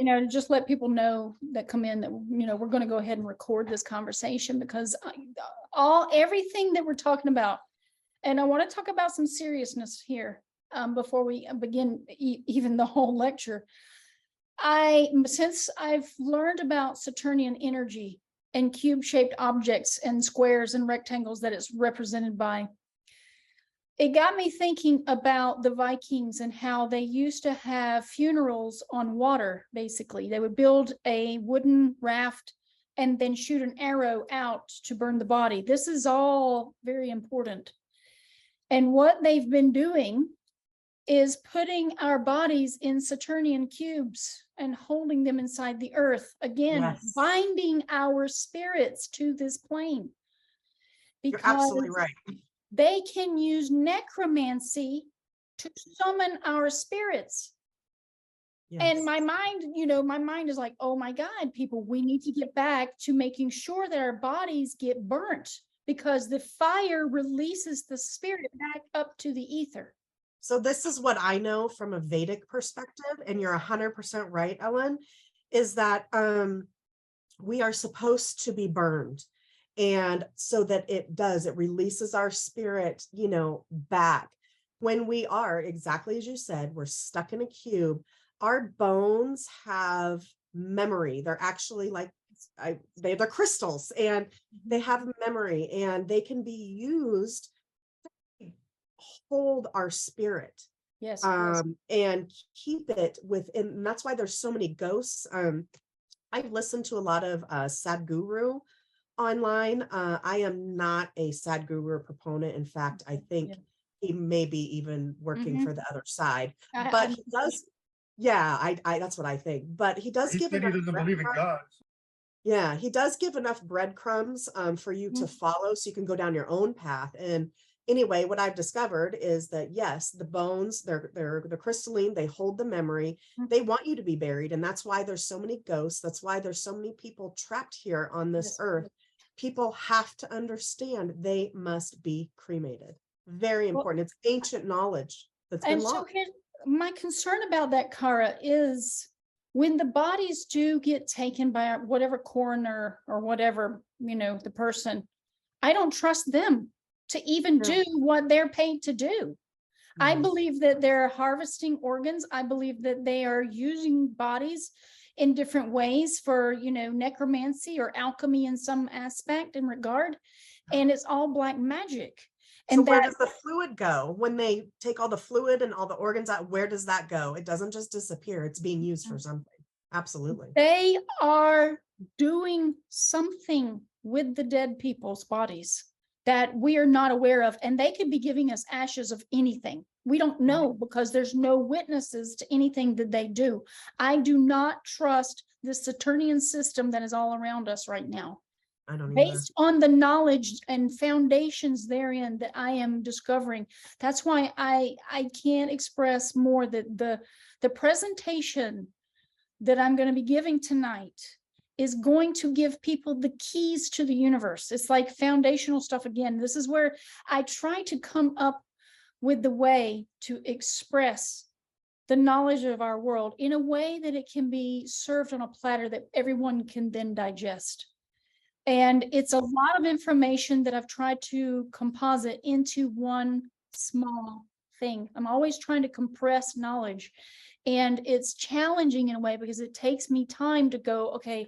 to just let people know that come in that, we're going to go ahead and record this conversation because everything that we're talking about, and I want to talk about some seriousness here before we begin even the whole lecture. Since I've learned about Saturnian energy and cube-shaped objects and squares and rectangles that it's represented by, it got me thinking about the Vikings and how they used to have funerals on water, basically. They would build a wooden raft and then shoot an arrow out to burn the body. This is all very important. And what they've been doing is putting our bodies in Saturnian cubes and holding them inside the earth. Again, yes. Binding our spirits to this plane. You're absolutely right. They can use necromancy to summon our spirits. Yes. And my mind is like, oh my God, people, we need to get back to making sure that our bodies get burnt because the fire releases the spirit back up to the ether. So this is what I know from a Vedic perspective, and you're 100% right, Ellen, is that we are supposed to be burned. And so that it releases our spirit, back. When we are, exactly as you said, we're stuck in a cube, our bones have memory. They're actually like, they're crystals and they have memory and they can be used to hold our spirit. Yes. And keep it within. And that's why there's so many ghosts. I've listened to a lot of Sadhguru online. I am not a Sadhguru proponent. In fact, I think he may be even working for the other side, but he does. Yeah, I that's what I think. But he does give enough. He doesn't believe in God. Yeah, he does give enough breadcrumbs for you to follow, so you can go down your own path. And anyway, what I've discovered is that yes, the bones, they're crystalline, they hold the memory, they want you to be buried, and that's why there's so many ghosts. That's why there's so many people trapped here on this earth. People have to understand they must be cremated. Very important. It's ancient knowledge that's been lost. So my concern about that, Kara, is when the bodies do get taken by whatever coroner or whatever, the person, I don't trust them to even do what they're paid to do. I believe that they're harvesting organs. I believe that they are using bodies in different ways for, necromancy or alchemy in some aspect and regard. And it's all black magic. And so where does the fluid go? When they take all the fluid and all the organs out, where does that go? It doesn't just disappear. It's being used for something. Absolutely. They are doing something with the dead people's bodies that we are not aware of. And they could be giving us ashes of anything. We don't know because there's no witnesses to anything that they do. I do not trust the Saturnian system that is all around us right now. I don't Based on the knowledge and foundations therein that I am discovering. That's why I can't express more that the presentation that I'm going to be giving tonight is going to give people the keys to the universe. It's like foundational stuff again. This is where I try to come up with the way to express the knowledge of our world in a way that it can be served on a platter that everyone can then digest. And it's a lot of information that I've tried to composite into one small thing. I'm always trying to compress knowledge. And it's challenging in a way because it takes me time to go, okay,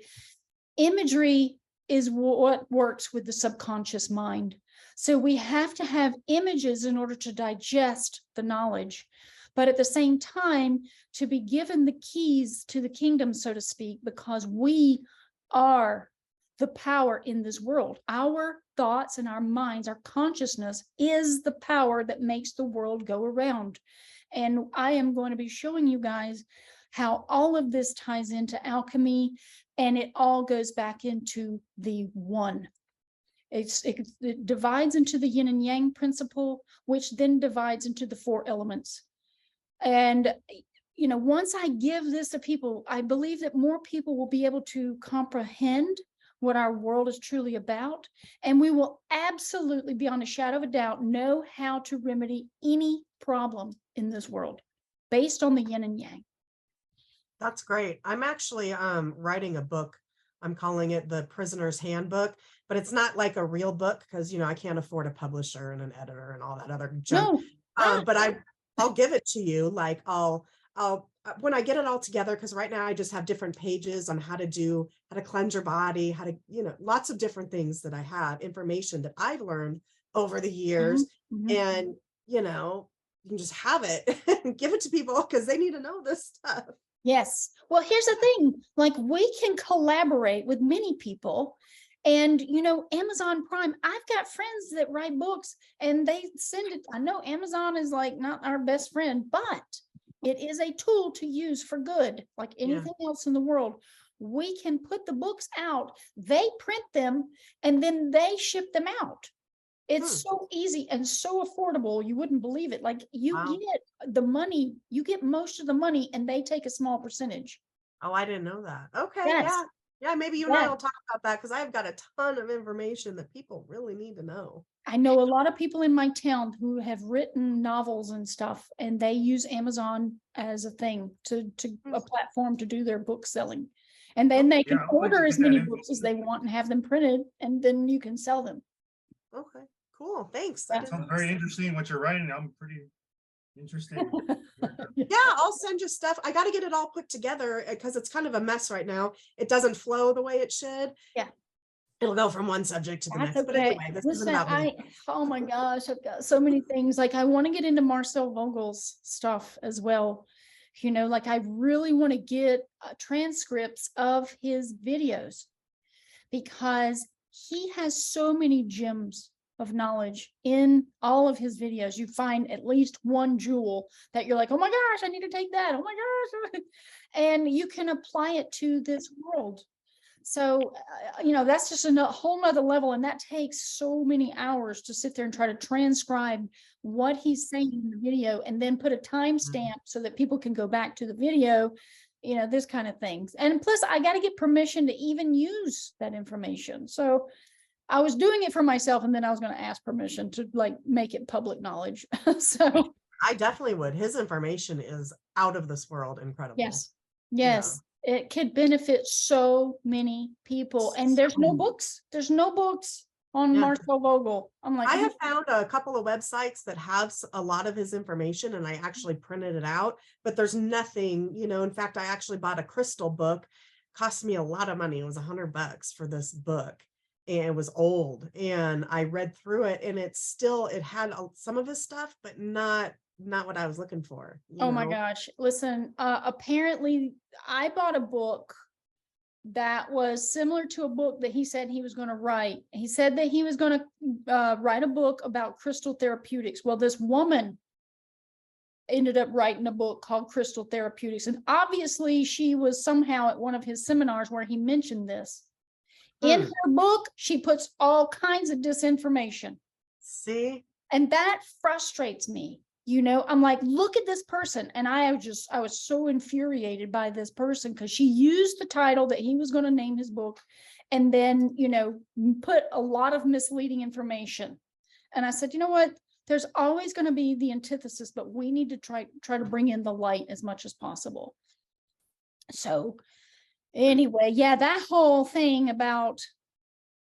imagery is what works with the subconscious mind. So we have to have images in order to digest the knowledge, but at the same time, to be given the keys to the kingdom, so to speak, because we are the power in this world. Our thoughts and our minds, our consciousness is the power that makes the world go around. And I am going to be showing you guys how all of this ties into alchemy, and it all goes back into the one. It divides into the yin and yang principle, which then divides into the 4 elements. And, once I give this to people, I believe that more people will be able to comprehend what our world is truly about. And we will absolutely, beyond a shadow of a doubt, know how to remedy any problem in this world based on the yin and yang. That's great. I'm actually writing a book. I'm calling it the Prisoner's Handbook, but it's not like a real book because I can't afford a publisher and an editor and all that other junk. No, ah, But I'll give it to you. Like I'll when I get it all together, because right now I just have different pages on how to cleanse your body, how to, lots of different things that I have, information that I've learned over the mhm, years. mhm. And, you can just have it and give it to people because they need to know this stuff. Yes. Well, here's the thing, like we can collaborate with many people. And Amazon Prime, I've got friends that write books and they send it. I know Amazon is like not our best friend, but it is a tool to use for good, like Yeah. anything else in the world. We can put the books out, they print them, and then they ship them out. It's so easy and so affordable. You wouldn't believe it. Like you Wow. get the money, you get most of the money and they take a small percentage. Oh, I didn't know that. Okay, yeah. Yes. Yeah, maybe you and I Yes. will talk about that because I've got a ton of information that people really need to know. I know a lot of people in my town who have written novels and stuff, and they use Amazon as a thing to a platform to do their book selling. And then they can Yeah, I'd like to order as get that many info. books as they want and have them printed, and then you can sell them. Okay, cool. Thanks. Yeah. I didn't Sounds know very this. interesting what you're writing. I'm pretty interested. Yeah, I'll send you stuff. I got to get it all put together because it's kind of a mess right now. It doesn't flow the way it should. Yeah. It'll go from one subject to the That's next. But okay. anyway, this isn't Listen, about me. oh my gosh, I've got so many things. Like I want to get into Marcel Vogel's stuff as well. Like I really want to get transcripts of his videos because he has so many gems of knowledge in all of his videos. You find at least one jewel that you're like, oh my gosh, I need to take that. Oh my gosh. And you can apply it to this world. So, that's just a whole nother level. And that takes so many hours to sit there and try to transcribe what he's saying in the video and then put a timestamp so that people can go back to the video, this kind of things. And plus, I got to get permission to even use that information. So I was doing it for myself and then I was going to ask permission to like make it public knowledge. So, I definitely would. His information is out of this world incredible. yes, yes. It could benefit so many people. And there's no books. There's no books on Marcel Vogel. I'm like, I have found a couple of websites that have a lot of his information and I actually printed it out, but there's nothing, in fact, I actually bought a crystal book, cost me a lot of money. It was $100 for this book. And it was old and I read through it and it had some of his stuff, but not what I was looking for. Oh my gosh. Listen, apparently I bought a book that was similar to a book that he said he was going to write. He said that he was going to write a book about crystal therapeutics. Well, this woman ended up writing a book called Crystal Therapeutics. And obviously she was somehow at one of his seminars where he mentioned this. In her book, she puts all kinds of disinformation. See? And that frustrates me. I'm like, look at this person. And I was so infuriated by this person because she used the title that he was going to name his book and then, put a lot of misleading information. And I said, you know what? There's always going to be the antithesis, but we need to try to bring in the light as much as possible. So anyway, yeah, that whole thing about,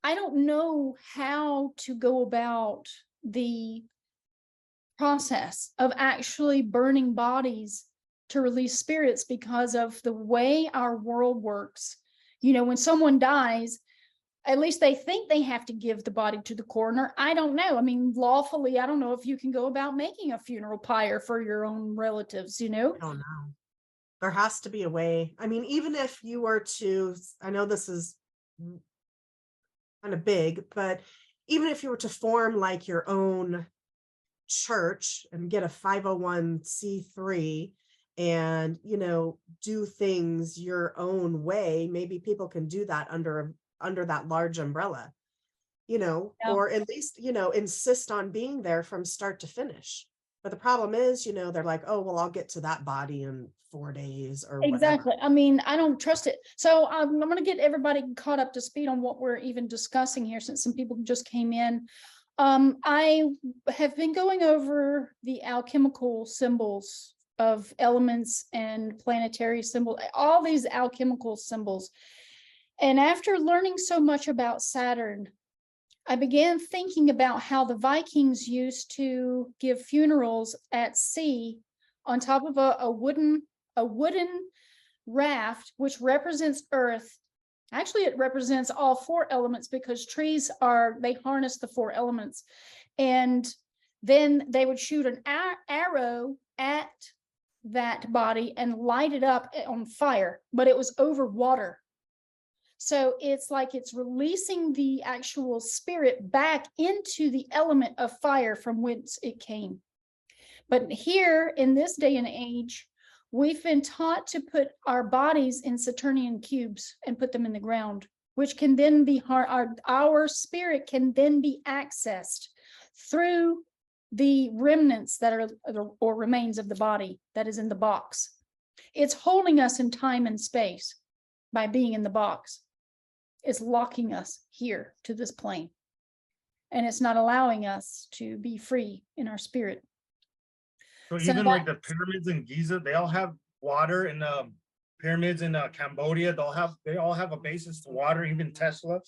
I don't know how to go about the process of actually burning bodies to release spirits because of the way our world works. When someone dies, at least they think they have to give the body to the coroner. I don't know. I mean, lawfully, I don't know if you can go about making a funeral pyre for your own relatives, I don't know. There has to be a way. I mean, even if you were to, I know this is kind of big, but even if you were to form like your own church and get a 501c3 and do things your own way, maybe people can do that under that large umbrella, or at least insist on being there from start to finish. But the problem is, they're like, oh well, I'll get to that body in 4 days or exactly. whatever. I mean, I don't trust it. So I'm going to get everybody caught up to speed on what we're even discussing here, since some people just came in. I have been going over the alchemical symbols of elements and planetary symbols, all these alchemical symbols. And after learning so much about Saturn, I began thinking about how the Vikings used to give funerals at sea on top of a wooden raft, which represents Earth. Actually, it represents all four elements because trees they harness the four elements. And then they would shoot an arrow at that body and light it up on fire, but it was over water. So it's like it's releasing the actual spirit back into the element of fire from whence it came. But here in this day and age, we've been taught to put our bodies in saturnian cubes and put them in the ground, which can then be our spirit can then be accessed through the remnants that are or remains of the body that is in the box. It's holding us in time and space by being in the box. It's locking us here to this plane, and it's not allowing us to be free in our spirit. So even like the pyramids in Giza, they all have water, and the pyramids in Cambodia, they all have a basis to water. Even Tesla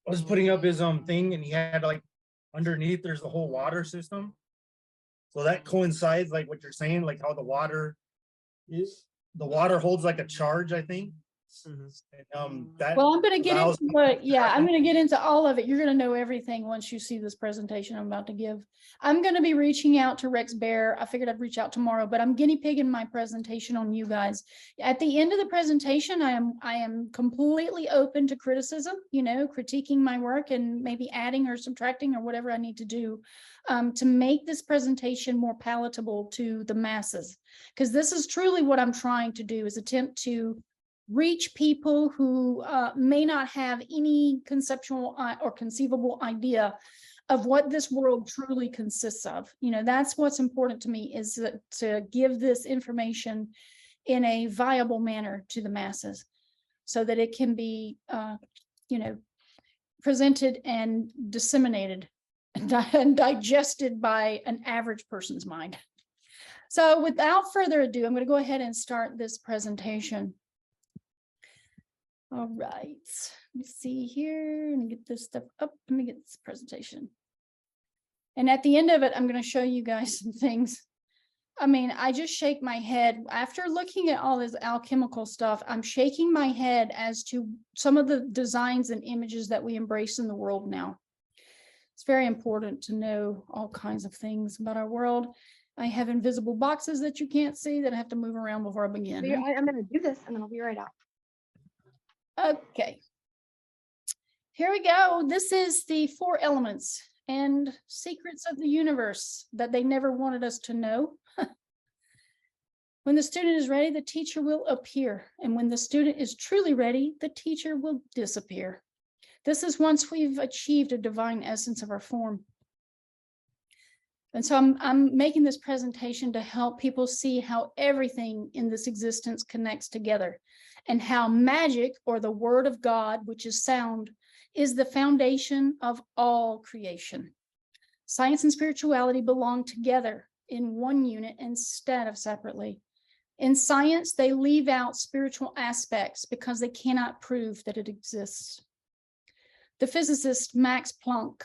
was putting up his thing, and he had like underneath there's the whole water system. So that coincides like what you're saying, like how the water holds like a charge, I think. And, well, I'm going to get into I'm going to get into all of it. You're going to know everything once you see this presentation I'm about to give. I'm going to be reaching out to Rex Bear. I figured I'd reach out tomorrow, but I'm guinea pigging my presentation on you guys. At the end of the presentation, I am completely open to criticism, critiquing my work and maybe adding or subtracting or whatever I need to do to make this presentation more palatable to the masses. Because this is truly what I'm trying to do, is attempt to reach people who may not have any conceptual or conceivable idea of what this world truly consists of. That's what's important to me, is to give this information in a viable manner to the masses so that it can be, presented and disseminated and digested by an average person's mind. So without further ado, I'm going to go ahead and start this presentation. All right, let me see here and get this stuff up. Let me get this presentation. And at the end of it, I'm going to show you guys some things. I mean, I just shake my head. After looking at all this alchemical stuff, I'm shaking my head as to some of the designs and images that we embrace in the world now. It's very important to know all kinds of things about our world. I have invisible boxes that you can't see that I have to move around before I begin. I'm going to do this and then I'll be right out. Okay, here we go. This is the four elements and secrets of the universe that they never wanted us to know. When the student is ready, the teacher will appear. And when the student is truly ready, the teacher will disappear. This is once we've achieved a divine essence of our form. And so I'm making this presentation to help people see how everything in this existence connects together, and how magic, or the word of God, which is sound, is the foundation of all creation. Science and spirituality belong together in one unit instead of separately. In science, they leave out spiritual aspects because they cannot prove that it exists. The physicist Max Planck,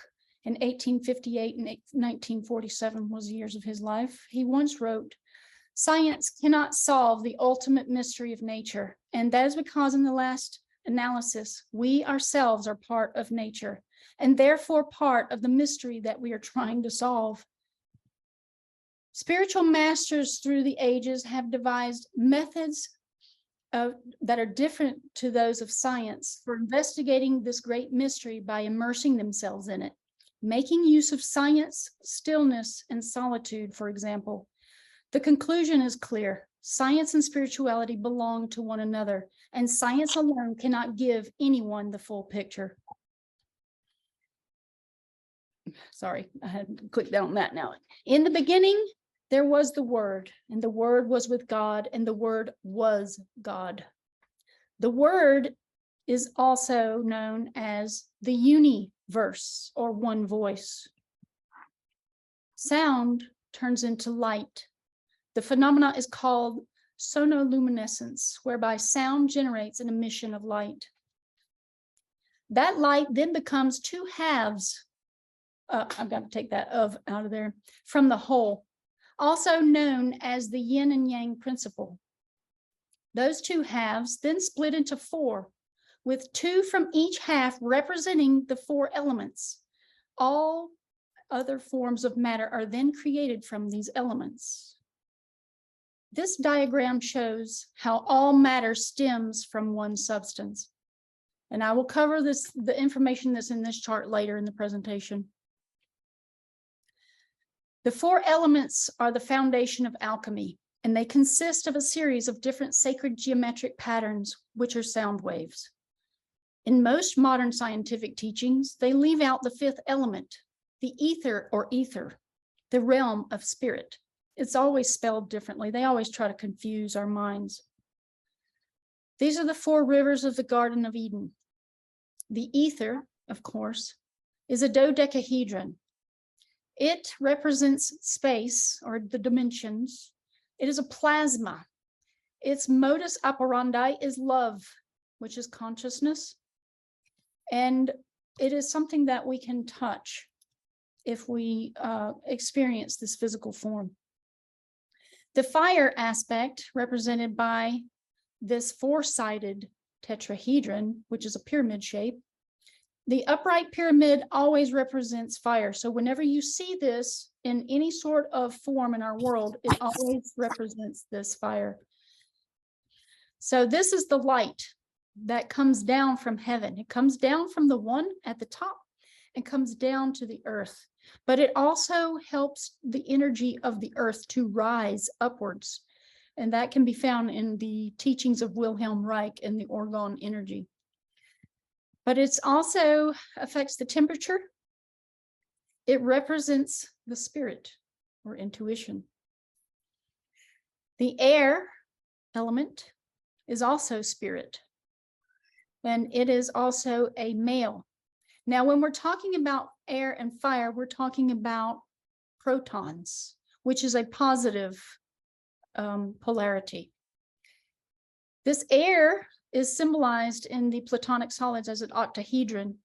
in 1858 and 1947 was the years of his life, he once wrote, "Science cannot solve the ultimate mystery of nature, and that is because in the last analysis, we ourselves are part of nature, and therefore part of the mystery that we are trying to solve." Spiritual masters through the ages have devised methods that are different to those of science for investigating this great mystery by immersing themselves in it, making use of science, stillness, and solitude, for example. The conclusion is clear. Science and spirituality belong to one another, and science alone cannot give anyone the full picture. Sorry, I had clicked on that now. In the beginning, there was the Word, and the Word was with God, and the Word was God. The Word is also known as the universe, or one voice. Sound turns into light. The phenomena is called sonoluminescence, whereby sound generates an emission of light. That light then becomes two halves. I've got to take that of out of there, from the whole, also known as the yin and yang principle. Those two halves then split into four, with two from each half representing the four elements. All other forms of matter are then created from these elements. This diagram shows how all matter stems from one substance. And I will cover the information that's in this chart later in the presentation. The four elements are the foundation of alchemy, and they consist of a series of different sacred geometric patterns, which are sound waves. In most modern scientific teachings, they leave out the fifth element, the ether or ether, the realm of spirit. It's always spelled differently. They always try to confuse our minds. These are the four rivers of the Garden of Eden. The ether, of course, is a dodecahedron. It represents space or the dimensions. It is a plasma. Its modus operandi is love, which is consciousness. And it is something that we can touch if we experience this physical form. The fire aspect, represented by this four-sided tetrahedron, which is a pyramid shape. The upright pyramid always represents fire. So whenever you see this in any sort of form in our world, it always represents this fire. So this is the light that comes down from heaven. It comes down from the one at the top and comes down to the earth. But it also helps the energy of the earth to rise upwards. And that can be found in the teachings of Wilhelm Reich and the Orgone energy. But it also affects the temperature. It represents the spirit or intuition. The air element is also spirit. And it is also a male. Now, when we're talking about air and fire, we're talking about protons, which is a positive polarity. This air is symbolized in the Platonic solids as an octahedron.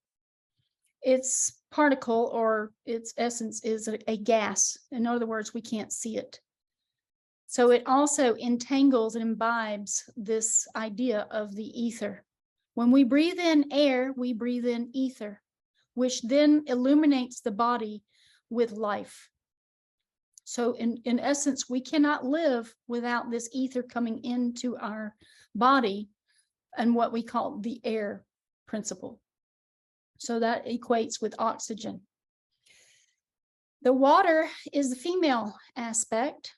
Its particle or its essence is a gas. In other words, we can't see it. So it also entangles and imbibes this idea of the ether. When we breathe in air, we breathe in ether, which then illuminates the body with life. So in essence, we cannot live without this ether coming into our body and what we call the air principle. So that equates with oxygen. The water is the female aspect,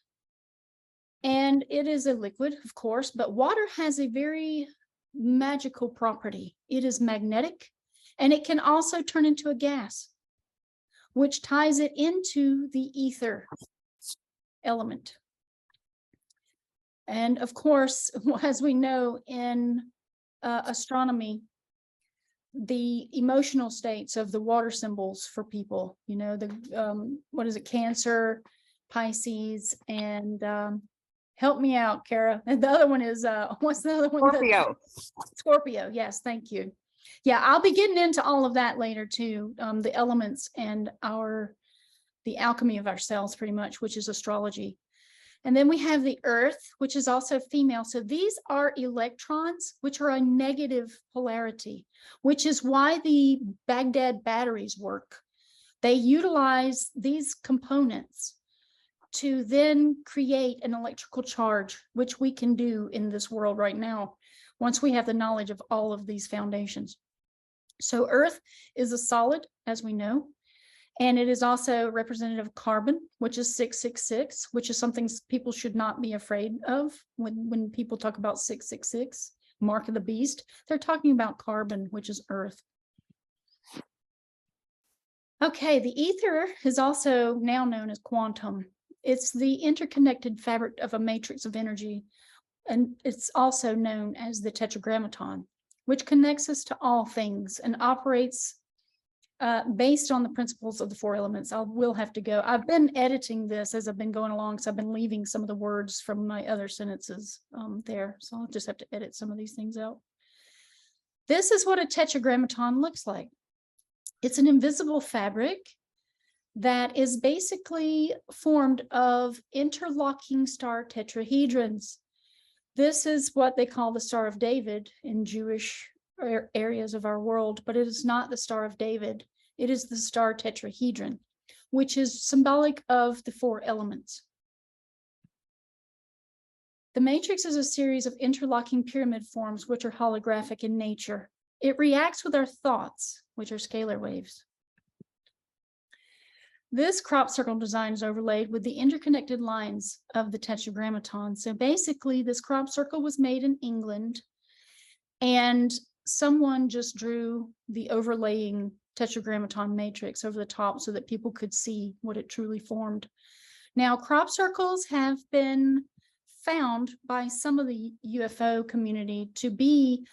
and it is a liquid, of course, but water has a very magical property. It is magnetic, and it can also turn into a gas, which ties it into the ether element. And of course, as we know in astronomy, the emotional states of the water symbols for people, you know, the what is it, Cancer, Pisces, and help me out, Kara. And the other one is what's the other one? Scorpio. Scorpio. Yes, thank you. Yeah, I'll be getting into all of that later too. The elements and the alchemy of ourselves, pretty much, which is astrology. And then we have the earth, which is also female. So these are electrons, which are a negative polarity, which is why the Baghdad batteries work. They utilize these components to then create an electrical charge, which we can do in this world right now, once we have the knowledge of all of these foundations. So earth is a solid, as we know. And it is also representative of carbon, which is 666, which is something people should not be afraid of. When people talk about 666, mark of the beast, they're talking about carbon, which is earth. Okay, the ether is also now known as quantum. It's the interconnected fabric of a matrix of energy, and it's also known as the tetragrammaton, which connects us to all things and operates based on the principles of the four elements. I will have to go. I've been editing this as I've been going along, so I've been leaving some of the words from my other sentences there. So I'll just have to edit some of these things out. This is what a tetragrammaton looks like. It's an invisible fabric that is basically formed of interlocking star tetrahedrons. This is what they call the Star of David in Jewish areas of our world, but it is not the Star of David. It is the star tetrahedron, which is symbolic of the four elements. The matrix is a series of interlocking pyramid forms, which are holographic in nature. It reacts with our thoughts, which are scalar waves. This crop circle design is overlaid with the interconnected lines of the tetragrammaton. So basically, this crop circle was made in England, and someone just drew the overlaying tetragrammaton matrix over the top so that people could see what it truly formed. Now, crop circles have been found by some of the UFO community to be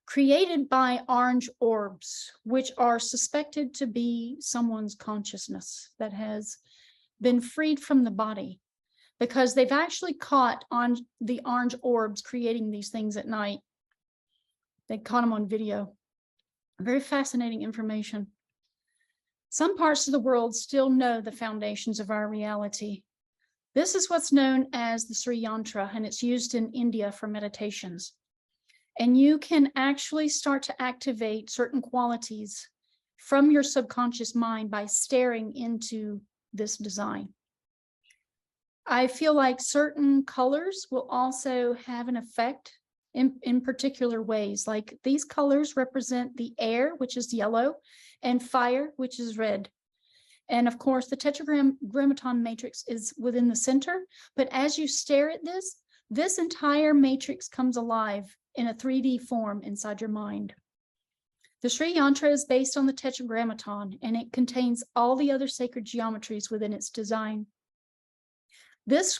created by orange orbs, which are suspected to be someone's consciousness that has been freed from the body, because they've actually caught on the orange orbs creating these things at night. They caught them on video. Very fascinating information. Some parts of the world still know the foundations of our reality. This is what's known as the Sri Yantra, and it's used in India for meditations. And you can actually start to activate certain qualities from your subconscious mind by staring into this design. I feel like certain colors will also have an effect in particular ways. Like these colors represent the air, which is yellow, and fire, which is red. And of course, the tetragrammaton matrix is within the center. But as you stare at this, this entire matrix comes alive in a 3D form inside your mind. The Sri Yantra is based on the tetragrammaton, and it contains all the other sacred geometries within its design. This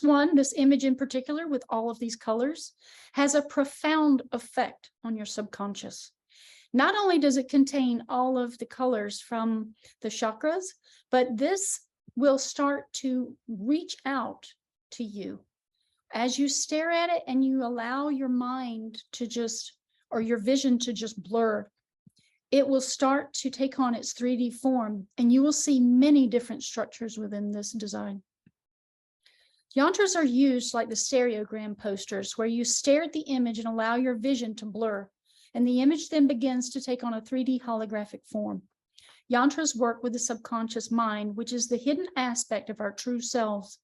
image in particular, with all of these colors, has a profound effect on your subconscious. Not only does it contain all of the colors from the chakras, but this will start to reach out to you. As you stare at it and you allow your mind to or your vision to just blur, it will start to take on its 3D form, and you will see many different structures within this design. Yantras are used like the stereogram posters, where you stare at the image and allow your vision to blur, and the image then begins to take on a 3D holographic form. Yantras work with the subconscious mind, which is the hidden aspect of our true selves.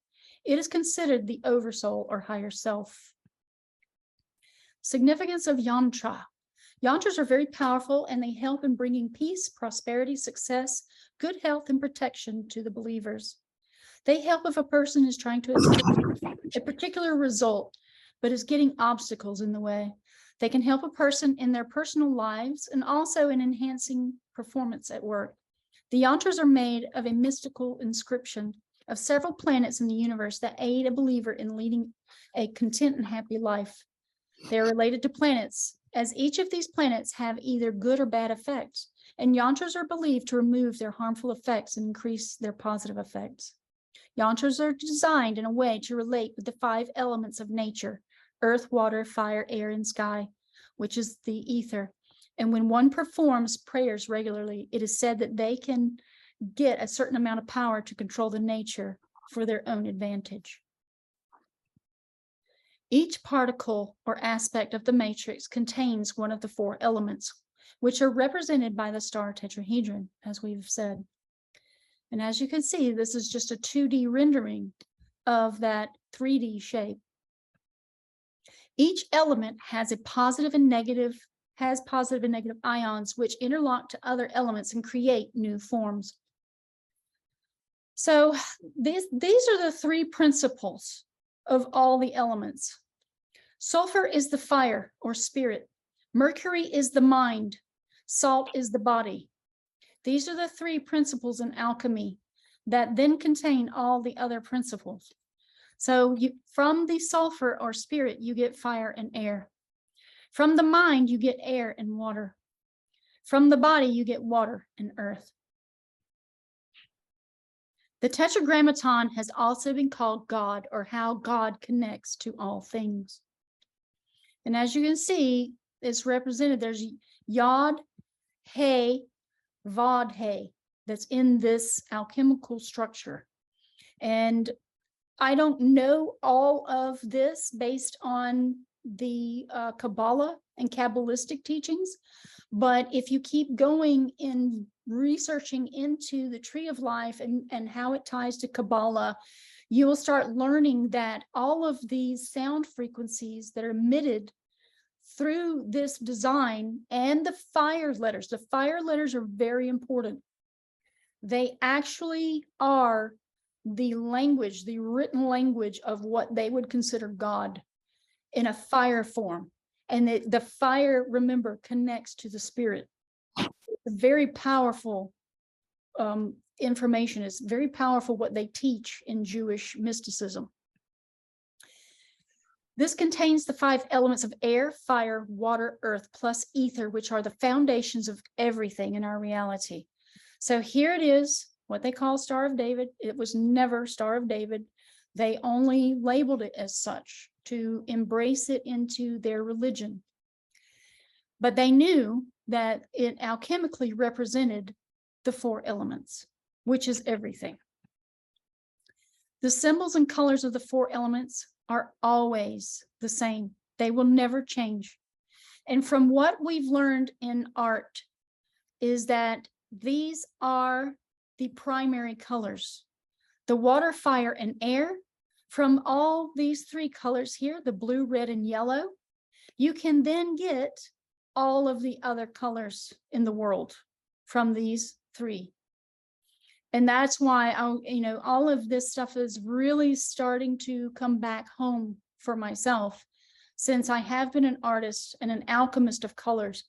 It is considered the oversoul or higher self. Significance of yantra. Yantras are very powerful, and they help in bringing peace, prosperity, success, good health, and protection to the believers. They help if a person is trying to achieve a particular result, but is getting obstacles in the way. They can help a person in their personal lives and also in enhancing performance at work. The yantras are made of a mystical inscription of several planets in the universe that aid a believer in leading a content and happy life. They are related to planets, as each of these planets have either good or bad effects, and yantras are believed to remove their harmful effects and increase their positive effects. Yantras are designed in a way to relate with the 5 elements of nature: earth, water, fire, air, and sky, which is the ether. And when one performs prayers regularly, it is said that they can get a certain amount of power to control the nature for their own advantage. Each particle or aspect of the matrix contains one of the 4 elements, which are represented by the star tetrahedron, as we've said. And as you can see, this is just a 2D rendering of that 3D shape. Each element has positive and negative ions, which interlock to other elements and create new forms. So these are the 3 principles of all the elements. Sulfur is the fire or spirit. Mercury is the mind. Salt is the body. These are the 3 principles in alchemy that then contain all the other principles. So from the sulfur or spirit, you get fire and air. From the mind, you get air and water. From the body, you get water and earth. The tetragrammaton has also been called God, or how God connects to all things. And as you can see, it's represented. There's Yod, He, Vod, He that's in this alchemical structure. And I don't know all of this based on the Kabbalah and Kabbalistic teachings, but if you keep going in researching into the tree of life and how it ties to Kabbalah, you will start learning that all of these sound frequencies that are emitted through this design and the fire letters are very important. They actually are the language, the written language of what they would consider God in a fire form. And the fire, remember, connects to the spirit. Very powerful information. It's very powerful what they teach in Jewish mysticism. This contains the 5 elements of air, fire, water, earth, plus ether, which are the foundations of everything in our reality. So here it is, what they call Star of David. It was never Star of David. They only labeled it as such to embrace it into their religion. But they knew that it alchemically represented the 4 elements, which is everything. The symbols and colors of the 4 elements are always the same. They will never change. And from what we've learned in art is that these are the primary colors. The water, fire, and air. From all these 3 colors here, the blue, red, and yellow, you can then get all of the other colors in the world from these 3. And that's why all of this stuff is really starting to come back home for myself, since I have been an artist and an alchemist of colors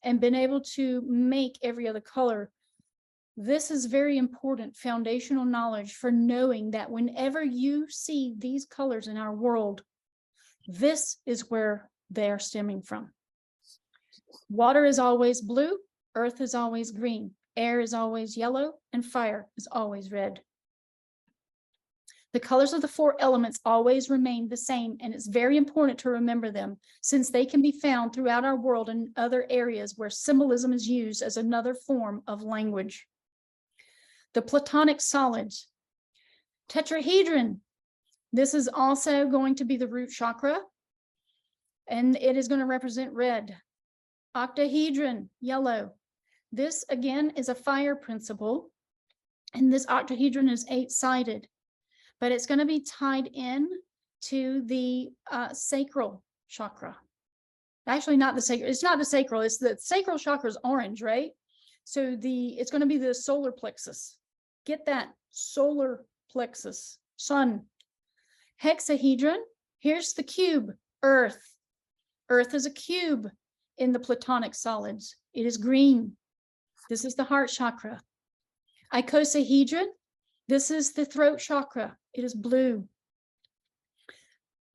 and been able to make every other color. This is very important foundational knowledge for knowing that whenever you see these colors in our world, this is where they are stemming from. Water is always blue, earth is always green, air is always yellow, and fire is always red. The colors of the 4 elements always remain the same, and it's very important to remember them, since they can be found throughout our world in other areas where symbolism is used as another form of language. The Platonic solids. Tetrahedron. This is also going to be the root chakra, and it is going to represent red. Octahedron, yellow. This again is a fire principle, and this octahedron is 8-sided, but it's going to be tied in to the sacral chakra. Actually, not the sacral. It's not the sacral. It's the sacral chakra is orange, right? So it's going to be the solar plexus. Get that, solar plexus, sun. Hexahedron. Here's the cube, earth. Earth is a cube in the Platonic solids. It is green. This is the heart chakra. Icosahedron. This is the throat chakra. It is blue.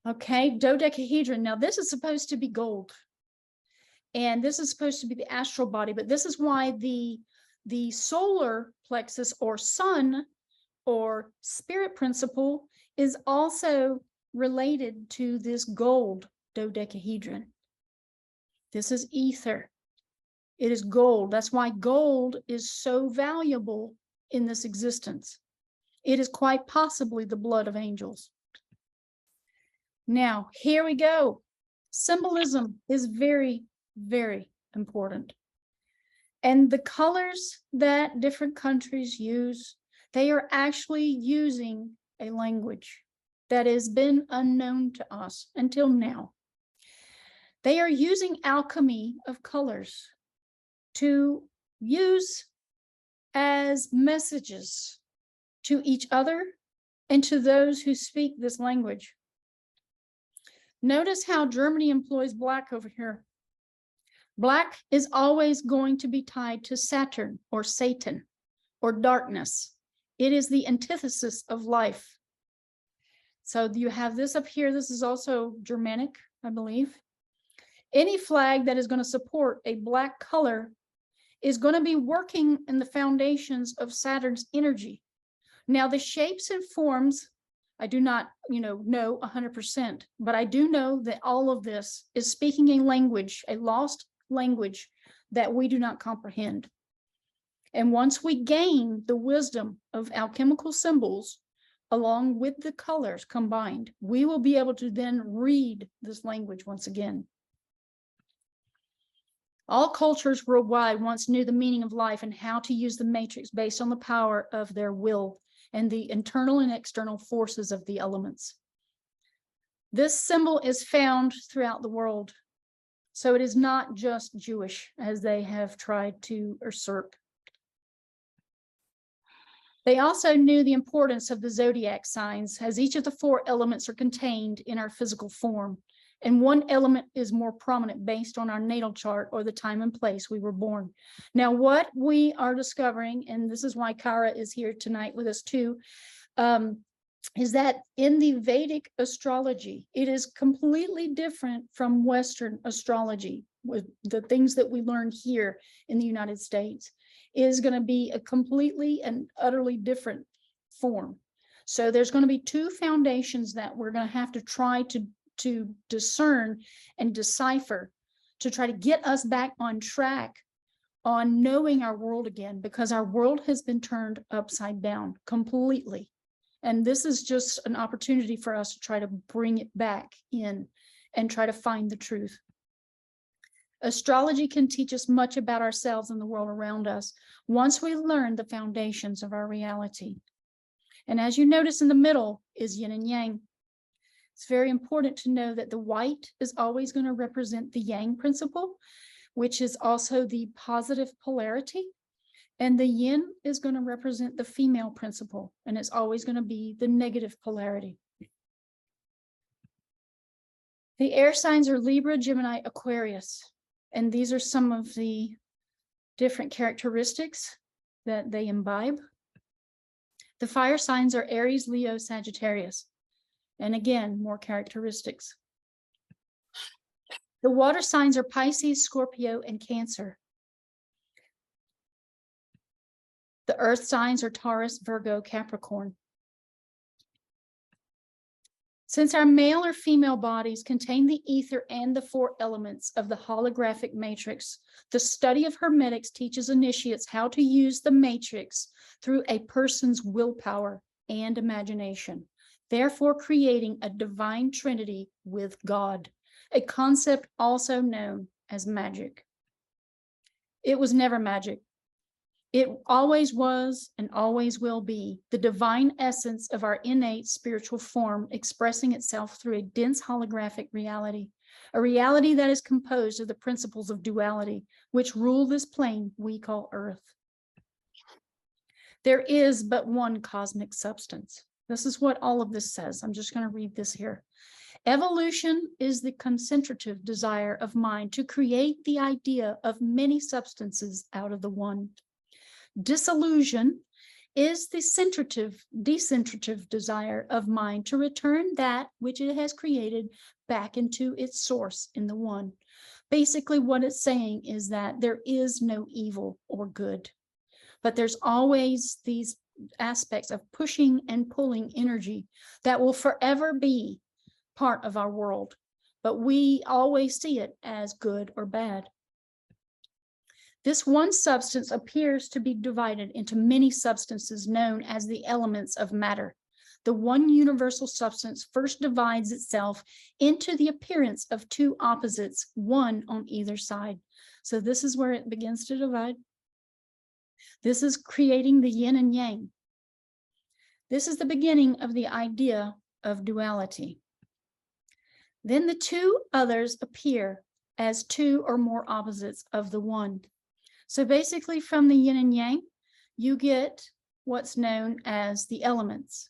Okay, dodecahedron. Now this is supposed to be gold. And this is supposed to be the astral body, but this is why the solar plexus or sun or spirit principle is also related to this gold dodecahedron. This is ether. It is gold. That's why gold is so valuable in this existence. It is quite possibly the blood of angels. Now, here we go. Symbolism is very, very important. And the colors that different countries use, they are actually using a language that has been unknown to us until now. They are using alchemy of colors to use as messages to each other and to those who speak this language. Notice how Germany employs black over here. Black is always going to be tied to Saturn or Satan or darkness. It is the antithesis of life. So you have this up here. This is also Germanic, I believe. Any flag that is going to support a black color is going to be working in the foundations of Saturn's energy Now, the shapes and forms, I do not, know 100%, but I do know that all of this is speaking a language, a lost language that we do not comprehend. And once we gain the wisdom of alchemical symbols, along with the colors combined, we will be able to then read this language once again. All cultures worldwide once knew the meaning of life and how to use the matrix based on the power of their will and the internal and external forces of the elements. This symbol is found throughout the world. So it is not just Jewish, as they have tried to usurp. They also knew the importance of the zodiac signs, as each of the 4 elements are contained in our physical form, and one element is more prominent based on our natal chart or the time and place we were born. Now, what we are discovering, and this is why Kara is here tonight with us too, is that in the Vedic astrology, it is completely different from Western astrology. With the things that we learn here in the United States is going to be a completely and utterly different form. So there's going to be 2 foundations that we're going to have to try to discern and decipher to try to get us back on track on knowing our world again, because our world has been turned upside down completely. And this is just an opportunity for us to try to bring it back in and try to find the truth. Astrology can teach us much about ourselves and the world around us once we learn the foundations of our reality. And as you notice in the middle is yin and yang. It's very important to know that the white is always going to represent the yang principle, which is also the positive polarity. And the yin is going to represent the female principle, and it's always going to be the negative polarity. The air signs are Libra, Gemini, Aquarius. And these are some of the different characteristics that they imbibe. The fire signs are Aries, Leo, Sagittarius. And again, more characteristics. The water signs are Pisces, Scorpio, and Cancer. The earth signs are Taurus, Virgo, Capricorn. Since our male or female bodies contain the ether and the 4 elements of the holographic matrix, the study of Hermetics teaches initiates how to use the matrix through a person's willpower and imagination, therefore creating a divine trinity with God, a concept also known as magic. It was never magic. It always was and always will be the divine essence of our innate spiritual form expressing itself through a dense holographic reality, a reality that is composed of the principles of duality, which rule this plane we call Earth. There is but one cosmic substance. This is what all of this says. I'm just going to read this here. Evolution is the concentrative desire of mind to create the idea of many substances out of the one. Dissolution is the decentrative desire of mind to return that which it has created back into its source in the one. Basically, what it's saying is that there is no evil or good, but there's always these aspects of pushing and pulling energy that will forever be part of our world, but we always see it as good or bad. This one substance appears to be divided into many substances known as the elements of matter. The one universal substance first divides itself into the appearance of 2 opposites, one on either side. So this is where it begins to divide. This is creating the yin and yang. This is the beginning of the idea of duality. Then the 2 others appear as 2 or more opposites of the one. So basically from the yin and yang, you get what's known as the elements.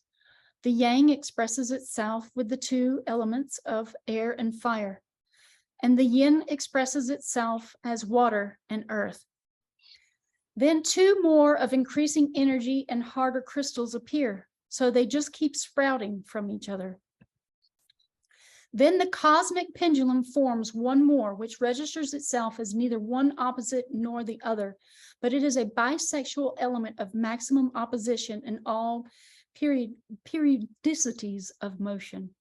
The yang expresses itself with the 2 elements of air and fire, and the yin expresses itself as water and earth. Then 2 more of increasing energy and harder crystals appear, so they just keep sprouting from each other. Then the cosmic pendulum forms one more, which registers itself as neither one opposite nor the other, but it is a bisexual element of maximum opposition in all periodicities of motion.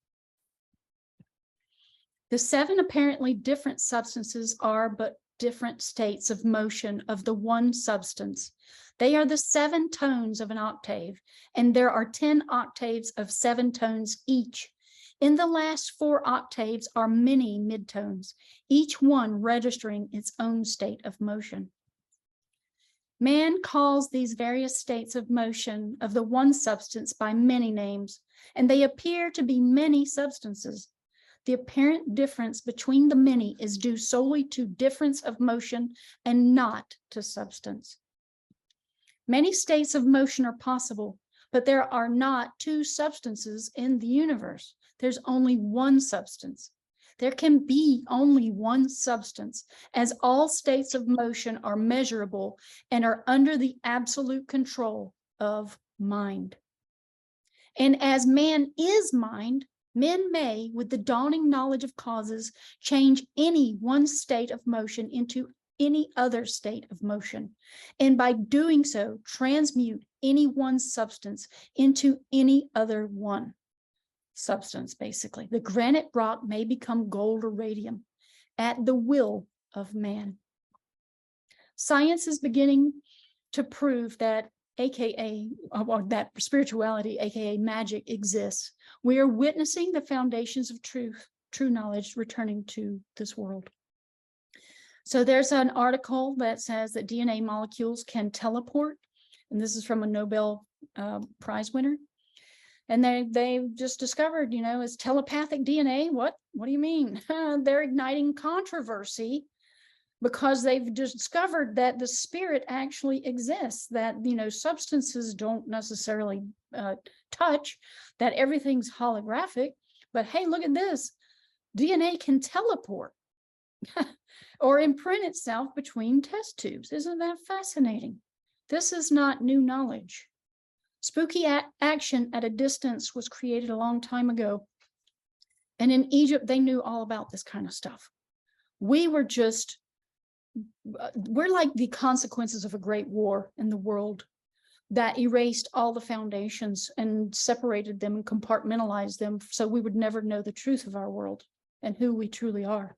The seven apparently different substances are but different states of motion of the one substance. They are the 7 tones of an octave, and there are 10 octaves of 7 tones each. In the last 4 octaves are many midtones, each one registering its own state of motion. Man calls these various states of motion of the one substance by many names, and they appear to be many substances. The apparent difference between the many is due solely to difference of motion and not to substance. Many states of motion are possible, but there are not 2 substances in the universe. There's only one substance. There can be only one substance, as all states of motion are measurable and are under the absolute control of mind. And as man is mind, men may, with the dawning knowledge of causes, change any one state of motion into any other state of motion, and by doing so, transmute any one substance into any other one substance, basically. The granite rock may become gold or radium at the will of man. Science is beginning to prove that that spirituality, aka magic, exists. We are witnessing the foundations of true knowledge returning to this world. So there's an article that says that DNA molecules can teleport, and this is from a Nobel Prize winner. And they just discovered, it's telepathic DNA. What do you mean? They're igniting controversy because they've discovered that the spirit actually exists, that, substances don't necessarily touch, that everything's holographic. But hey, look at this. DNA can teleport or imprint itself between test tubes. Isn't that fascinating? This is not new knowledge. Spooky action at a distance was created a long time ago. And in Egypt, they knew all about this kind of stuff. We're like the consequences of a great war in the world that erased all the foundations and separated them and compartmentalized them so we would never know the truth of our world and who we truly are.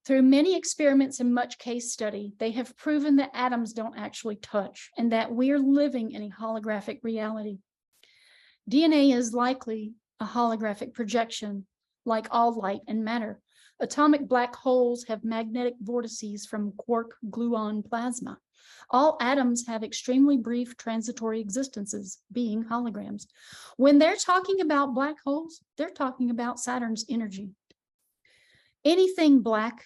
Through many experiments and much case study, they have proven that atoms don't actually touch and that we are living in a holographic reality. DNA is likely a holographic projection, like all light and matter. Atomic black holes have magnetic vortices from quark-gluon plasma. All atoms have extremely brief transitory existences, being holograms. When they're talking about black holes, they're talking about Saturn's energy. Anything black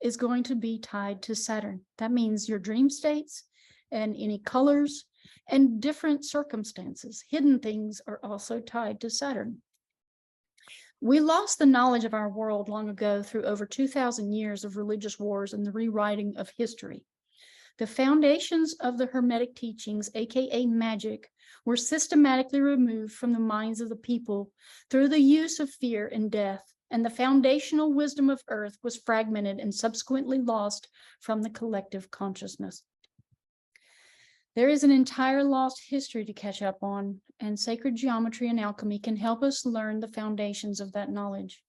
is going to be tied to Saturn. That means your dream states and any colors and different circumstances. Hidden things are also tied to Saturn. We lost the knowledge of our world long ago through over 2,000 years of religious wars and the rewriting of history. The foundations of the Hermetic teachings, aka magic, were systematically removed from the minds of the people through the use of fear and death, and the foundational wisdom of earth was fragmented and subsequently lost from the collective consciousness. There is an entire lost history to catch up on, and sacred geometry and alchemy can help us learn the foundations of that knowledge.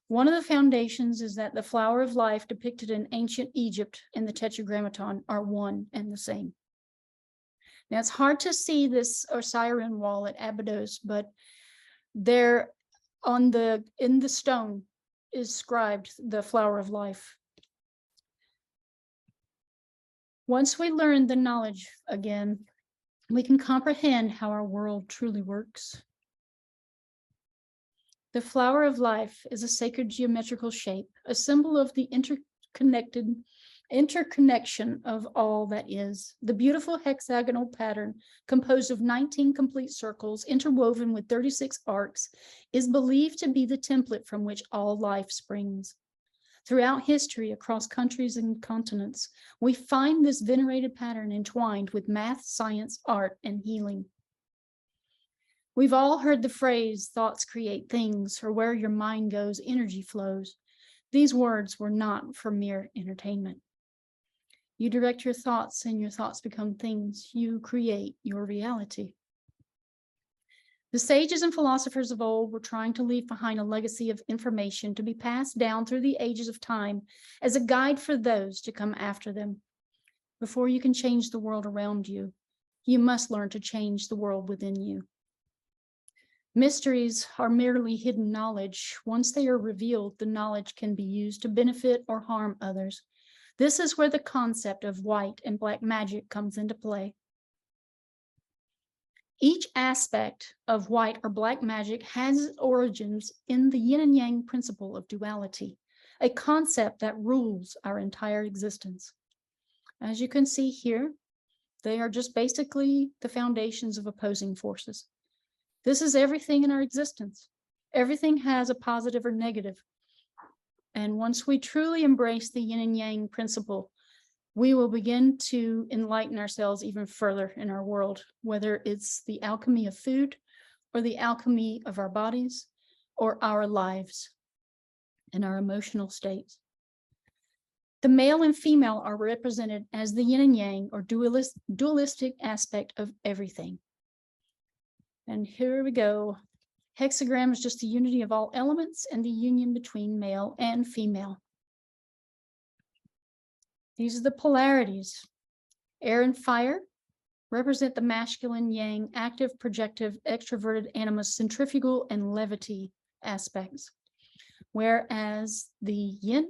One of the foundations is that the flower of life depicted in ancient Egypt and the Tetragrammaton are one and the same. Now, it's hard to see this Osirian wall at Abydos, but there in the stone is scribed the flower of life. Once we learn the knowledge again, we can comprehend how our world truly works. The flower of life is a sacred geometrical shape, a symbol of the interconnection of all that is. The beautiful hexagonal pattern, composed of 19 complete circles interwoven with 36 arcs, is believed to be the template from which all life springs. Throughout history, across countries and continents, we find this venerated pattern entwined with math, science, art, and healing. We've all heard the phrase, thoughts create things, or where your mind goes, energy flows. These words were not for mere entertainment. You direct your thoughts and your thoughts become things. You create your reality. The sages and philosophers of old were trying to leave behind a legacy of information to be passed down through the ages of time as a guide for those to come after them. Before you can change the world around you, you must learn to change the world within you. Mysteries are merely hidden knowledge. Once they are revealed, the knowledge can be used to benefit or harm others. This is where the concept of white and black magic comes into play. Each aspect of white or black magic has its origins in the yin and yang principle of duality, a concept that rules our entire existence. As you can see here, they are just basically the foundations of opposing forces. This is everything in our existence. Everything has a positive or negative. And once we truly embrace the yin and yang principle, we will begin to enlighten ourselves even further in our world, whether it's the alchemy of food or the alchemy of our bodies or our lives and our emotional states. The male and female are represented as the yin and yang or dualistic aspect of everything. And here we go. Hexagram is just the unity of all elements and the union between male and female. These are the polarities. Air and fire represent the masculine yang, active, projective, extroverted, animus, centrifugal, and levity aspects. Whereas the yin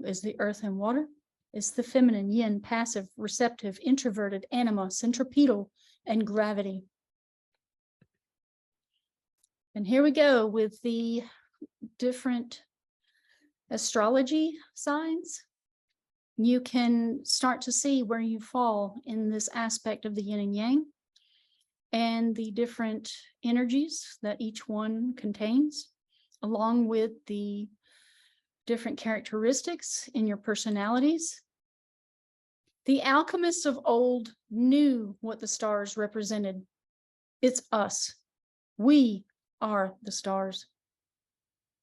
is the earth and water, is the feminine yin, passive, receptive, introverted, anima, centripetal, and gravity. And here we go with the different astrology signs. You can start to see where you fall in this aspect of the yin and yang and the different energies that each one contains, along with the different characteristics in your personalities. The alchemists of old knew what the stars represented. It's us. We are the stars.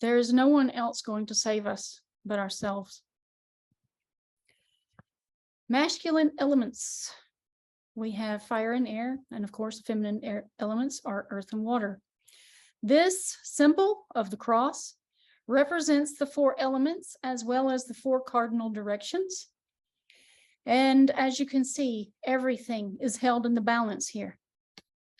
There is no one else going to save us but ourselves. Masculine elements. We have fire and air, and of course, feminine air elements are earth and water. This symbol of the cross represents the four elements as well as the four cardinal directions. And as you can see, everything is held in the balance here.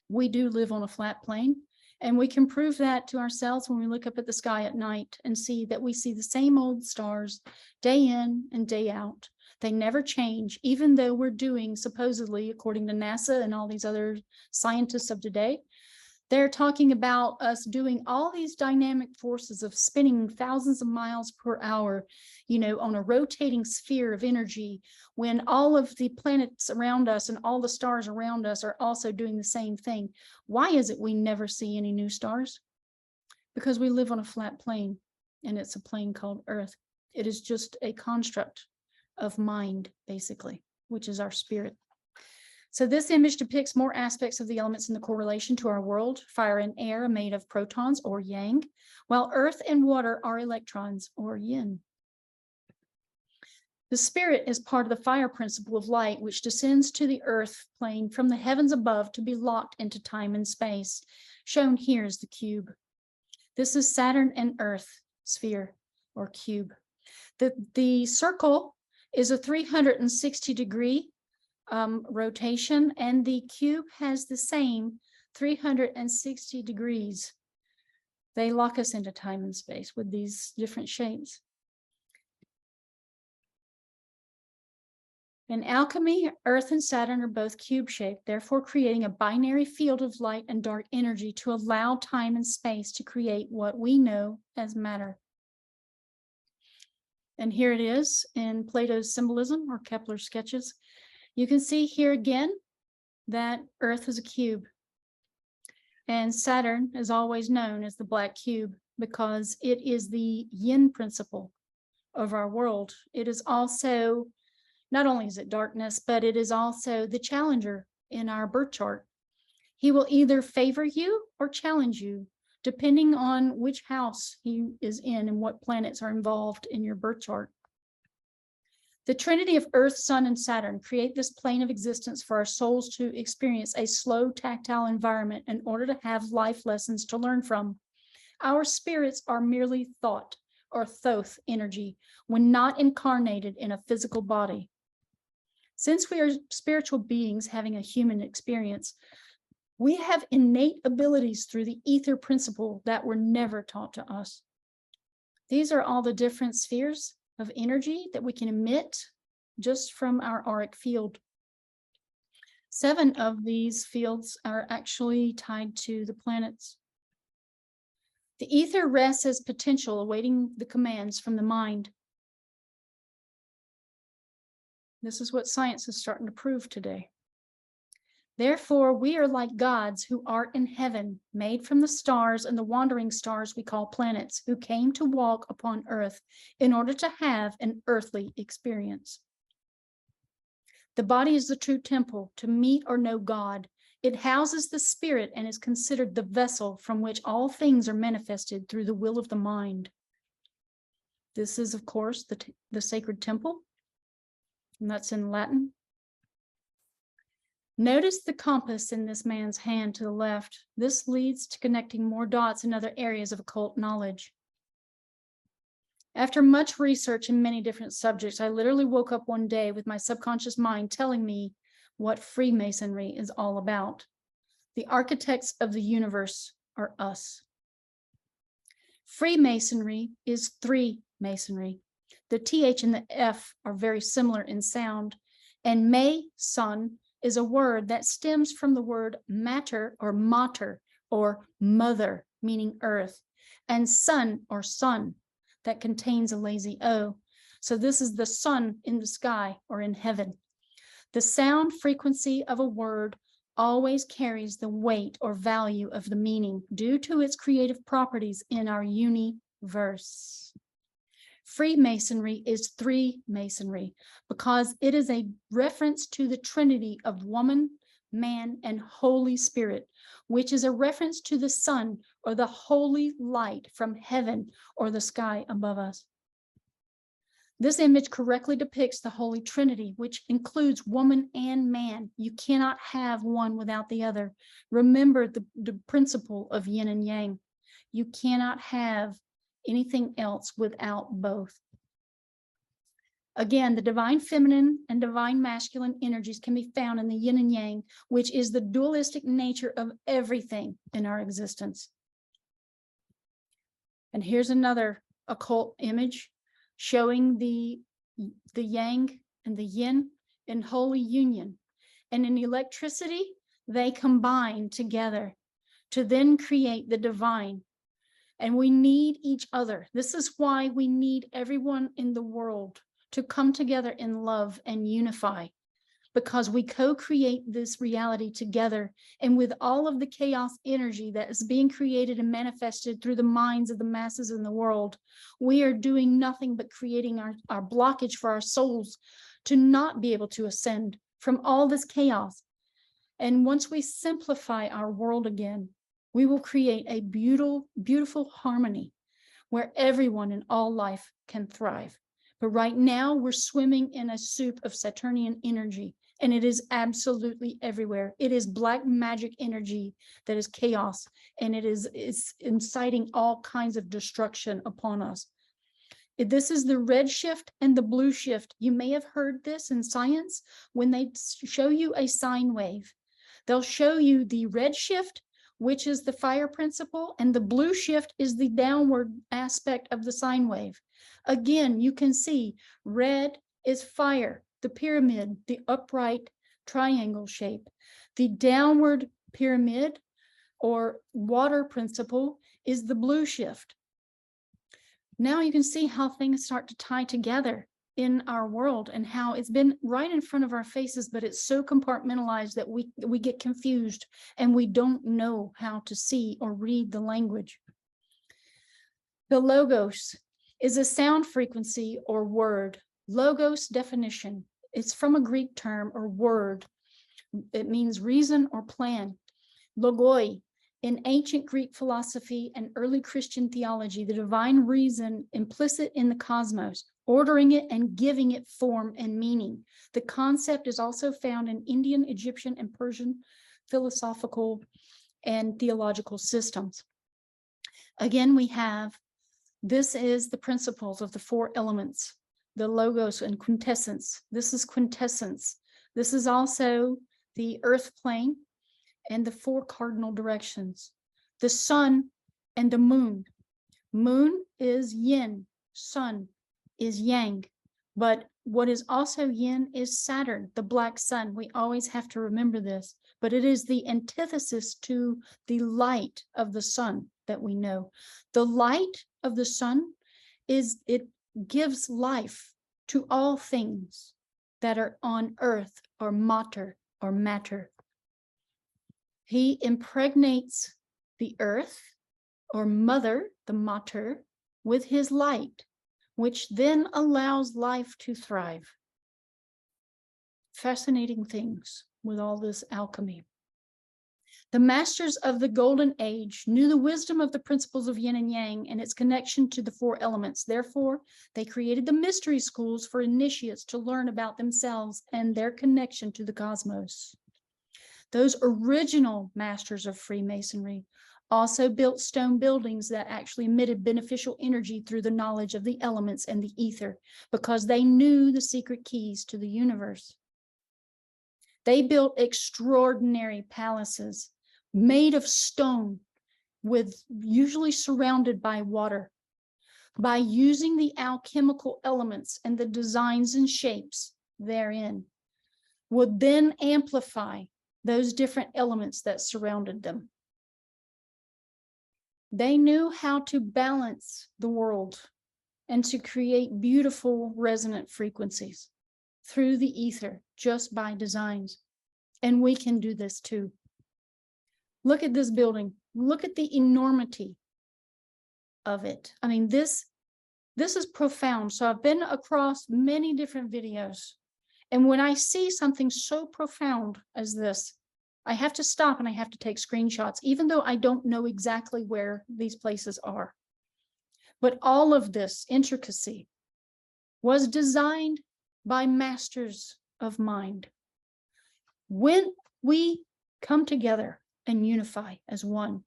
We do live on a flat plane, and we can prove that to ourselves when we look up at the sky at night and see that we see the same old stars day in and day out. They never change, even though we're doing, supposedly, according to NASA and all these other scientists of today, they're talking about us doing all these dynamic forces of spinning thousands of miles per hour, you know, on a rotating sphere of energy, when all of the planets around us and all the stars around us are also doing the same thing. Why is it we never see any new stars? Because we live on a flat plane, and it's a plane called Earth. It is just a construct of mind, basically, which is our spirit. So this image depicts more aspects of the elements in the correlation to our world. Fire and air are made of protons or yang, while earth and water are electrons or yin. The spirit is part of the fire principle of light, which descends to the earth plane from the heavens above to be locked into time and space. Shown here is the cube. This is Saturn and Earth sphere or cube. The circle is a 360-degree rotation, and the cube has the same 360 degrees. They lock us into time and space with these different shapes. In alchemy, Earth and Saturn are both cube-shaped, therefore creating a binary field of light and dark energy to allow time and space to create what we know as matter. And here it is in Plato's symbolism or Kepler's sketches. You can see here again that Earth is a cube. And Saturn is always known as the black cube because it is the yin principle of our world. It is also, not only is it darkness, but it is also the challenger in our birth chart. He will either favor you or challenge you, depending on which house he is in and what planets are involved in your birth chart. The trinity of Earth, Sun, and Saturn create this plane of existence for our souls to experience a slow, tactile environment in order to have life lessons to learn from. Our spirits are merely thought or thoth energy when not incarnated in a physical body. Since we are spiritual beings having a human experience, we have innate abilities through the ether principle that were never taught to us. These are all the different spheres of energy that we can emit just from our auric field. 7 of these fields are actually tied to the planets. The ether rests as potential, awaiting the commands from the mind. This is what science is starting to prove today. Therefore, we are like gods who art in heaven, made from the stars and the wandering stars we call planets, who came to walk upon earth in order to have an earthly experience. The body is the true temple to meet or know God. It houses the spirit and is considered the vessel from which all things are manifested through the will of the mind. This is, of course, the sacred temple, and that's in Latin. Notice the compass in this man's hand to the left. This leads to connecting more dots in other areas of occult knowledge. After much research in many different subjects, I literally woke up one day with my subconscious mind telling me what Freemasonry is all about. The architects of the universe are us. Freemasonry is three masonry. The TH and the F are very similar in sound, and Mason is a word that stems from the word matter or mater or mother, meaning earth, and sun or sun that contains a lazy O. So this is the sun in the sky or in heaven. The sound frequency of a word always carries the weight or value of the meaning due to its creative properties in our universe. Freemasonry is three masonry because it is a reference to the trinity of woman, man, and Holy Spirit, which is a reference to the sun or the holy light from heaven or the sky above us. This image correctly depicts the Holy Trinity, which includes woman and man. You cannot have one without the other. Remember the principle of yin and yang. You cannot have anything else without both. Again, the divine feminine and divine masculine energies can be found in the yin and yang, which is the dualistic nature of everything in our existence. And here's another occult image showing the yang and the yin in holy union. And in electricity, they combine together to then create the divine. And we need each other. This is why we need everyone in the world to come together in love and unify, because we co-create this reality together. And with all of the chaos energy that is being created and manifested through the minds of the masses in the world, we are doing nothing but creating our blockage for our souls to not be able to ascend from all this chaos. And once we simplify our world again, we will create a beautiful, beautiful harmony where everyone in all life can thrive. But right now we're swimming in a soup of Saturnian energy, and it is absolutely everywhere. It is black magic energy that is chaos, and it's inciting all kinds of destruction upon us. This is the red shift and the blue shift. You may have heard this in science when they show you a sine wave. They'll show you the red shift, which is the fire principle, and the blue shift is the downward aspect of the sine wave. Again, you can see red is fire, the pyramid, the upright triangle shape. The downward pyramid or water principle is the blue shift. Now you can see how things start to tie together in our world and how it's been right in front of our faces, but it's so compartmentalized that we get confused and we don't know how to see or read the language. The logos is a sound frequency or word. Logos definition. It's from a Greek term or word. It means reason or plan. logoi. In ancient Greek philosophy and early Christian theology, the divine reason implicit in the cosmos, ordering it and giving it form and meaning. The concept is also found in Indian, Egyptian, and Persian philosophical and theological systems. Again, we have, this is the principles of the four elements, the logos and quintessence. This is quintessence. This is also the earth plane and the four cardinal directions. The sun and the moon. Moon is yin, sun is yang. But what is also yin is Saturn, the black sun. We always have to remember this, but it is the antithesis to the light of the sun that we know. The light of the sun is, it gives life to all things that are on earth or matter. He impregnates the earth or mother, the mater, with his light, which then allows life to thrive. Fascinating things with all this alchemy. The masters of the golden age knew the wisdom of the principles of yin and yang and its connection to the four elements. Therefore, they created the mystery schools for initiates to learn about themselves and their connection to the cosmos. Those original masters of Freemasonry also built stone buildings that actually emitted beneficial energy through the knowledge of the elements and the ether, because they knew the secret keys to the universe. They built extraordinary palaces made of stone, with usually surrounded by water. By using the alchemical elements and the designs and shapes therein, would then amplify those different elements that surrounded them. They knew how to balance the world and to create beautiful resonant frequencies through the ether just by designs. And we can do this too. Look at this building. Look at the enormity of it. I mean, this is profound. So I've been across many different videos. And when I see something so profound as this, I have to stop and I have to take screenshots, even though I don't know exactly where these places are. But all of this intricacy was designed by masters of mind. When we come together and unify as one,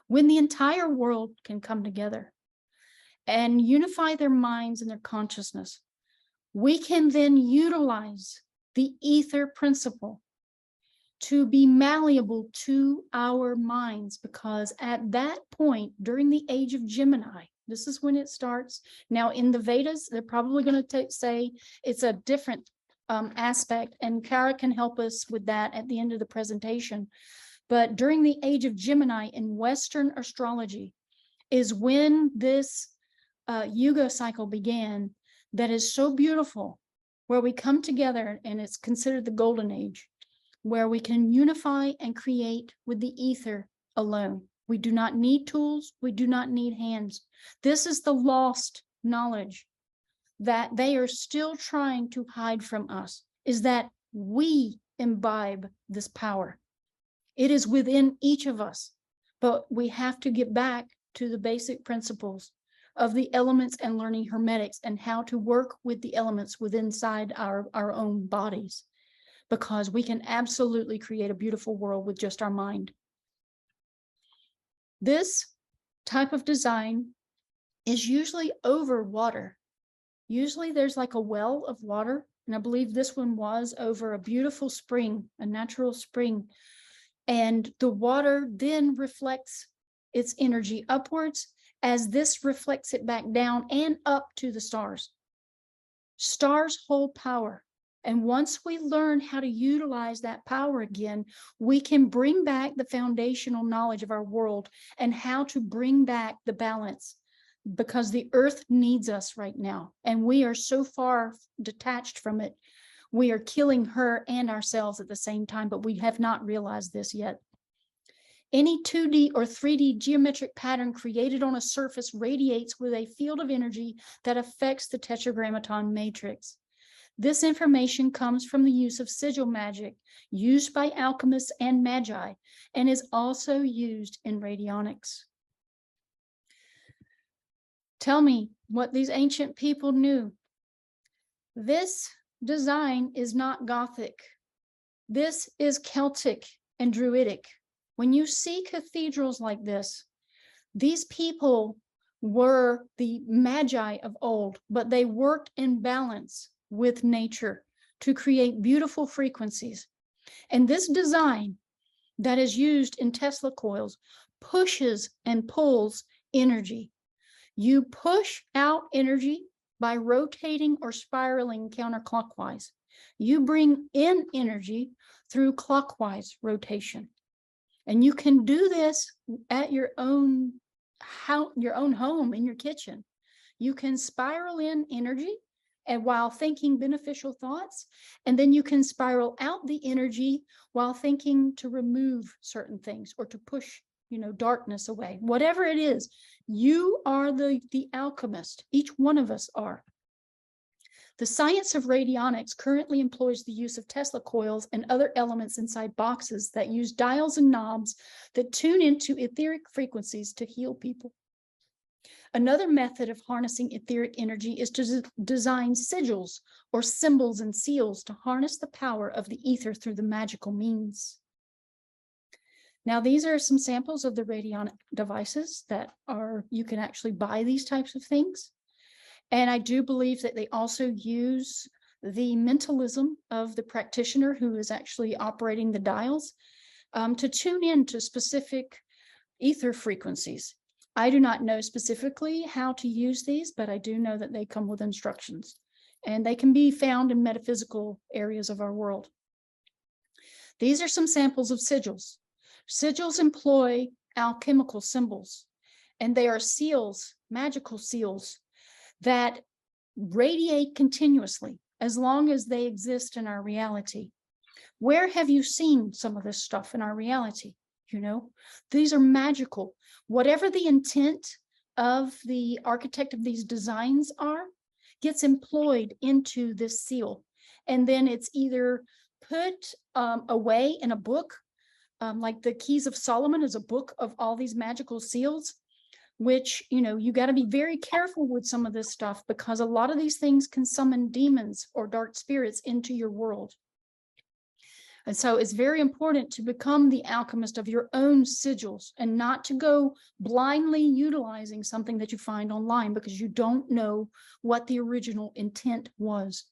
when the entire world can come together and unify their minds and their consciousness, we can then utilize the ether principle to be malleable to our minds, because at that point, during the age of Gemini, this is when it starts. Now in the Vedas, they're probably going to say it's a different aspect, and Kara can help us with that at the end of the presentation. But during the age of Gemini in Western astrology is when this Yuga cycle began, that is so beautiful, where we come together, and it's considered the golden age, where we can unify and create with the ether alone. We do not need tools. We do not need hands. This is the lost knowledge that they are still trying to hide from us, is that we imbibe this power. It is within each of us, but we have to get back to the basic principles of the elements and learning Hermetics and how to work with the elements within inside our own bodies, because we can absolutely create a beautiful world with just our mind. This type of design is usually over water. Usually there's like a well of water, and I believe this one was over a beautiful spring, a natural spring. And the water then reflects its energy upwards as this reflects it back down and up to the stars. Stars hold power. And once we learn how to utilize that power again, we can bring back the foundational knowledge of our world and how to bring back the balance, because the earth needs us right now. And we are so far detached from it. We are killing her and ourselves at the same time, but we have not realized this yet. Any 2D or 3D geometric pattern created on a surface radiates with a field of energy that affects the tetragrammaton matrix. This information comes from the use of sigil magic used by alchemists and magi, and is also used in radionics. Tell me what these ancient people knew. This design is not Gothic. This is Celtic and Druidic. When you see cathedrals like this, these people were the magi of old, but they worked in balance with nature to create beautiful frequencies. And this design that is used in Tesla coils pushes and pulls energy. You push out energy by rotating or spiraling counterclockwise. You bring in energy through clockwise rotation. And you can do this at your own house, your own home, in your kitchen. You can spiral in energy and while thinking beneficial thoughts, and then you can spiral out the energy while thinking to remove certain things or to push, darkness away. Whatever it is, you are the alchemist. Each one of us are. The science of radionics currently employs the use of Tesla coils and other elements inside boxes that use dials and knobs that tune into etheric frequencies to heal people. Another method of harnessing etheric energy is to design sigils or symbols and seals to harness the power of the ether through the magical means. Now, these are some samples of the radionic devices that you can actually buy these types of things. And I do believe that they also use the mentalism of the practitioner who is actually operating the dials to tune in to specific ether frequencies. I do not know specifically how to use these, but I do know that they come with instructions, and they can be found in metaphysical areas of our world. These are some samples of sigils. Sigils employ alchemical symbols, and they are seals, magical seals, that radiate continuously as long as they exist in our reality. Where have you seen some of this stuff in our reality? These are magical. Whatever the intent of the architect of these designs gets employed into this seal. And then it's either put away in a book, like the Keys of Solomon is a book of all these magical seals, which, you got to be very careful with some of this stuff, because a lot of these things can summon demons or dark spirits into your world. And so it's very important to become the alchemist of your own sigils and not to go blindly utilizing something that you find online, because you don't know what the original intent was.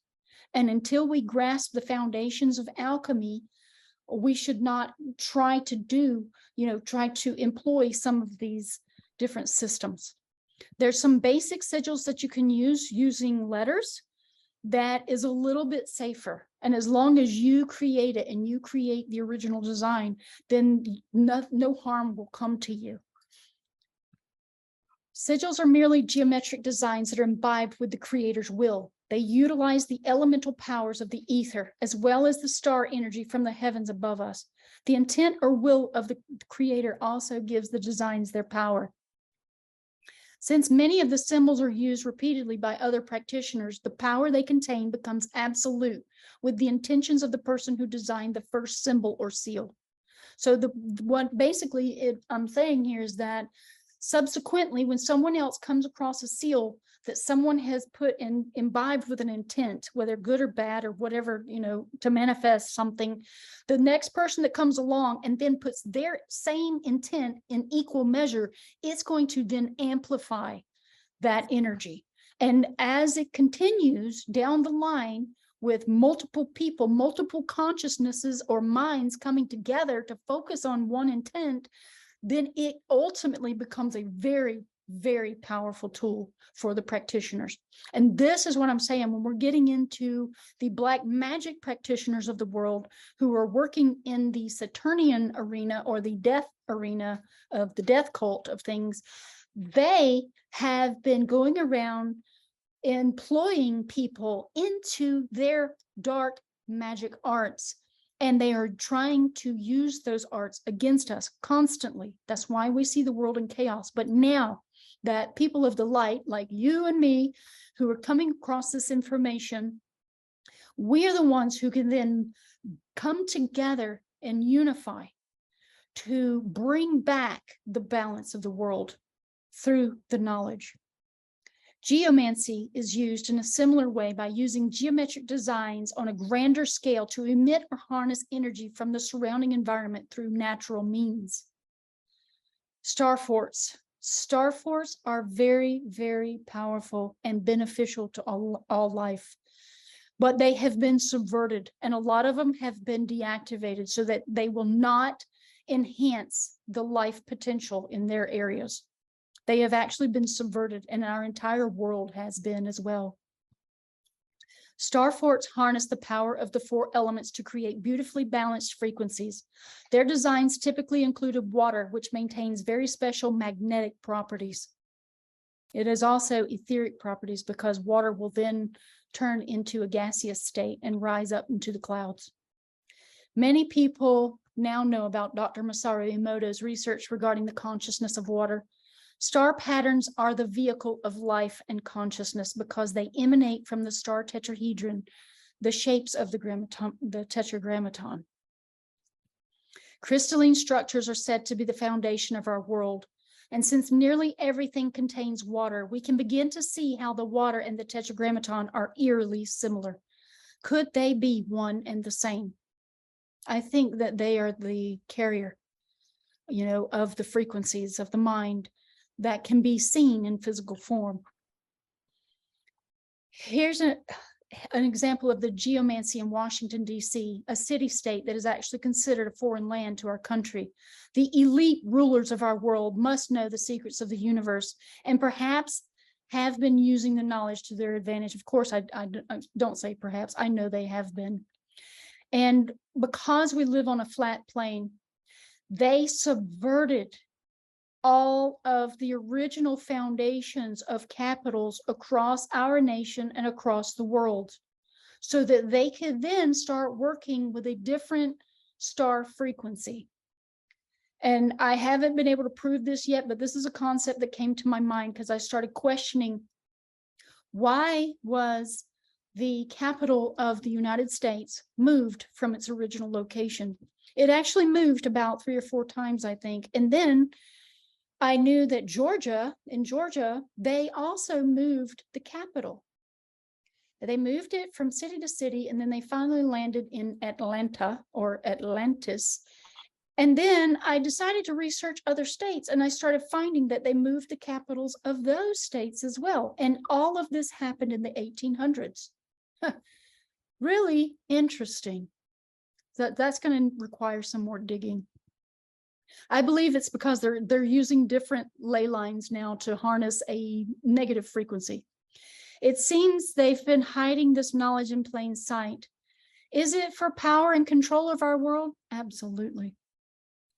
And until we grasp the foundations of alchemy, we should not try to employ some of these different systems. There's some basic sigils that you can use using letters that is a little bit safer. And as long as you create it and you create the original design, then no harm will come to you. Sigils are merely geometric designs that are imbibed with the creator's will. They utilize the elemental powers of the ether as well as the star energy from the heavens above us. The intent or will of the creator also gives the designs their power. Since many of the symbols are used repeatedly by other practitioners, the power they contain becomes absolute with the intentions of the person who designed the first symbol or seal. So what basically I'm saying here is that subsequently, when someone else comes across a seal that someone has put in, imbibed with an intent, whether good or bad or whatever, to manifest something, the next person that comes along and then puts their same intent in equal measure, it's going to then amplify that energy. And as it continues down the line with multiple people, multiple consciousnesses or minds coming together to focus on one intent, then it ultimately becomes a very, very powerful tool for the practitioners. And this is what I'm saying when we're getting into the black magic practitioners of the world who are working in the Saturnian arena or the death arena of the death cult of things. They have been going around employing people into their dark magic arts. And they are trying to use those arts against us constantly. That's why we see the world in chaos. But now that people of the light, like you and me, who are coming across this information, We are the ones who can then come together and unify to bring back the balance of the world through the knowledge. Geomancy is used in a similar way by using geometric designs on a grander scale to emit or harness energy from the surrounding environment through natural means. Star forts. Star forts are very, very powerful and beneficial to all life, but they have been subverted, and a lot of them have been deactivated so that they will not enhance the life potential in their areas. They have actually been subverted, and our entire world has been as well. Star forts harness the power of the 4 elements to create beautifully balanced frequencies. Their designs typically included water, which maintains very special magnetic properties. It has also etheric properties because water will then turn into a gaseous state and rise up into the clouds. Many people now know about Dr. Masaru Emoto's research regarding the consciousness of water. Star patterns are the vehicle of life and consciousness because they emanate from the star tetrahedron, the shapes of the tetragrammaton. Crystalline structures are said to be the foundation of our world. And since nearly everything contains water, we can begin to see how the water and the tetragrammaton are eerily similar. Could they be one and the same? I think that they are the carrier, of the frequencies of the mind that can be seen in physical form. Here's an example of the geomancy in Washington, D.C., a city-state that is actually considered a foreign land to our country. The elite rulers of our world must know the secrets of the universe and perhaps have been using the knowledge to their advantage. Of course, I don't say perhaps, I know they have been. And because we live on a flat plane, they subverted all of the original foundations of capitals across our nation and across the world so that they could then start working with a different star frequency. And I haven't been able to prove this yet, but this is a concept that came to my mind because I started questioning, why was the capital of the United States moved from its original location? It actually moved about 3 or 4 times, I think. And then I knew that in Georgia, they also moved the capital. They moved it from city to city, and then they finally landed in Atlanta or Atlantis. And then I decided to research other states, and I started finding that they moved the capitals of those states as well. And all of this happened in the 1800s. Really interesting. That's going to require some more digging. I believe it's because they're using different ley lines now to harness a negative frequency. It seems they've been hiding this knowledge in plain sight. Is it for power and control of our world? Absolutely.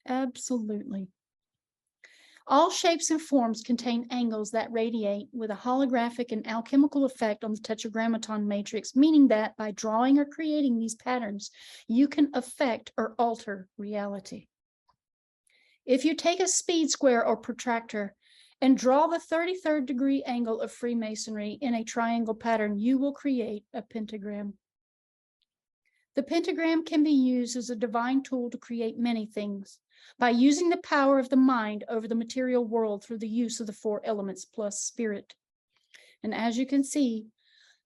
Absolutely. All shapes and forms contain angles that radiate with a holographic and alchemical effect on the tetragrammaton matrix, meaning that by drawing or creating these patterns, you can affect or alter reality. If you take a speed square or protractor and draw the 33rd degree angle of Freemasonry in a triangle pattern, you will create a pentagram. The pentagram can be used as a divine tool to create many things by using the power of the mind over the material world through the use of the 4 elements plus spirit. And as you can see,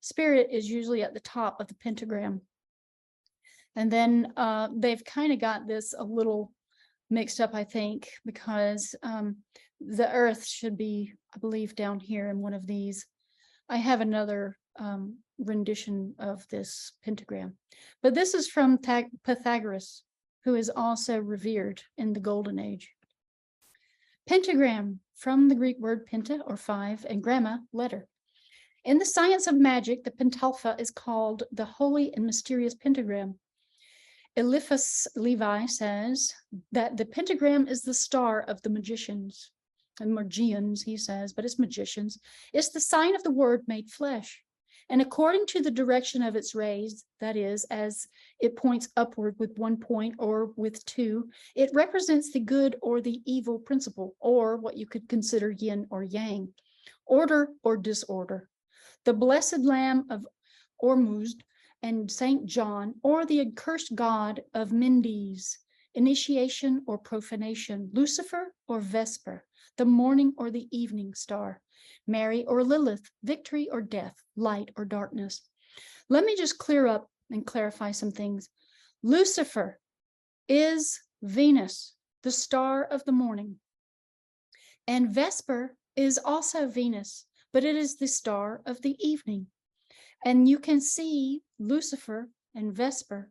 spirit is usually at the top of the pentagram. And then they've kind of got this a little mixed up, I think, because the earth should be, I believe, down here in one of these. I have another rendition of this pentagram, but this is from Pythagoras, who is also revered in the Golden Age. Pentagram, from the Greek word penta, or 5, and gramma, letter. In the science of magic, the pentalpha is called the holy and mysterious pentagram. Eliphas Levi says that the pentagram is the star of the magicians. And Magians, he says, but it's magicians. It's the sign of the word made flesh. And according to the direction of its rays, that is, as it points upward with 1 point or with 2, it represents the good or the evil principle, or what you could consider yin or yang, order or disorder. The blessed lamb of Ormuzd and Saint John, or the accursed god of Mendes, initiation or profanation, Lucifer or Vesper, the morning or the evening star, Mary or Lilith, victory or death, light or darkness. Let me just clear up and clarify some things. Lucifer is Venus, the star of the morning. And Vesper is also Venus, but it is the star of the evening. And you can see Lucifer and Vesper.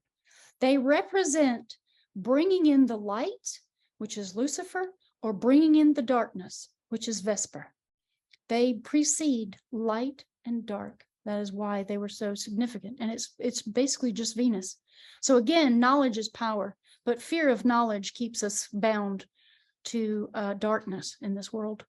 They represent bringing in the light, which is Lucifer, or bringing in the darkness, which is Vesper. They precede light and dark. That is why they were so significant. And it's basically just Venus. So again, knowledge is power, but fear of knowledge keeps us bound to darkness in this world.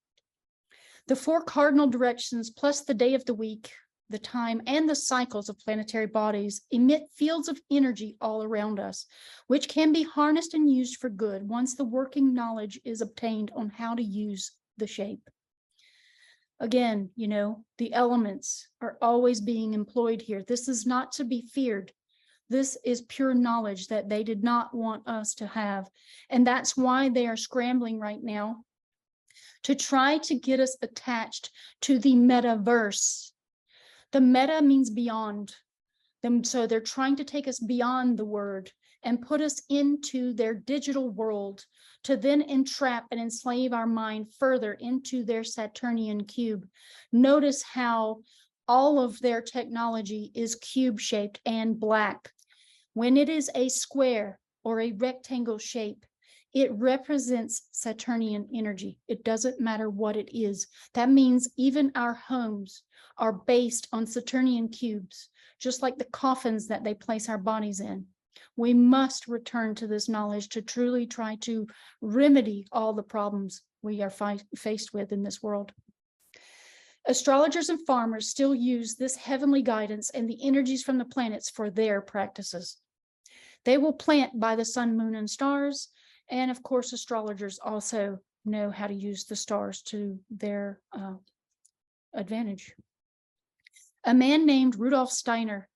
The 4 cardinal directions, plus the day of the week, the time, and the cycles of planetary bodies emit fields of energy all around us, which can be harnessed and used for good once the working knowledge is obtained on how to use the shape. Again, you know, the elements are always being employed here. This is not to be feared. This is pure knowledge that they did not want us to have. And that's why they are scrambling right now to try to get us attached to the metaverse. The meta means beyond them. So they're trying to take us beyond the word and put us into their digital world to then entrap and enslave our mind further into their Saturnian cube. Notice how all of their technology is cube shaped and black. When it is a square or a rectangle shape, it represents Saturnian energy. It doesn't matter what it is. That means even our homes are based on Saturnian cubes, just like the coffins that they place our bodies in. We must return to this knowledge to truly try to remedy all the problems we are faced with in this world. Astrologers and farmers still use this heavenly guidance and the energies from the planets for their practices. They will plant by the sun, moon, and stars. And of course, astrologers also know how to use the stars to their advantage. A man named Rudolf Steiner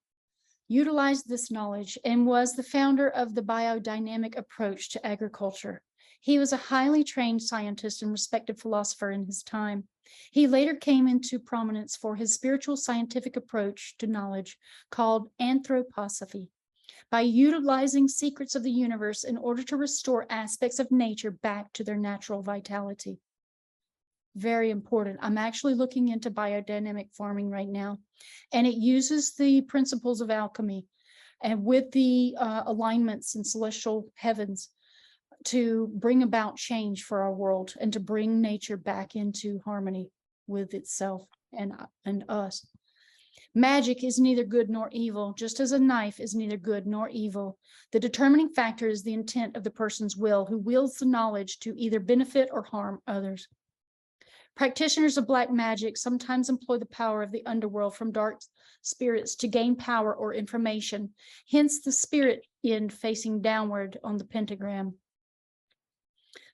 utilized this knowledge and was the founder of the biodynamic approach to agriculture. He was a highly trained scientist and respected philosopher in his time. He later came into prominence for his spiritual scientific approach to knowledge called anthroposophy. By utilizing secrets of the universe in order to restore aspects of nature back to their natural vitality. Very important. I'm actually looking into biodynamic farming right now, and it uses the principles of alchemy and with the alignments in celestial heavens to bring about change for our world and to bring nature back into harmony with itself and us. Magic is neither good nor evil, just as a knife is neither good nor evil. The determining factor is the intent of the person's will, who wields the knowledge to either benefit or harm others. Practitioners of black magic sometimes employ the power of the underworld from dark spirits to gain power or information, hence the spirit end facing downward on the pentagram.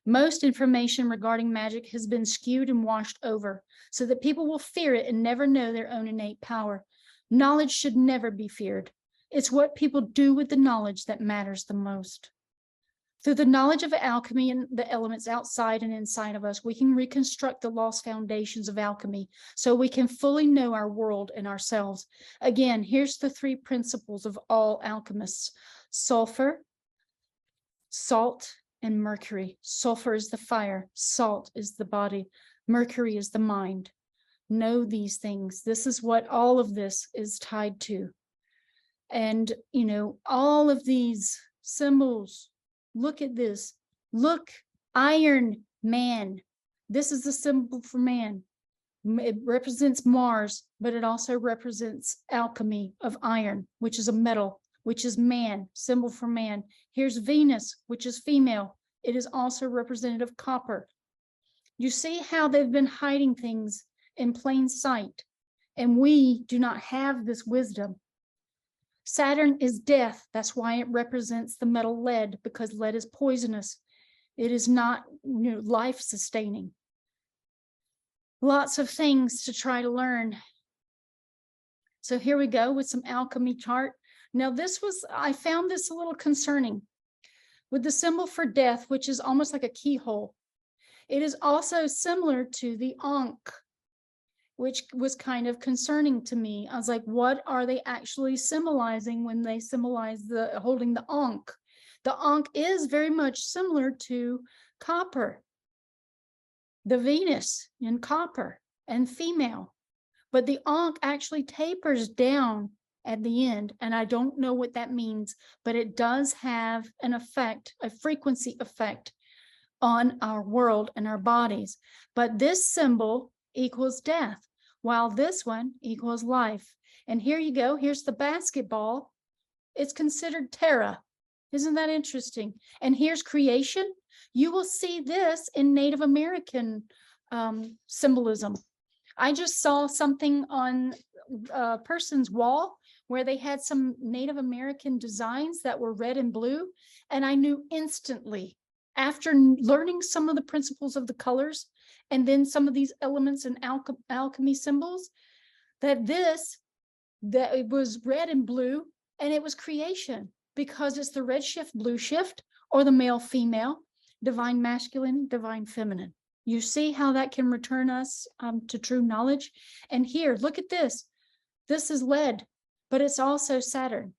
Most information regarding magic has been skewed and washed over so that people will fear it and never know their own innate power. Knowledge should never be feared. It's what people do with the knowledge that matters the most. Through the knowledge of alchemy and the elements outside and inside of us, we can reconstruct the lost foundations of alchemy so we can fully know our world and ourselves. Again, here's the 3 principles of all alchemists: sulfur, salt, and mercury. Sulfur is the fire, salt is the body, mercury is the mind. Know these things. This is what all of this is tied to. And, you know, all of these symbols, look at this. Look, Iron Man. This is the symbol for man. It represents Mars, but it also represents alchemy of iron, which is a metal, which is man, symbol for man. Here's Venus, which is female. It is also representative of copper. You see how they've been hiding things in plain sight, and we do not have this wisdom. Saturn is death. That's why it represents the metal lead, because lead is poisonous. It is not, you know, life-sustaining. Lots of things to try to learn. So here we go with some alchemy chart. Now I found this a little concerning. With the symbol for death, which is almost like a keyhole, it is also similar to the Ankh, which was kind of concerning to me. I was like, what are they actually symbolizing when they symbolize holding the Ankh? The Ankh is very much similar to copper, the Venus in copper and female, but the Ankh actually tapers down at the end, and I don't know what that means, but it does have an effect, a frequency effect on our world and our bodies. But this symbol equals death, while this one equals life. And here you go, here's the basketball. It's considered Terra. Isn't that interesting? And here's creation. You will see this in Native American symbolism. I just saw something on a person's wall where they had some Native American designs that were red and blue. And I knew instantly, after learning some of the principles of the colors and then some of these elements and alchemy symbols, that it was red and blue, and it was creation, because it's the red shift, blue shift, or the male, female, divine masculine, divine feminine. You see how that can return us to true knowledge? And here, look at this. This is lead, but it's also Saturn.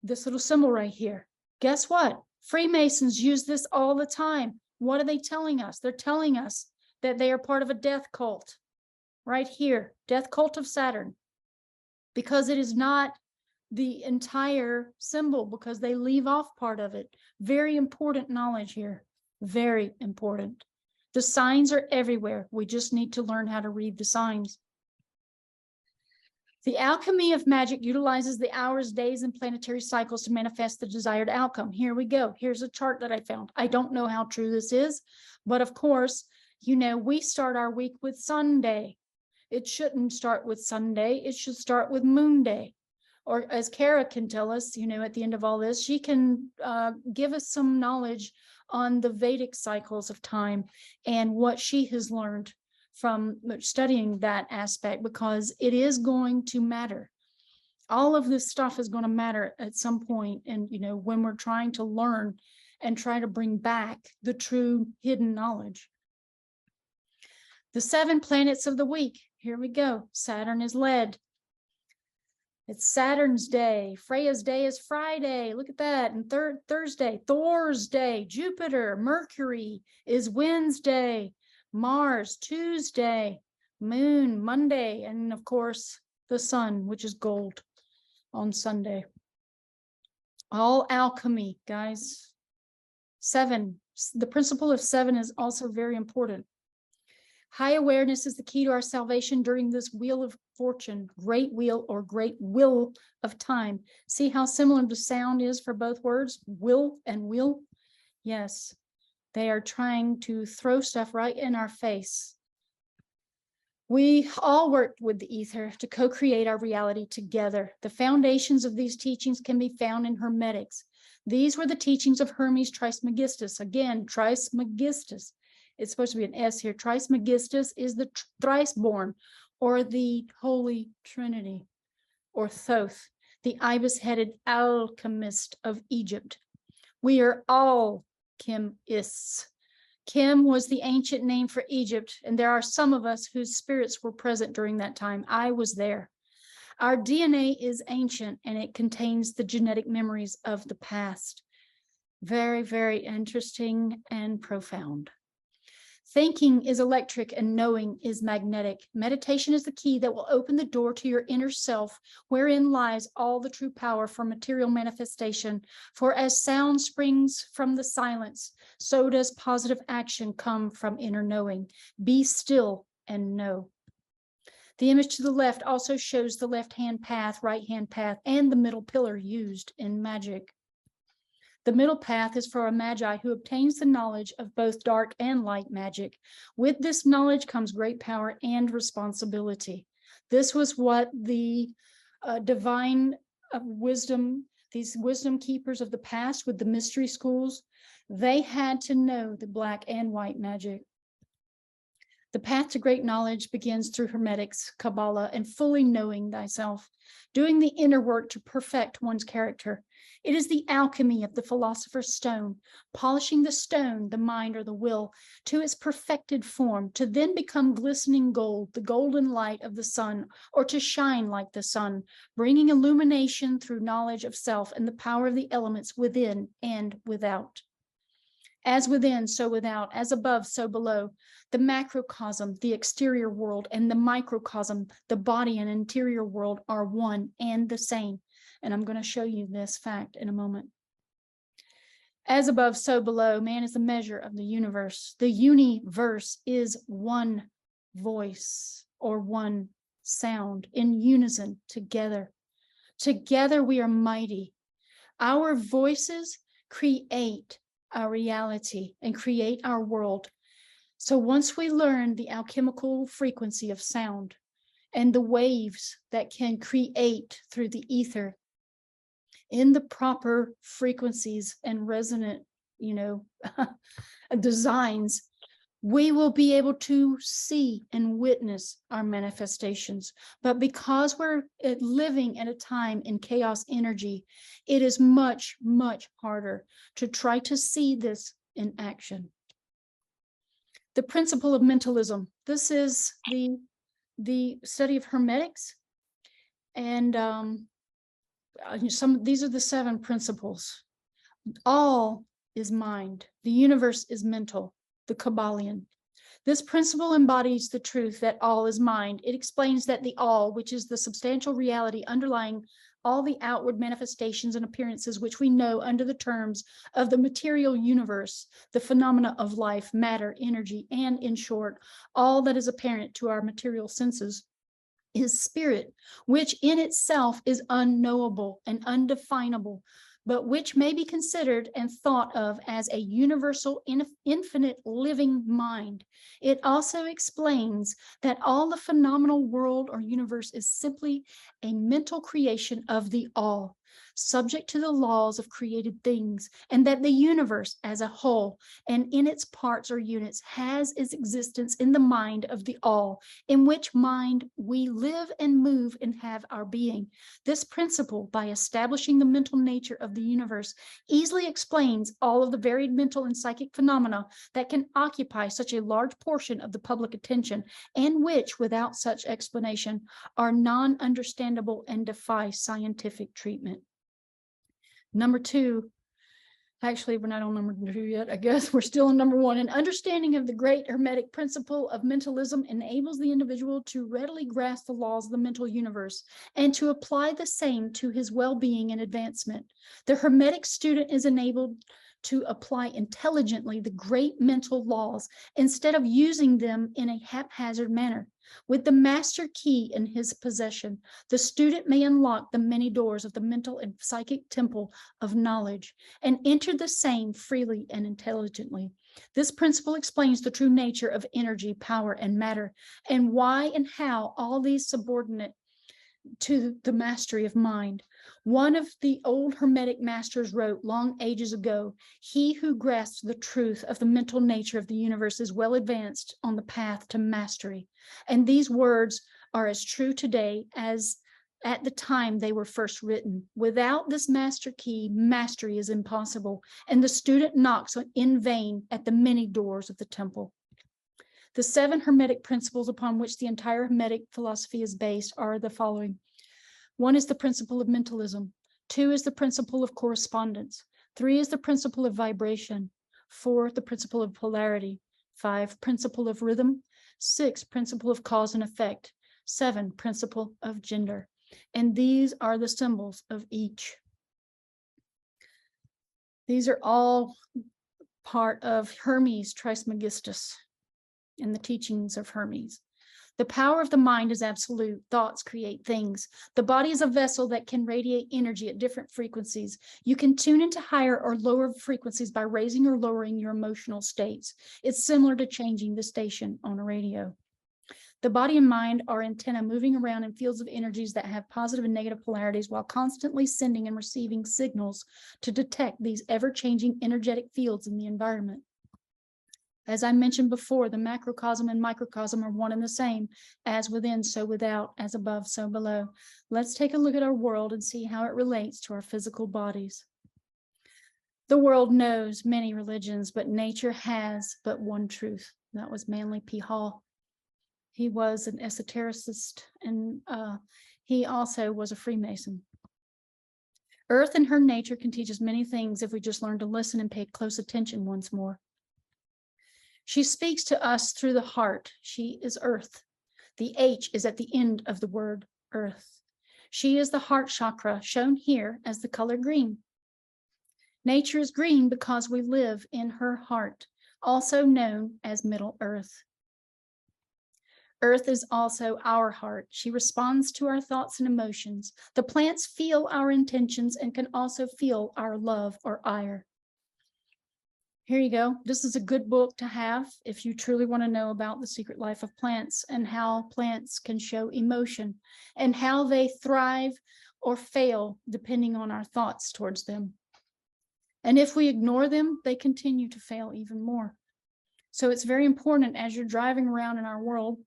This little symbol right here. Guess what? Freemasons use this all the time. What are they telling us? They're telling us that they are part of a death cult. Right here, death cult of Saturn. Because it is not the entire symbol, because they leave off part of it. Very important knowledge here. Very important. The signs are everywhere. We just need to learn how to read the signs. The alchemy of magic utilizes the hours, days, and planetary cycles to manifest the desired outcome. Here we go. Here's a chart that I found. I don't know how true this is, but of course, you know, we start our week with Sunday. It shouldn't start with Sunday. It should start with Moon Day. Or as Kara can tell us, you know, at the end of all this, she can give us some knowledge on the Vedic cycles of time and what she has learned from studying that aspect, because it is going to matter. All of this stuff is going to matter at some point. And, you know, when we're trying to learn and try to bring back the true hidden knowledge. The 7 planets of the week. Here we go. Saturn is lead. It's Saturn's day. Freya's day is Friday. Look at that. And Thursday, Thor's day. Jupiter, Mercury is Wednesday. Mars, Tuesday. Moon, Monday. And of course, the sun, which is gold, on Sunday. All alchemy, guys. 7. The principle of 7 is also very important. High awareness is the key to our salvation during this wheel of fortune, great wheel or great will of time. See how similar the sound is for both words, will and wheel? Yes, they are trying to throw stuff right in our face. We all worked with the ether to co-create our reality together. The foundations of these teachings can be found in Hermetics. These were the teachings of Hermes Trismegistus. Again, Trismegistus. It's supposed to be an S here. Trismegistus is the thrice-born, or the Holy Trinity, or Thoth, the ibis-headed alchemist of Egypt. We are all chemists. Chem was the ancient name for Egypt, and there are some of us whose spirits were present during that time. I was there. Our DNA is ancient, and it contains the genetic memories of the past. Very, very interesting and profound. Thinking is electric and knowing is magnetic. Meditation is the key that will open the door to your inner self, wherein lies all the true power for material manifestation. For as sound springs from the silence, so does positive action come from inner knowing. Be still and know. The image to the left also shows the left-hand path, right-hand path, and the middle pillar used in magic. The middle path is for a magi who obtains the knowledge of both dark and light magic. With this knowledge comes great power and responsibility. This was what the divine wisdom, these wisdom keepers of the past with the mystery schools, they had to know the black and white magic. The path to great knowledge begins through Hermetics, Kabbalah, and fully knowing thyself, doing the inner work to perfect one's character. It is the alchemy of the philosopher's stone, polishing the stone, the mind or the will, to its perfected form, to then become glistening gold, the golden light of the sun, or to shine like the sun, bringing illumination through knowledge of self and the power of the elements within and without. As within, so without, as above, so below. The macrocosm, the exterior world, and the microcosm, the body and interior world, are one and the same. And I'm going to show you this fact in a moment. As above, so below, man is the measure of the universe. The universe is one voice or one sound in unison together. Together we are mighty. Our voices create our reality and create our world. So once we learn the alchemical frequency of sound and the waves that can create through the ether in the proper frequencies and resonant, designs, we will be able to see and witness our manifestations. But because we're living at a time in chaos energy, it is much, much harder to try to see this in action. The principle of mentalism. This is the study of Hermetics. And these are the 7 principles. All is mind. The universe is mental. The Kabbalion. This principle embodies the truth that all is mind. It explains that the all, which is the substantial reality underlying all the outward manifestations and appearances which we know under the terms of the material universe, the phenomena of life, matter, energy, and in short, all that is apparent to our material senses, is spirit, which in itself is unknowable and undefinable, but which may be considered and thought of as a universal, infinite living mind. It also explains that all the phenomenal world or universe is simply a mental creation of the all, subject to the laws of created things, and that the universe as a whole and in its parts or units has its existence in the mind of the all, in which mind we live and move and have our being. This principle, by establishing the mental nature of the universe, easily explains all of the varied mental and psychic phenomena that can occupy such a large portion of the public attention, and which, without such explanation, are non-understandable and defy scientific treatment. Number 2, actually, we're not on number 2 yet. I guess we're still on number 1. An understanding of the great Hermetic principle of mentalism enables the individual to readily grasp the laws of the mental universe and to apply the same to his well-being and advancement. The Hermetic student is enabled to apply intelligently the great mental laws instead of using them in a haphazard manner. With the master key in his possession, the student may unlock the many doors of the mental and psychic temple of knowledge and enter the same freely and intelligently. This principle explains the true nature of energy, power, and matter, and why and how all these subordinate to the mastery of mind. One of the old Hermetic masters wrote long ages ago, "He who grasps the truth of the mental nature of the universe is well advanced on the path to mastery." And these words are as true today as at the time they were first written. Without this master key, mastery is impossible, and the student knocks in vain at the many doors of the temple. The 7 Hermetic principles upon which the entire Hermetic philosophy is based are the following. 1 is the principle of mentalism. 2 is the principle of correspondence. 3 is the principle of vibration. 4, the principle of polarity. 5, principle of rhythm. 6, principle of cause and effect. 7, principle of gender. And these are the symbols of each. These are all part of Hermes Trismegistus in the teachings of Hermes. The power of the mind is absolute. Thoughts create things. The body is a vessel that can radiate energy at different frequencies. You can tune into higher or lower frequencies by raising or lowering your emotional states. It's similar to changing the station on a radio. The body and mind are antennae moving around in fields of energies that have positive and negative polarities while constantly sending and receiving signals to detect these ever-changing energetic fields in the environment. As I mentioned before, the macrocosm and microcosm are one and the same, as within, so without, as above, so below. Let's take a look at our world and see how it relates to our physical bodies. The world knows many religions, but nature has but one truth. That was Manly P. Hall. He was an esotericist, and he also was a Freemason. Earth and her nature can teach us many things if we just learn to listen and pay close attention once more. She speaks to us through the heart. She is earth. The H is at the end of the word earth. She is the heart chakra, shown here as the color green. Nature is green because we live in her heart, also known as Middle Earth. Earth is also our heart. She responds to our thoughts and emotions. The plants feel our intentions and can also feel our love or ire. Here you go. This is a good book to have if you truly want to know about the secret life of plants and how plants can show emotion and how they thrive or fail depending on our thoughts towards them. And if we ignore them, they continue to fail even more. So it's very important as you're driving around in our world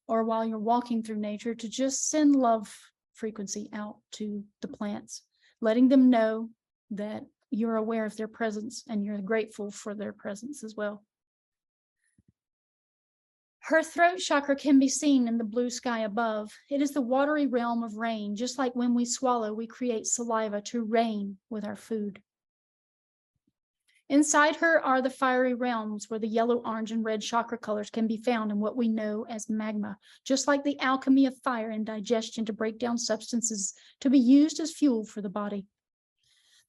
or while you're walking through nature to just send love frequency out to the plants, letting them know that you're aware of their presence and you're grateful for their presence as well. Her throat chakra can be seen in the blue sky above. It is the watery realm of rain. Just like when we swallow, we create saliva to rain with our food. Inside her are the fiery realms where the yellow, orange, and red chakra colors can be found in what we know as magma, just like the alchemy of fire and digestion to break down substances to be used as fuel for the body.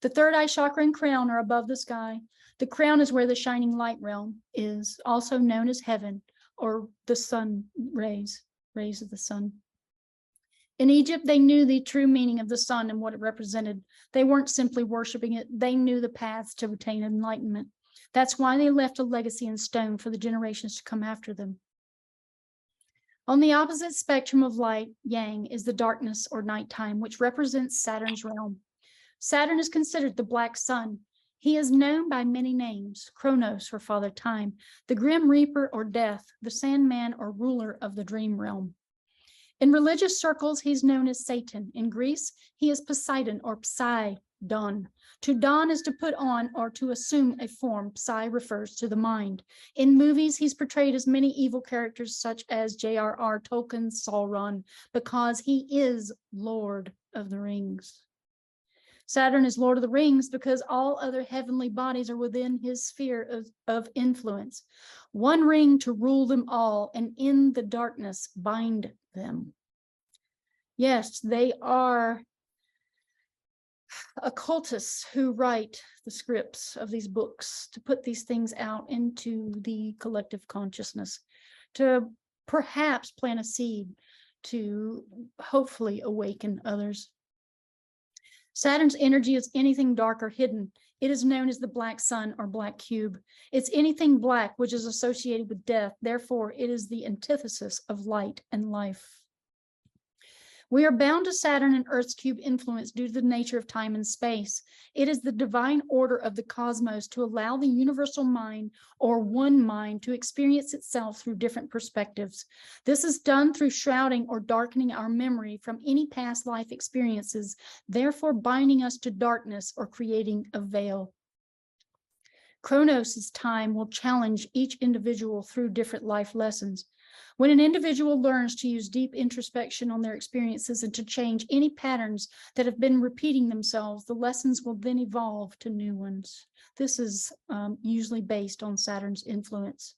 The third eye chakra and crown are above the sky. The crown is where the shining light realm is, also known as heaven, or the sun rays of the sun. In Egypt, they knew the true meaning of the sun and what it represented. They weren't simply worshiping it. They knew the paths to attain enlightenment. That's why they left a legacy in stone for the generations to come after them. On the opposite spectrum of light, yang, is the darkness or nighttime, which represents Saturn's realm. Saturn is considered the black sun. He is known by many names: Kronos, or Father Time, the Grim Reaper, or Death, the Sandman, or ruler of the dream realm. In religious circles, he's known as Satan. In Greece, he is Poseidon, or Psi-don. To don is to put on or to assume a form. Psi refers to the mind. In movies, he's portrayed as many evil characters such as J.R.R. Tolkien's Sauron, because he is Lord of the Rings. Saturn is Lord of the Rings because all other heavenly bodies are within his sphere of influence. One ring to rule them all, and in the darkness bind them. Yes, they are occultists who write the scripts of these books to put these things out into the collective consciousness, to perhaps plant a seed to hopefully awaken others. Saturn's energy is anything dark or hidden. It is known as the black sun or black cube. It's anything black which is associated with death. Therefore, it is the antithesis of light and life. We are bound to Saturn and Earth's cube influence due to the nature of time and space. It is the divine order of the cosmos to allow the universal mind, or one mind, to experience itself through different perspectives. This is done through shrouding or darkening our memory from any past life experiences, therefore binding us to darkness or creating a veil. Kronos' time will challenge each individual through different life lessons. When an individual learns to use deep introspection on their experiences and to change any patterns that have been repeating themselves, the lessons will then evolve to new ones. This is usually based on Saturn's influence.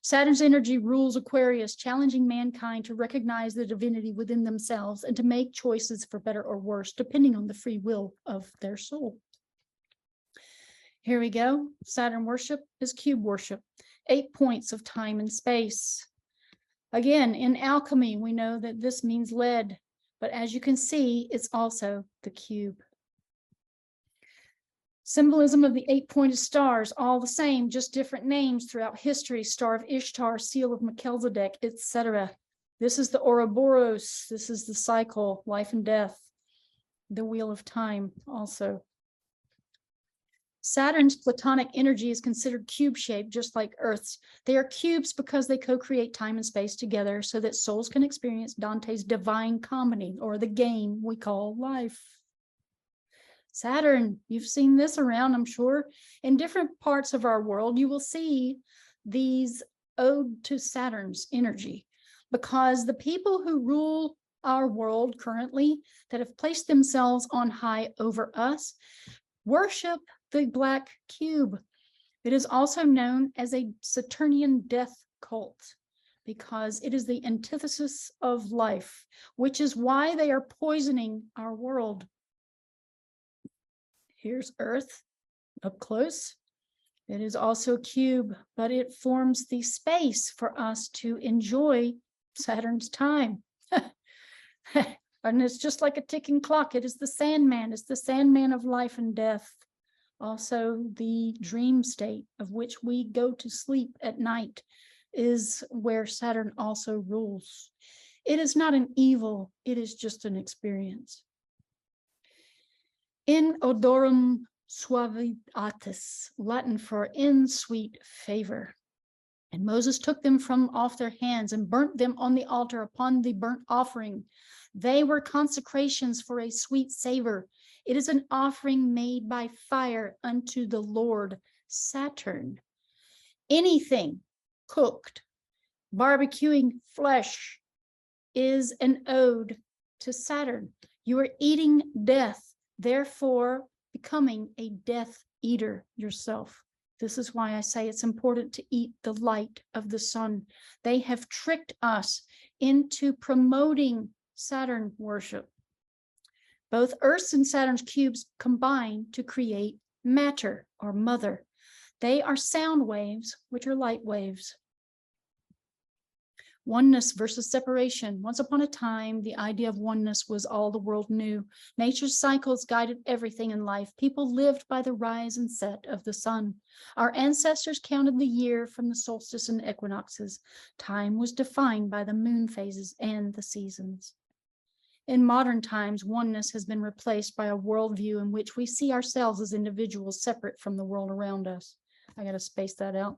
Saturn's energy rules Aquarius, challenging mankind to recognize the divinity within themselves and to make choices for better or worse, depending on the free will of their soul. Here we go. Saturn worship is cube worship. 8 points of time and space. Again, in alchemy, we know that this means lead, but as you can see, it's also the cube. Symbolism of the 8-pointed stars, all the same, just different names throughout history: Star of Ishtar, Seal of Melchizedek, etc. This is the Ouroboros. This is the cycle, life and death, the Wheel of Time also. Saturn's platonic energy is considered cube-shaped, just like Earth's. They are cubes because they co-create time and space together so that souls can experience Dante's divine comedy, or the game we call life. Saturn, you've seen this around, I'm sure. In different parts of our world, you will see these ode to Saturn's energy, because the people who rule our world currently, that have placed themselves on high over us, worship the black cube. It is also known as a Saturnian death cult because it is the antithesis of life, which is why they are poisoning our world. Here's Earth up close. It is also a cube, but it forms the space for us to enjoy Saturn's time. And it's just like a ticking clock. It is the Sandman. It's the Sandman of life and death. Also, the dream state of which we go to sleep at night is where Saturn also rules. It is not an evil. It is just an experience. In odorum suavitatis, Latin for in sweet favor. And Moses took them from off their hands and burnt them on the altar upon the burnt offering. They were consecrations for a sweet savor. It is an offering made by fire unto the Lord Saturn. Anything cooked, barbecuing flesh, is an ode to Saturn. You are eating death, therefore becoming a death eater yourself. This is why I say it's important to eat the light of the sun. They have tricked us into promoting Saturn worship. Both Earth's and Saturn's cubes combine to create matter, or mother. They are sound waves, which are light waves. Oneness versus separation. Once upon a time, the idea of oneness was all the world knew. Nature's cycles guided everything in life. People lived by the rise and set of the sun. Our ancestors counted the year from the solstice and equinoxes. Time was defined by the moon phases and the seasons. In modern times, oneness has been replaced by a worldview in which we see ourselves as individuals separate from the world around us. I got to space that out.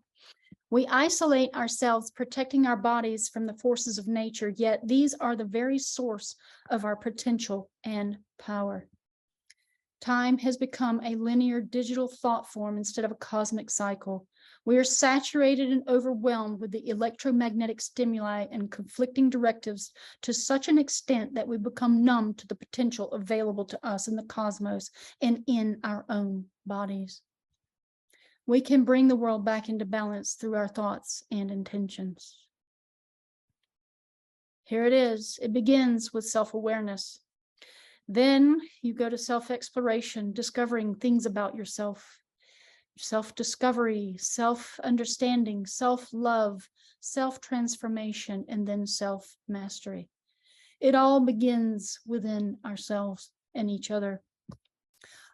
We isolate ourselves, protecting our bodies from the forces of nature, yet these are the very source of our potential and power. Time has become a linear digital thought form instead of a cosmic cycle. We are saturated and overwhelmed with the electromagnetic stimuli and conflicting directives to such an extent that we become numb to the potential available to us in the cosmos and in our own bodies. We can bring the world back into balance through our thoughts and intentions. Here it is. It begins with self-awareness. Then you go to self-exploration, discovering things about yourself, self-discovery, self-understanding, self-love, self-transformation, and then self-mastery. It all begins within ourselves and each other.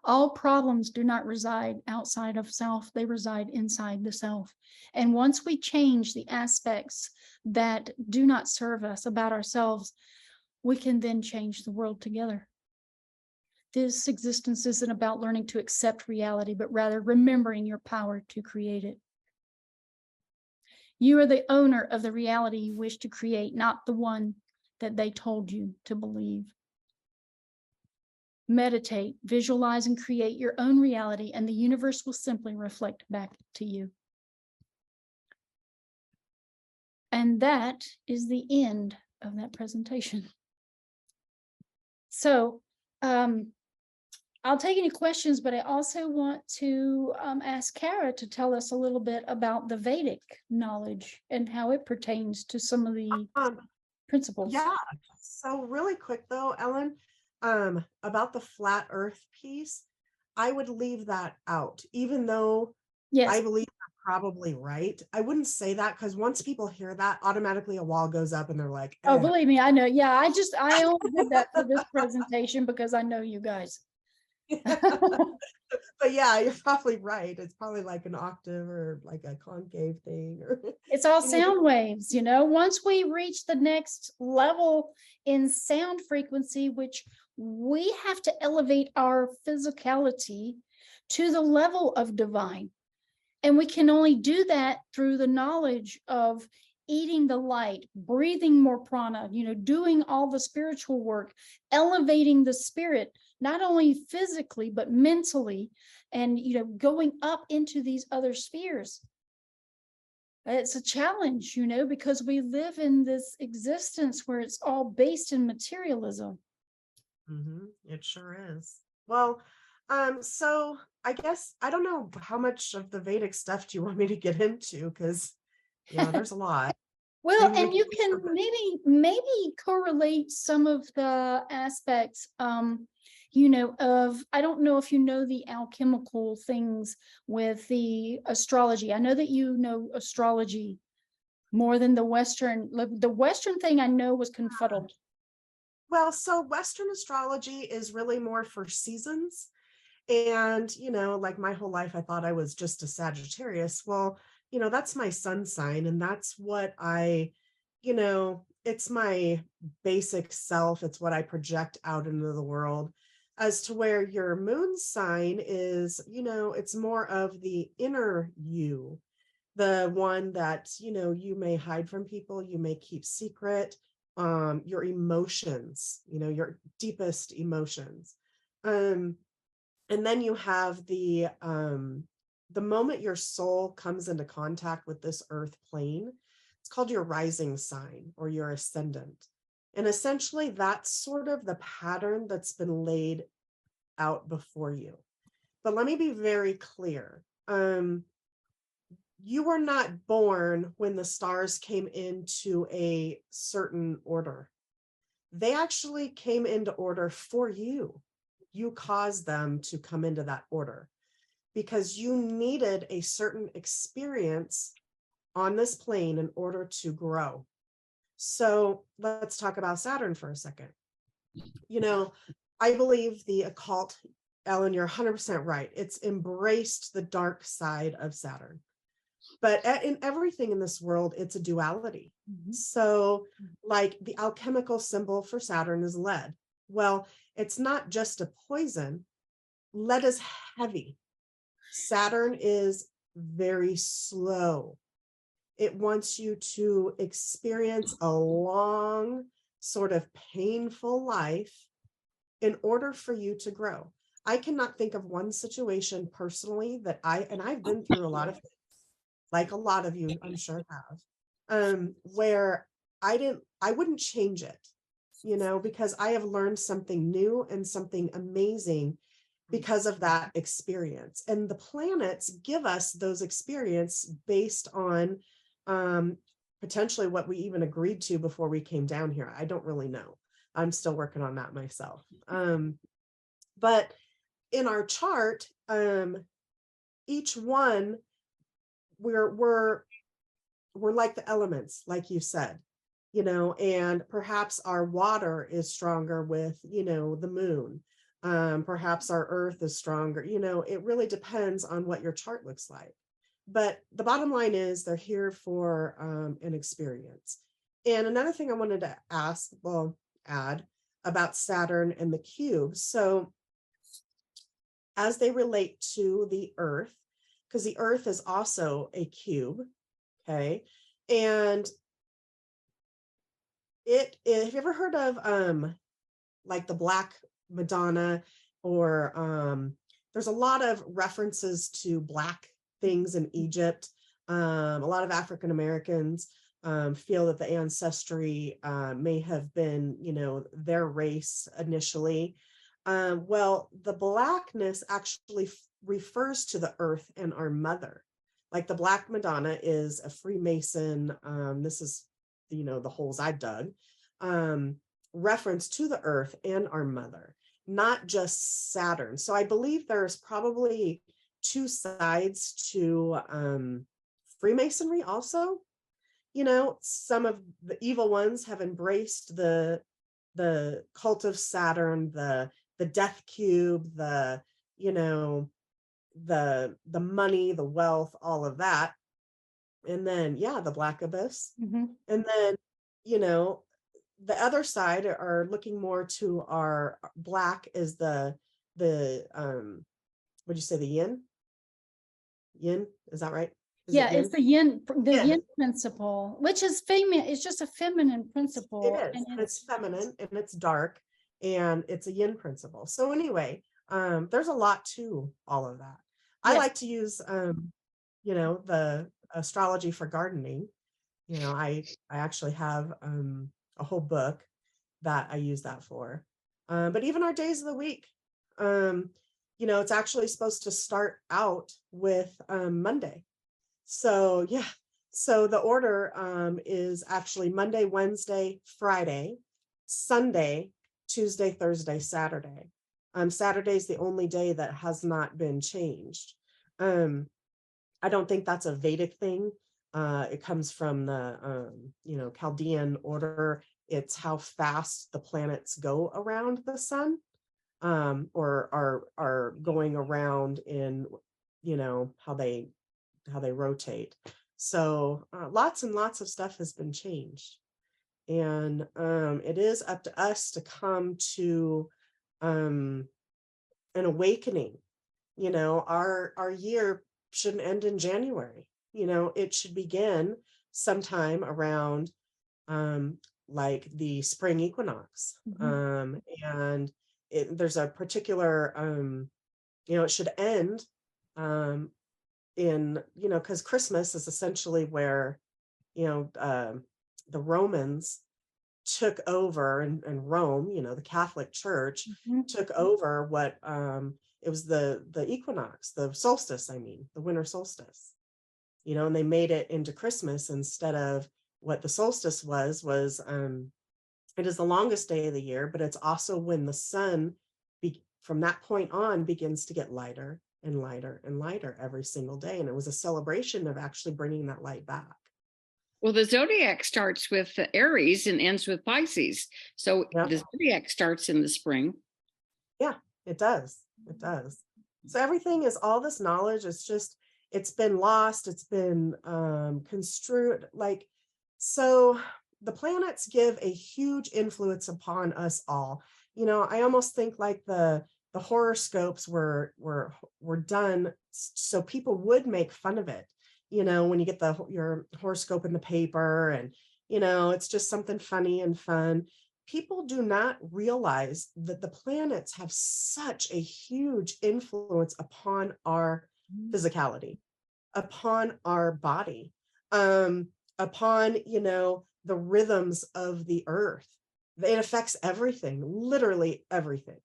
All problems do not reside outside of self, they reside inside the self. And once we change the aspects that do not serve us about ourselves, we can then change the world together. This existence isn't about learning to accept reality, but rather remembering your power to create it. You are the owner of the reality you wish to create, not the one that they told you to believe. Meditate, visualize, and create your own reality, and the universe will simply reflect back to you. And that is the end of that presentation. So I'll take any questions, but I also want to ask Kara to tell us a little bit about the Vedic knowledge and how it pertains to some of the principles. Yeah, so really quick though, Ellen, about the flat earth piece, I would leave that out, even though yes, I believe you're probably right. I wouldn't say that because once people hear that, automatically a wall goes up and they're like, oh, believe me, I know. Yeah, I only did that for this presentation because I know you guys. But yeah, you're probably right. It's probably like an octave or like a concave thing. Or it's all sound waves, you know. Once we reach the next level in sound frequency, which we have to elevate our physicality to the level of divine. And we can only do that through the knowledge of eating the light, breathing more prana, doing all the spiritual work, elevating the spirit, not only physically, but mentally, and, going up into these other spheres. It's a challenge, because we live in this existence where it's all based in materialism. It sure is. Well, so I guess I don't know how much of the Vedic stuff do you want me to get into, because there's a lot. Well, Maybe we and you do can something. maybe correlate some of the aspects, of, I don't know if you know the alchemical things with the astrology. I know that you know astrology more than the Western. The Western thing I know was confuddled. Well, so Western astrology is really more for seasons. And, like my whole life, I thought I was just a Sagittarius. Well, that's my sun sign. And that's what it's my basic self. It's what I project out into the world. As to where your moon sign is, it's more of the inner you, the one that, you may hide from people, you may keep secret, your emotions, your deepest emotions. And then you have the moment your soul comes into contact with this earth plane, it's called your rising sign or your ascendant. And essentially that's sort of the pattern that's been laid out before you. But let me be very clear. You were not born when the stars came into a certain order. They actually came into order for you. You caused them to come into that order because you needed a certain experience on this plane in order to grow. So let's talk about Saturn for a second. I believe the occult, Ellen, you're 100% right. It's embraced the dark side of Saturn. But in everything in this world, it's a duality. So like the alchemical symbol for Saturn is lead. Well, it's not just a poison. Lead is heavy. Saturn is very slow. It wants you to experience a long, sort of painful life in order for you to grow. I cannot think of one situation personally that I've been through a lot of things, like a lot of you, I'm sure have, where I wouldn't change it, because I have learned something new and something amazing because of that experience. And the planets give us those experiences based on potentially what we even agreed to before we came down here. I don't really know. I'm still working on that myself. But in our chart, each one, we're like the elements, like you said, and perhaps our water is stronger with, the moon. Perhaps our earth is stronger. It really depends on what your chart looks like. But the bottom line is they're here for an experience. And another thing I wanted to add about Saturn and the cube. So as they relate to the earth, because the earth is also a cube, okay? And have you ever heard of like the Black Madonna, or there's a lot of references to Black things in Egypt. A lot of African Americans feel that the ancestry may have been, their race initially. Well, the Blackness actually refers to the earth and our mother. Like the Black Madonna is a Freemason. This is, the holes I dug. Reference to the earth and our mother, not just Saturn. So I believe there's probably two sides to Freemasonry also. Some of the evil ones have embraced the cult of Saturn, the death cube, the money, the wealth, all of that. And then, the Black Abyss. And then, the other side are looking more to our Black is the Would you say the yin? Yin, is that right? Is it Yeah, it's yin? the Yeah. yin principle, which is feminine. It's just a feminine principle. It is, and it's feminine and it's dark, and it's a yin principle. So anyway, there's a lot to all of that. I Yes. like to use the astrology for gardening. I actually have a whole book that I use that for. But even our days of the week, it's actually supposed to start out with Monday. So yeah, so the order is actually Monday, Wednesday, Friday, Sunday, Tuesday, Thursday, Saturday. Saturday is the only day that has not been changed. I don't think that's a Vedic thing. It comes from the Chaldean order. It's how fast the planets go around the sun, or are going around in how they rotate. So lots and lots of stuff has been changed, and it is up to us to come to an awakening. Our year shouldn't end in January. It should begin sometime around like the spring equinox. And there's a particular it should end in because Christmas is essentially where the Romans took over, and Rome, the Catholic Church took over what it was the equinox, the solstice, the winter solstice, and they made it into Christmas instead of what the solstice was. It is the longest day of the year, but it's also when the sun from that point on begins to get lighter and lighter and lighter every single day. And it was a celebration of actually bringing that light back. Well, the zodiac starts with Aries and ends with Pisces. So the zodiac starts in the spring. Yeah, it does. It does. So everything is all this knowledge. It's been lost. It's been construed. So the planets give a huge influence upon us all. I almost think like the horoscopes were done so people would make fun of it. When you get your horoscope in the paper, and it's just something funny and fun. People do not realize that the planets have such a huge influence upon our physicality, upon our body, upon the rhythms of the earth. It affects everything, literally everything.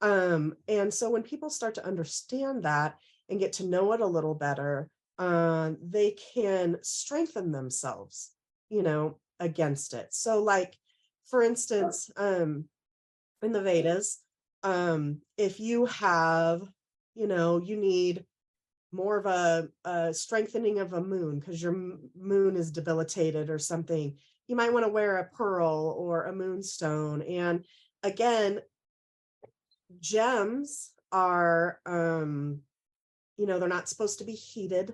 And so when people start to understand that and get to know it a little better, they can strengthen themselves, against it. So like, for instance, in the Vedas, if you have, you need more of a strengthening of a moon because your moon is debilitated or something, you might want to wear a pearl or a moonstone. And again, gems are, they're not supposed to be heated.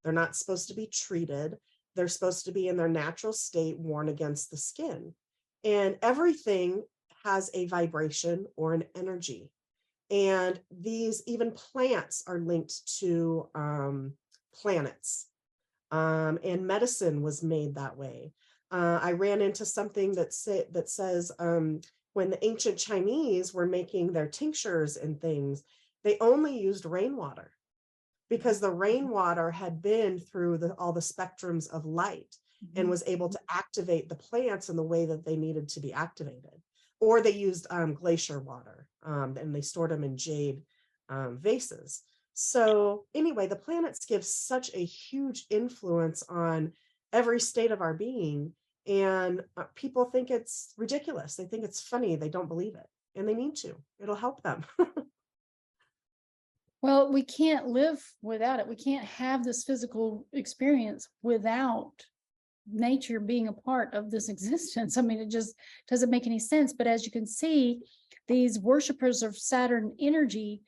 They're not supposed to be treated. They're supposed to be in their natural state, worn against the skin. And everything has a vibration or an energy. And these, even plants, are linked to planets. And medicine was made that way. I ran into something that says when the ancient Chinese were making their tinctures and things, they only used rainwater because the rainwater had been through all the spectrums of light and was able to activate the plants in the way that they needed to be activated. Or they used glacier water, and they stored them in jade vases. So anyway, the planets give such a huge influence on every state of our being. And people think it's ridiculous. They think it's funny. They don't believe it. And they need to. It'll help them. Well, we can't live without it. We can't have this physical experience without nature being a part of this existence. I mean, it just doesn't make any sense. But as you can see, these worshipers of Saturn energy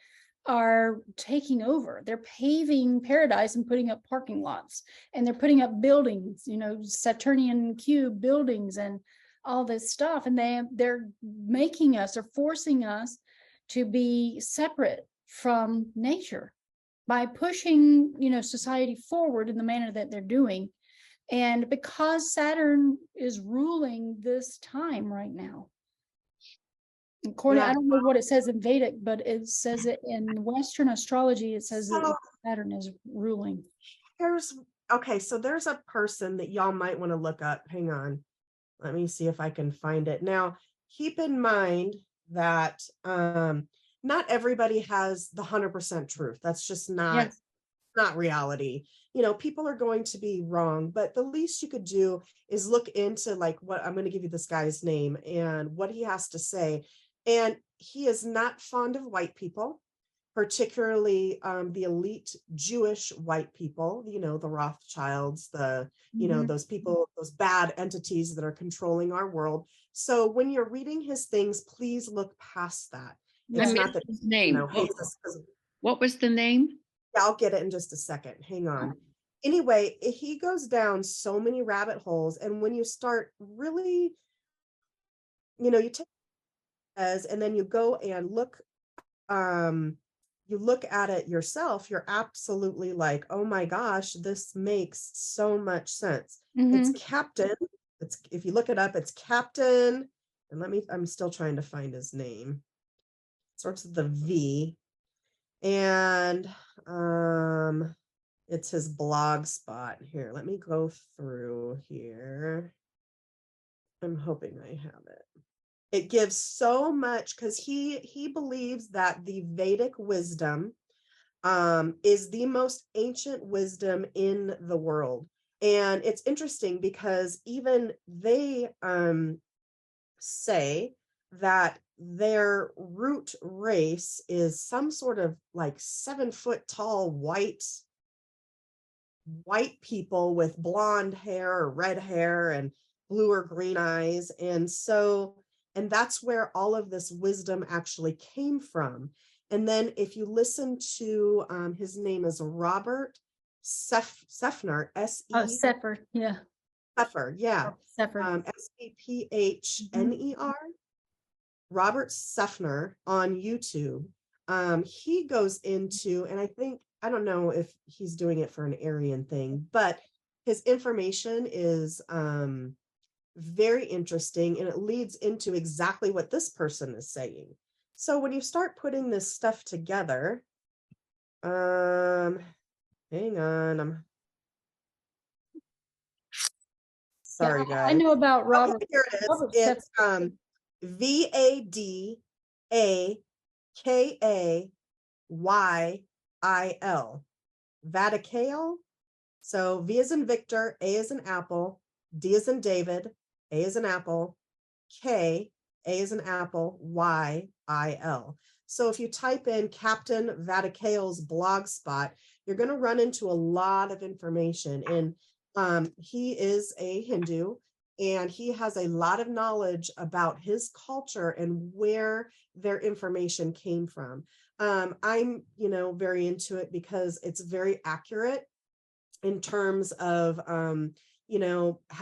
are taking over. They're paving paradise and putting up parking lots, and they're putting up buildings, Saturnian cube buildings and all this stuff. And they're making us or forcing us to be separate from nature by pushing, society forward in the manner that they're doing. And because Saturn is ruling this time right now, according, Yeah. I don't know what it says in Vedic, but it says it in Western astrology, it says that So Saturn is ruling. so there's a person that y'all might want to look up. Hang on. Let me see if I can find it. Now, keep in mind that not everybody has the 100% truth. That's just not reality. People are going to be wrong, but the least you could do is look into like what I'm going to give you this guy's name and what he has to say. And he is not fond of white people, particularly the elite Jewish white people, the Rothschilds, those people, those bad entities that are controlling our world. So when you're reading his things, please look past that. I It's missed not that his name. hates us 'cause What was the name? I'll get it in just a second. Hang on. Anyway, he goes down so many rabbit holes. And when you start really, you take and then you go and look, you look at it yourself, you're absolutely like, oh my gosh, this makes so much sense. It's Captain. If you look it up, it's Captain. And I'm still trying to find his name. It starts with the V. And it's his blog spot here. Let me go through here. I'm hoping I have it. It gives so much because he believes that the Vedic wisdom is the most ancient wisdom in the world. And it's interesting because even they say that their root race is some sort of like 7-foot tall white people with blonde hair or red hair and blue or green eyes. And that's where all of this wisdom actually came from. And then if you listen to his name is Robert Seffner, Sepher, yeah. Sepher, yeah. Sepher. Sepphner. Robert Seffner on YouTube. He goes into, and I don't know if he's doing it for an Aryan thing, but his information is very interesting, and it leads into exactly what this person is saying. So when you start putting this stuff together, hang on, I'm sorry, guys. I know about Robert. Okay, here it is. It's VADAKAYL, Vaticael. So V is in Victor, A is in Apple, D is in David, A is in Apple, K, A is in Apple, YIL. So if you type in Captain Vaticael's blog spot, you're going to run into a lot of information. And he is a Hindu, and he has a lot of knowledge about his culture and where their information came from. I'm, very into it because it's very accurate in terms of, how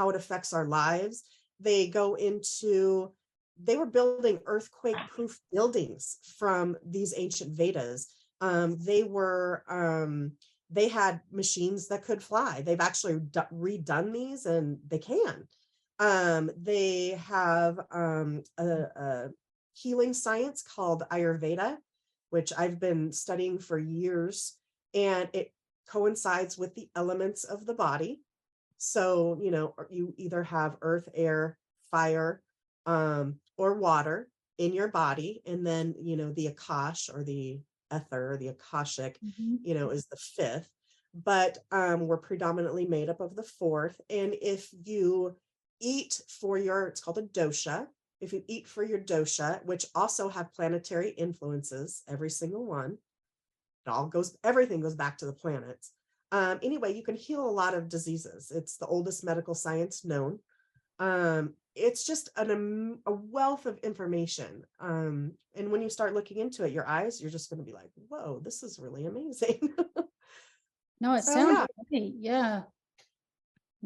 it affects our lives. They were building earthquake-proof buildings from these ancient Vedas. They had machines that could fly. They've actually redone these, and they can. They have a healing science called Ayurveda, which I've been studying for years, and it coincides with the elements of the body. So, you either have earth, air, fire, or water in your body. And then, the Akash or the ether, or the Akashic, is the fifth. But we're predominantly made up of the fourth. And if you eat for it's called a dosha. If you eat for your dosha, which also have planetary influences, every single one, everything goes back to the planets. Anyway, you can heal a lot of diseases. It's the oldest medical science known. It's just a wealth of information. And when you start looking into it, you're just going to be like, whoa, this is really amazing. No, it sounds great. Yeah.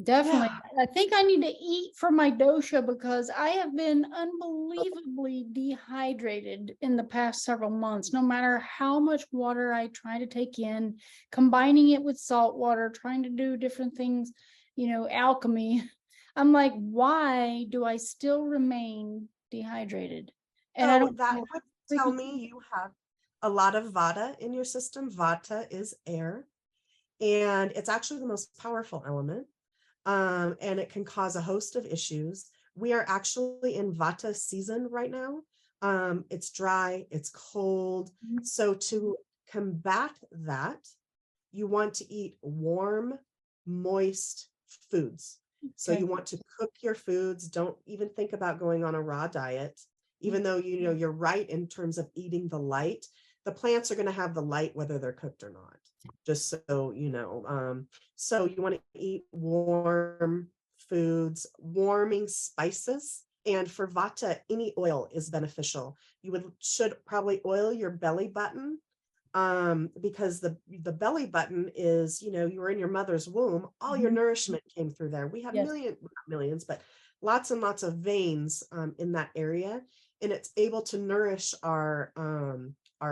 Definitely. Yeah. I think I need to eat for my dosha because I have been unbelievably dehydrated in the past several months. No matter how much water I try to take in, combining it with salt water, trying to do different things, alchemy. I'm like, why do I still remain dehydrated? And I So don't that know. would tell me you have a lot of vata in your system. Vata is air, and it's actually the most powerful element. And it can cause a host of issues. We are actually in vata season right now. It's dry, it's cold. So to combat that, you want to eat warm, moist foods. So Okay. you want to cook your foods. Don't even think about going on a raw diet, even though you're right in terms of eating the light. The plants are going to have the light whether they're cooked or not. Just so you know. So you want to eat warm foods, warming spices. And for vata, any oil is beneficial. You should probably oil your belly button, because the belly button is, you were in your mother's womb, all your nourishment came through there. We have Yes. millions, but lots and lots of veins in that area, and it's able to nourish our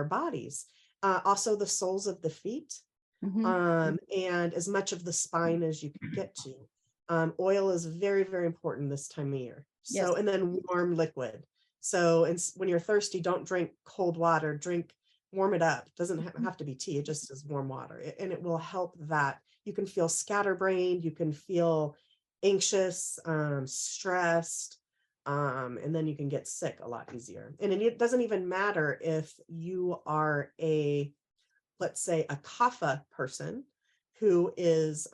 bodies. Also the soles of the feet, and as much of the spine as you can get to. Oil is very, very important this time of year. So, Yes. and then warm liquid. So, and when you're thirsty, don't drink cold water, warm it up. It doesn't have to be tea. It just is warm water. And it will help that. You can feel scatterbrained. You can feel anxious, stressed, and then you can get sick a lot easier. And it doesn't even matter if you are let's say a kapha person who is,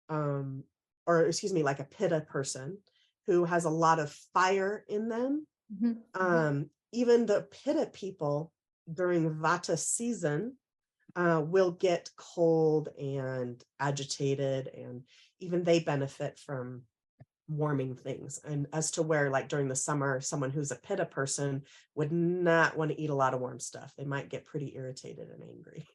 or excuse me, like a pitta person who has a lot of fire in them. Even the pitta people during vata season will get cold and agitated, and even they benefit from warming things. And as to where, like during the summer, someone who's a pitta person would not want to eat a lot of warm stuff. They might get pretty irritated and angry.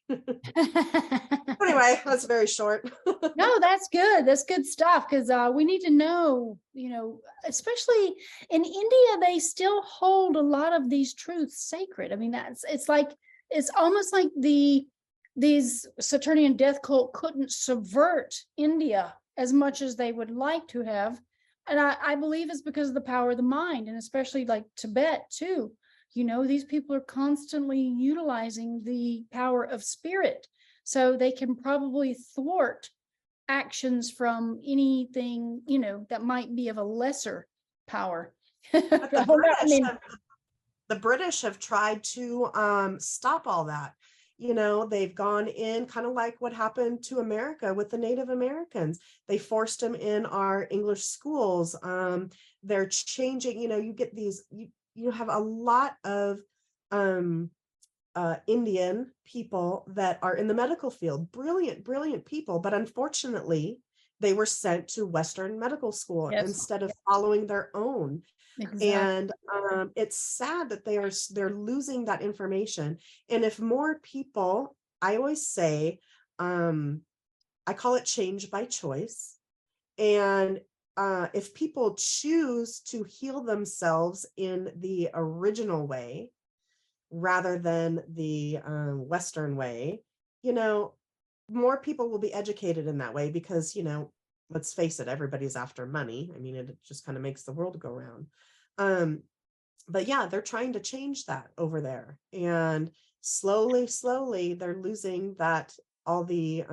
Anyway, that's very short. No, that's good. That's good stuff because we need to know, especially in India, they still hold a lot of these truths sacred. I mean, it's almost like these Saturnian death cult couldn't subvert India as much as they would like to have. And I believe it's because of the power of the mind, and especially like Tibet too. These people are constantly utilizing the power of spirit. So they can probably thwart actions from anything, that might be of a lesser power. But the British have tried to stop all that. They've gone in kind of like what happened to America with the Native Americans. They forced them in our English schools. They're changing, you get these, you have a lot of Indian people that are in the medical field, brilliant people, but unfortunately they were sent to Western medical school instead of following their own. Exactly. And it's sad that they're losing that information. And if more people, I always say, I call it change by choice. And if people choose to heal themselves in the original way, rather than the Western way, more people will be educated in that way because, let's face it, everybody's after money. I mean, it just kind of makes the world go round. But yeah, they're trying to change that over there. And slowly, they're losing all the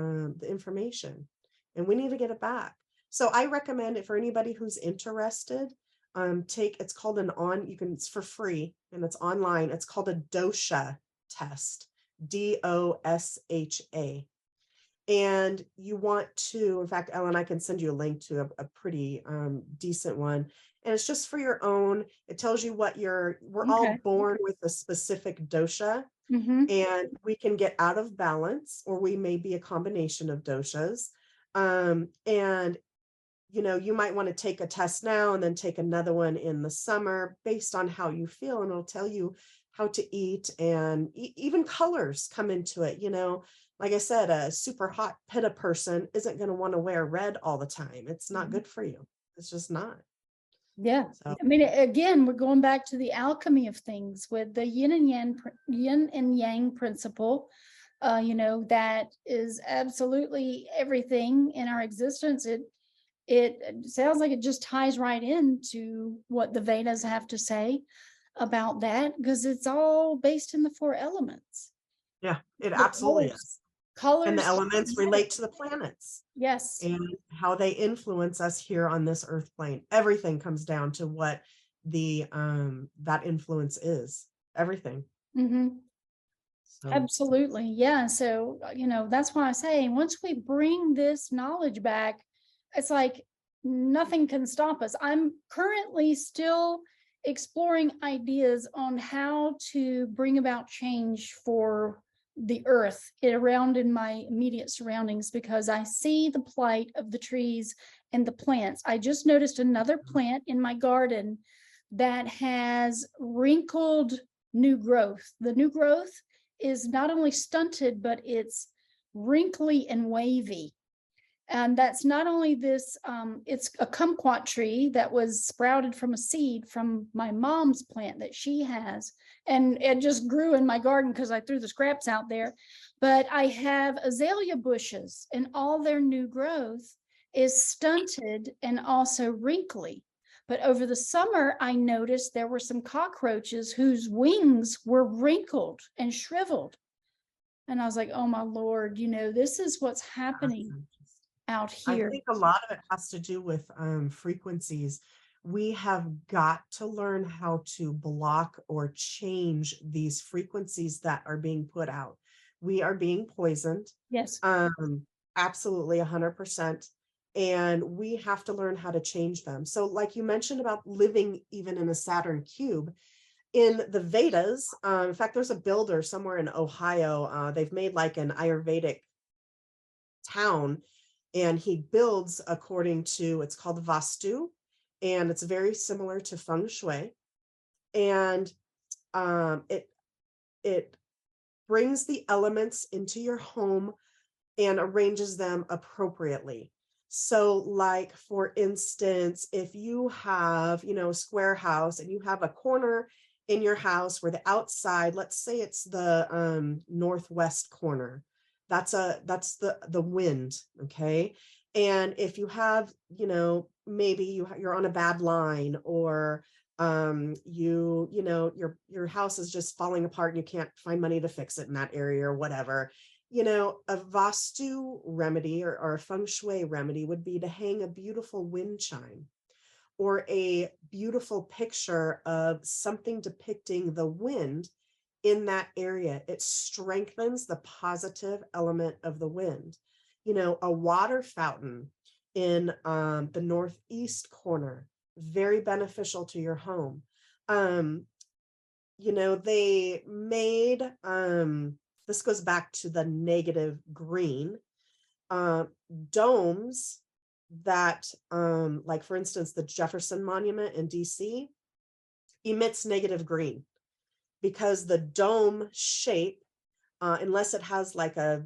information. And we need to get it back. So I recommend it for anybody who's interested. It's called it's for free and it's online. It's called a dosha test, DOSHA. And you want to, in fact, Ellen, I can send you a link to a pretty decent one. And it's just for your own. It tells you we're all born with a specific dosha, and we can get out of balance, or we may be a combination of doshas. And you might want to take a test now and then take another one in the summer based on how you feel. And it'll tell you how to eat, and even colors come into it. like I said, a super hot pitta person isn't going to want to wear red all the time. It's not good for you. It's just not. Yeah. So, I mean, again, we're going back to the alchemy of things with the yin and yang principle. That is absolutely everything in our existence. It sounds like it just ties right into what the Vedas have to say about that, because it's all based in the four elements. yeah, it The absolutely is. And the colors elements matter. relate to the planets Yes. and how they influence us here on this earth plane. Everything comes down to what the that influence is. Everything. Mm-hmm. So, Absolutely. Yeah. So, that's why I say once we bring this knowledge back, it's like nothing can stop us. I'm currently still exploring ideas on how to bring about change for the earth around in my immediate surroundings, because I see the plight of the trees and the plants. I just noticed another plant in my garden that has wrinkled new growth. The new growth is not only stunted, but it's wrinkly and wavy. And that's not only this, it's a kumquat tree that was sprouted from a seed from my mom's plant that she has. And it just grew in my garden because I threw the scraps out there. But I have azalea bushes, and all their new growth is stunted and also wrinkly. But over the summer, I noticed there were some cockroaches whose wings were wrinkled and shriveled. And I was like, oh my Lord, this is what's happening out I here. think a lot of it has to do with frequencies. We have got to learn how to block or change these frequencies that are being put out. We are being poisoned. Yes. Absolutely 100%. And we have to learn how to change them. So like you mentioned about living even in a Saturn cube, in the Vedas, in fact, there's a builder somewhere in Ohio. They've made like an Ayurvedic town, and he builds according to, it's called Vastu, and it's very similar to Feng Shui. And it brings the elements into your home and arranges them appropriately. So like, for instance, if you have, a square house and you have a corner in your house where the outside, let's say it's the northwest corner, that's the wind. Okay. And if you have, maybe you're on a bad line, or your house is just falling apart and you can't find money to fix it in that area or whatever, a Vastu remedy or a Feng Shui remedy would be to hang a beautiful wind chime or a beautiful picture of something depicting the wind in that area. It strengthens the positive element of the wind. A water fountain in the northeast corner, very beneficial to your home. They made, this goes back to the negative green, domes that, like for instance, the Jefferson Monument in DC emits negative green, because the dome shape, unless it has like I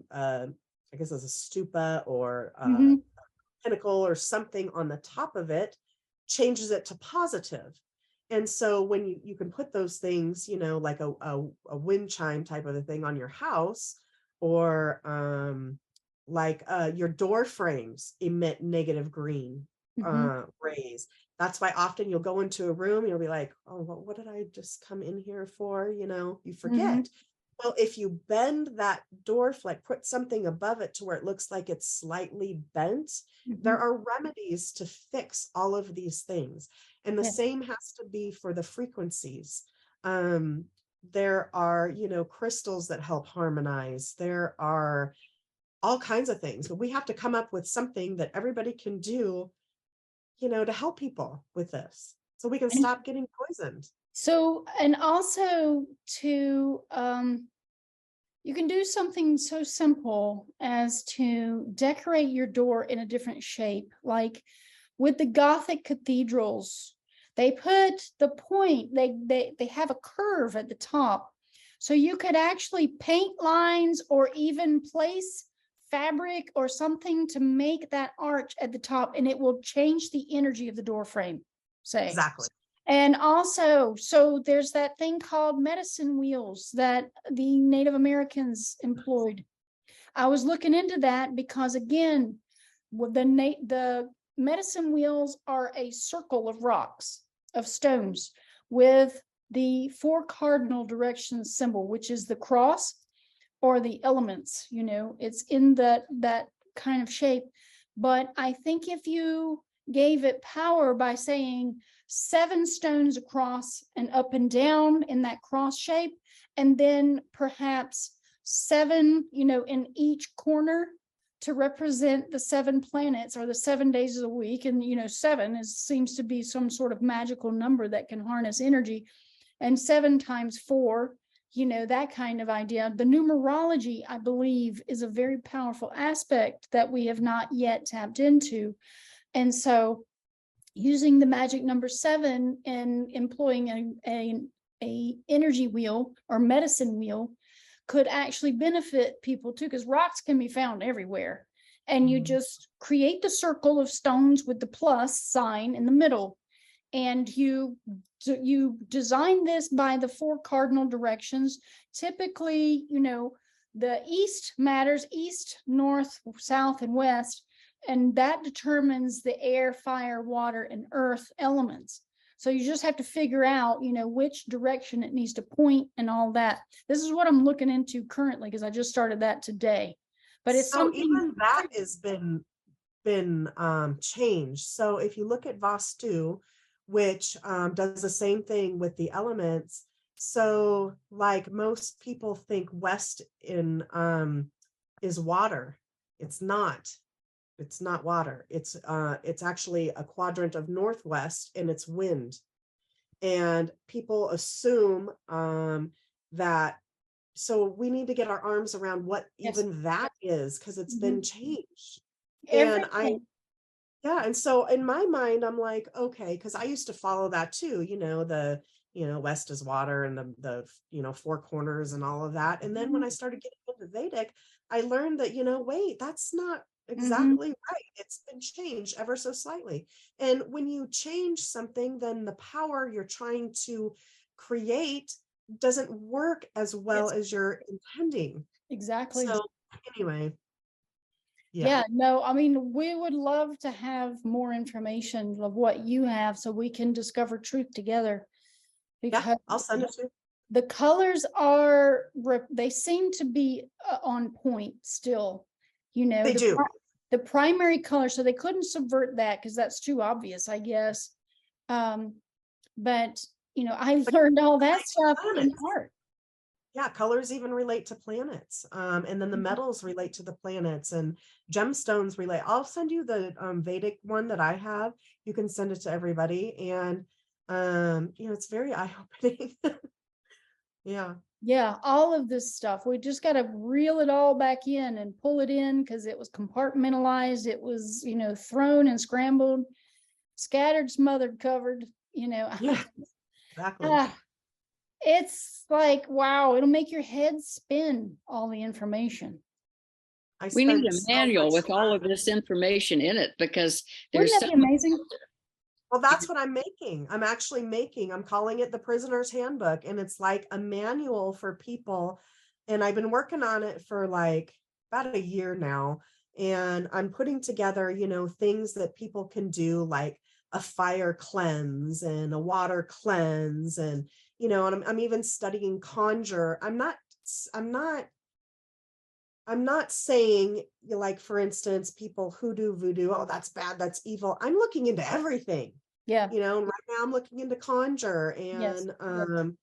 guess it's a stupa or a pinnacle or something on the top of it, changes it to positive. And so when you can put those things, like a wind chime type of a thing on your house, or like your door frames emit negative green rays. That's why often you'll go into a room, you'll be like, oh, what did I just come in here for? You forget. Well, if you bend that door flick, put something above it to where it looks like it's slightly bent, there are remedies to fix all of these things. And the same has to be for the frequencies. There are, crystals that help harmonize. There are all kinds of things, but we have to come up with something that everybody can do, to help people with this, so we can stop getting poisoned. So, and also to, you can do something so simple as to decorate your door in a different shape. Like with the Gothic cathedrals, they put the point, they have a curve at the top So you could actually paint lines or even place fabric or something to make that arch at the top, and it will change the energy of the door frame, say. Exactly. And also, so there's that thing called medicine wheels that the Native Americans employed. I was looking into that because, again, the medicine wheels are a circle of rocks, of stones, with the 4 cardinal directions symbol, which is the cross or the elements, it's in that kind of shape. But I think if you gave it power by saying 7 stones across and up and down in that cross shape, and then perhaps 7, in each corner to represent the 7 planets or the 7 days of the week. And, 7 seems to be some sort of magical number that can harness energy. And 7 times 4, that kind of idea. The numerology, I believe, is a very powerful aspect that we have not yet tapped into. And so using the magic number 7 and employing a energy wheel or medicine wheel could actually benefit people too, because rocks can be found everywhere. And you just create the circle of stones with the plus sign in the middle. And you design this by the 4 cardinal directions. Typically, the east matters, east, north, south, and west. And that determines the air, fire, water, and earth elements. So you just have to figure out, which direction it needs to point and all that. This is what I'm looking into currently, because I just started that today. But it's so something even that has been changed. So if you look at Vastu, which does the same thing with the elements. So like most people think west in is water. It's not. It's not water. It's actually a quadrant of northwest, and it's wind. And people assume that, so we need to get our arms around what even that is, because it's been changed. everything. And so in my mind, I'm like, okay, because I used to follow that too, the west is water and the 4 corners and all of that. And then when I started getting into Vedic, I learned that, wait, that's not exactly right. It's been changed ever so slightly. And when you change something, then the power you're trying to create doesn't work as well as you're intending. Exactly. So anyway. Yeah, no, I mean, we would love to have more information of what you have so we can discover truth together. Yeah, I'll send it to you. The colors they seem to be on point still, They do. The primary color, so they couldn't subvert that because that's too obvious, I guess. But I learned all that stuff in art. Yeah, colors even relate to planets. And then the metals relate to the planets, and gemstones relate. I'll send you the Vedic one that I have. You can send it to everybody. And it's very eye-opening. Yeah, all of this stuff. We just got to reel it all back in and pull it in, because it was compartmentalized. It was, thrown and scrambled, scattered, smothered, covered, Yeah, exactly. It's like, wow, it'll make your head spin, all the information. We need a manual with all of this information in it, because there's Wouldn't that be amazing? Well, that's what I'm making. I'm calling it the Prisoner's Handbook, and it's like a manual for people. And I've been working on it for like about a year now. And I'm putting together, things that people can do, like a fire cleanse and a water cleanse. And, and I'm even studying conjure. I'm not saying, like, for instance, people who do voodoo, oh, that's bad, that's evil. I'm looking into everything. Yeah. And right now I'm looking into conjure, and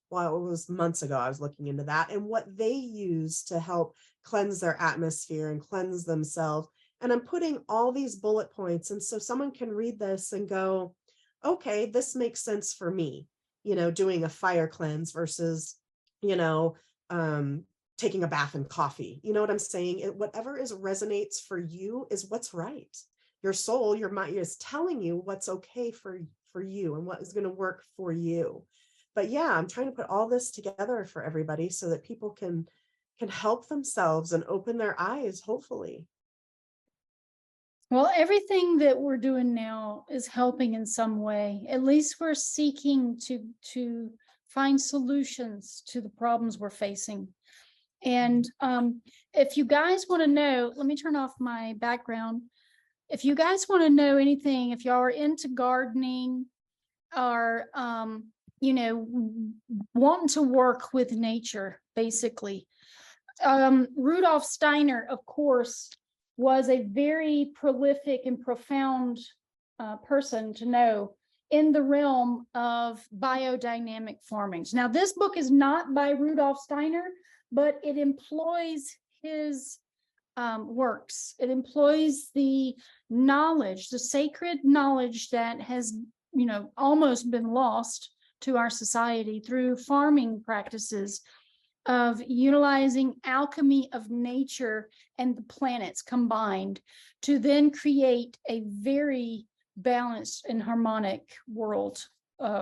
well, it was months ago I was looking into that and what they use to help cleanse their atmosphere and cleanse themselves. And I'm putting all these bullet points, and so someone can read this and go, okay, this makes sense for me, doing a fire cleanse versus, taking a bath and coffee. You know what I'm saying? Whatever resonates for you is what's right. Your soul, your mind is telling you what's okay for you and what is going to work for you. but yeah, I'm trying to put all this together for everybody so that people can help themselves and open their eyes, hopefully. Well, everything that we're doing now is helping in some way. At least we're seeking to find solutions to the problems we're facing. And if you guys want to know, let me turn off my background. If you guys want to know anything, if y'all are into gardening or you know, wanting to work with nature, basically. Rudolf Steiner, of course, was a very prolific and profound person to know in the realm of biodynamic farmings. Now, this book is not by Rudolf Steiner, but it employs his works. It employs the knowledge, the sacred knowledge that has, you know, almost been lost to our society through farming practices of utilizing alchemy of nature and the planets combined to then create a very balanced and harmonic world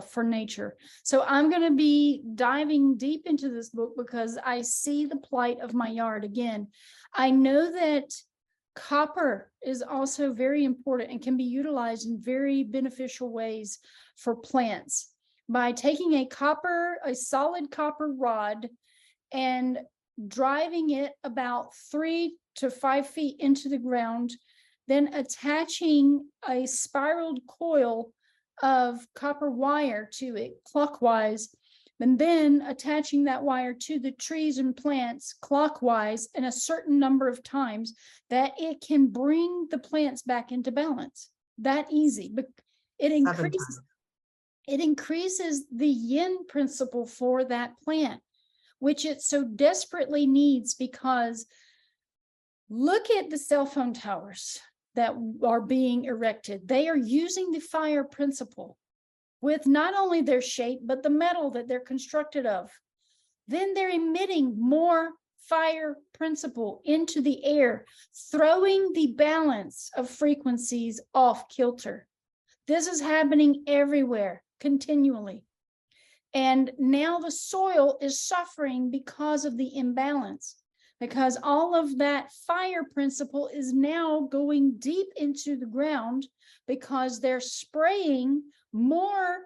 for nature. So I'm going to be diving deep into this book because I see the plight of my yard again. I know that copper is also very important and can be utilized in very beneficial ways for plants by taking a solid copper rod and driving it about 3 to 5 feet into the ground, then attaching a spiraled coil of copper wire to it clockwise, and then attaching that wire to the trees and plants clockwise in a certain number of times, that it can bring the plants back into balance. That easy, but it increases the yin principle for that plant, which it so desperately needs, because look at the cell phone towers that are being erected. They are using the fire principle with not only their shape, but the metal that they're constructed of. Then they're emitting more fire principle into the air, throwing the balance of frequencies off kilter. This is happening everywhere, continually. And now the soil is suffering because of the imbalance, because all of that fire principle is now going deep into the ground because they're spraying more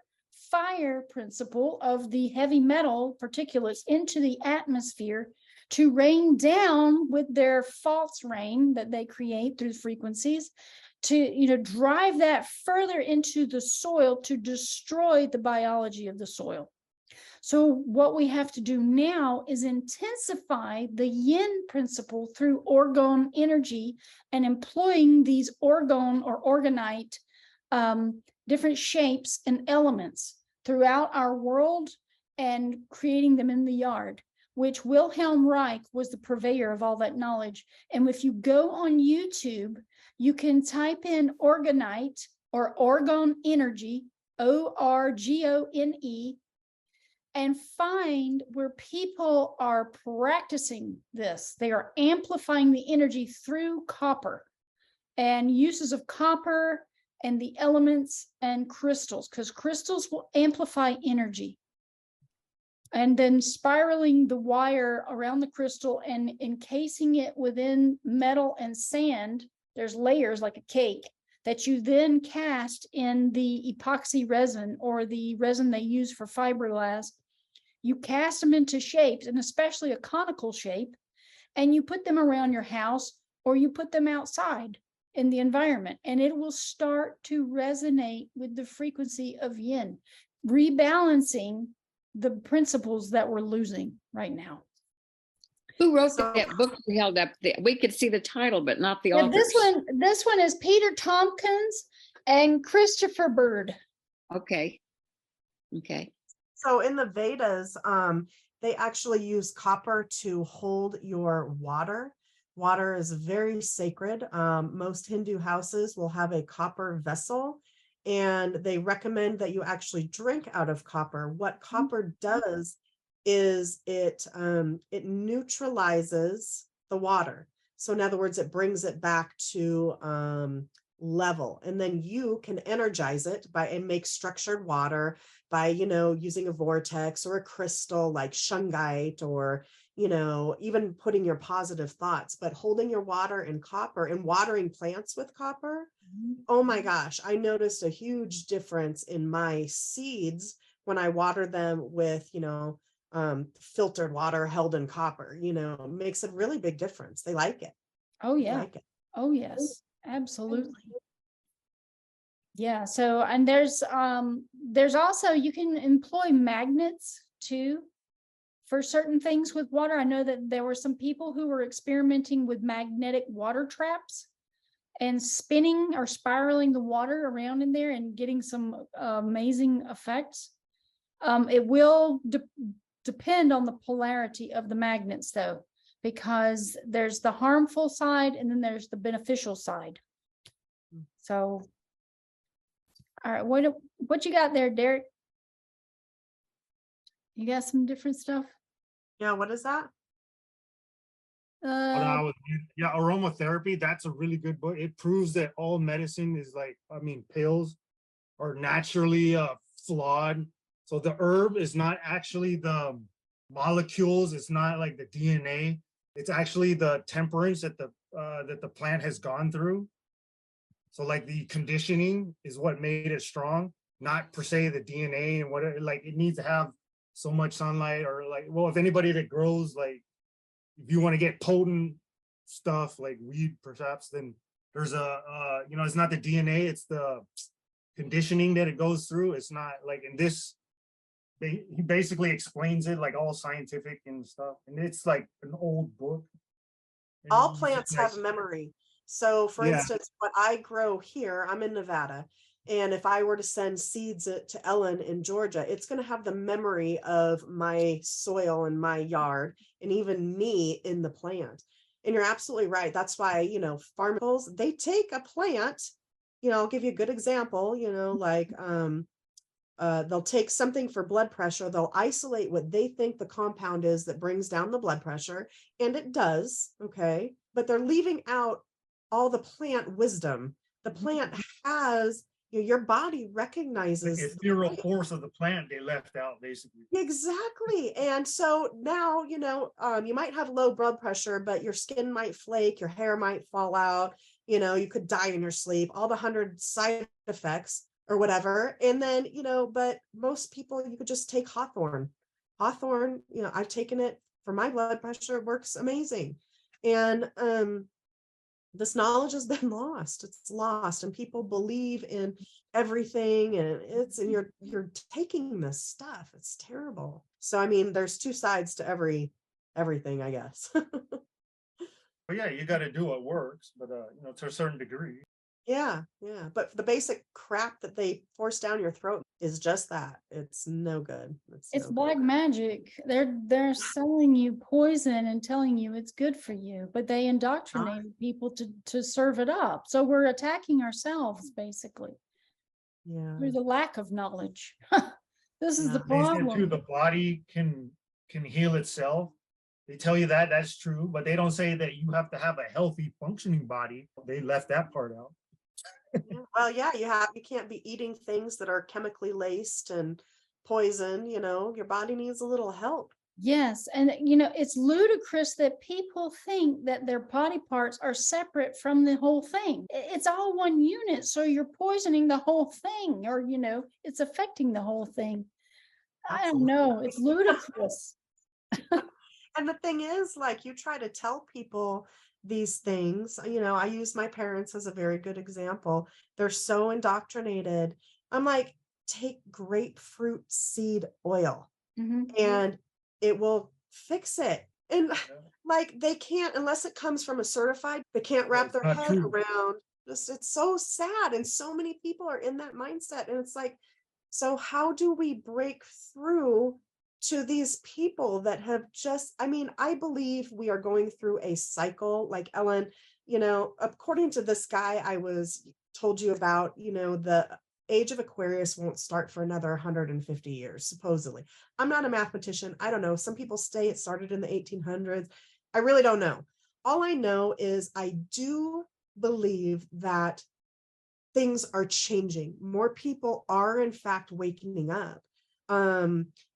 fire principle of the heavy metal particulates into the atmosphere to rain down with their false rain that they create through frequencies, to, you know, drive that further into the soil to destroy the biology of the soil. So what we have to do now is intensify the yin principle through orgone energy and employing these orgone or orgonite different shapes and elements throughout our world and creating them in the yard, which Wilhelm Reich was the purveyor of all that knowledge. And if you go on YouTube, you can type in orgonite or orgone energy, ORGONE, and find where people are practicing this. They are amplifying the energy through copper and uses of copper and the elements and crystals, because crystals will amplify energy. And then spiraling the wire around the crystal and encasing it within metal and sand. There's layers like a cake that you then cast in the epoxy resin or the resin they use for fiberglass. You cast them into shapes, and especially a conical shape, and you put them around your house or you put them outside in the environment, and it will start to resonate with the frequency of yin, rebalancing the principles that we're losing right now. Who wrote that book we held up? We could see the title, but not the authors. This one is Peter Tompkins and Christopher Bird. Okay. So in the Vedas, they actually use copper to hold your water. Water is very sacred. Most Hindu houses will have a copper vessel, and they recommend that you actually drink out of copper. What copper does is it neutralizes the water. So in other words, it brings it back to level. And then you can energize it by and make structured water by, using a vortex or a crystal like shungite, or, even putting your positive thoughts, but holding your water in copper and watering plants with copper. Oh my gosh, I noticed a huge difference in my seeds when I water them with, filtered water held in copper. Makes a really big difference. They like it. Oh, They yeah. like it. Oh, yes, absolutely. Yeah. So, and there's also, you can employ magnets too for certain things with water. I know that there were some people who were experimenting with magnetic water traps and spinning or spiraling the water around in there and getting some amazing effects. It will depend on the polarity of the magnets though, because there's the harmful side and then there's the beneficial side. So, all right, what you got there, Derek? You got some different stuff? Yeah, what is that? Yeah, aromatherapy, that's a really good book. It proves that all medicine is pills are naturally flawed. So the herb is not actually the molecules, it's not like the DNA, it's actually the temperance that the plant has gone through. So like the conditioning is what made it strong, not per se the DNA and what it needs to have so much sunlight, or if anybody that grows, if you want to get potent stuff like weed perhaps, then there's it's not the DNA, it's the conditioning that it goes through. It's not like in this, he basically explains it like all scientific and stuff, and it's like an old book. All plants have memory. So for Yeah. instance, what I grow here, I'm in Nevada, and if I were to send seeds to Ellen in Georgia, it's going to have the memory of my soil and my yard and even me in the plant. And you're absolutely right. That's why, pharmaceuticals, they take a plant, I'll give you a good example, they'll take something for blood pressure. They'll isolate what they think the compound is that brings down the blood pressure. And it does. Okay. But they're leaving out all the plant wisdom. The plant has, your body recognizes the ethereal force of the plant they left out, basically. Exactly. And so now, you might have low blood pressure, but your skin might flake, your hair might fall out, you could die in your sleep, all the 100 side effects or whatever. And then, but most people, you could just take hawthorn. Hawthorn, I've taken it for my blood pressure, it works amazing. And this knowledge has been lost. It's lost, and people believe in everything, and you're taking this stuff. It's terrible. So there's two sides to everything, I guess. But yeah, you got to do what works, but to a certain degree. Yeah. But the basic crap that they force down your throat is just that. It's no good. It's black magic. They're selling you poison and telling you it's good for you, but they indoctrinate people to serve it up. So we're attacking ourselves basically. Yeah. Through the lack of knowledge. This is the They said problem. too, the body can heal itself. They tell you that that's true, but they don't say that you have to have a healthy functioning body. They left that part out. Well, yeah, you can't be eating things that are chemically laced and poison. Your body needs a little help. Yes. And, it's ludicrous that people think that their body parts are separate from the whole thing. It's all one unit. So you're poisoning the whole thing, or, it's affecting the whole thing. I don't know. It's ludicrous. And the thing is, you try to tell people these things, I use my parents as a very good example. They're so indoctrinated. I'm like, take grapefruit seed oil and it will fix it. And they can't, unless it comes from a certified, they can't wrap their head around this. It's so sad. And so many people are in that mindset. And it's like, so how do we break through to these people that have just, I believe we are going through a cycle, like Ellen, according to this guy I told you about, the age of Aquarius won't start for another 150 years, supposedly. I'm not a mathematician. I don't know. Some people say it started in the 1800s. I really don't know. All I know is I do believe that things are changing. More people are in fact waking up.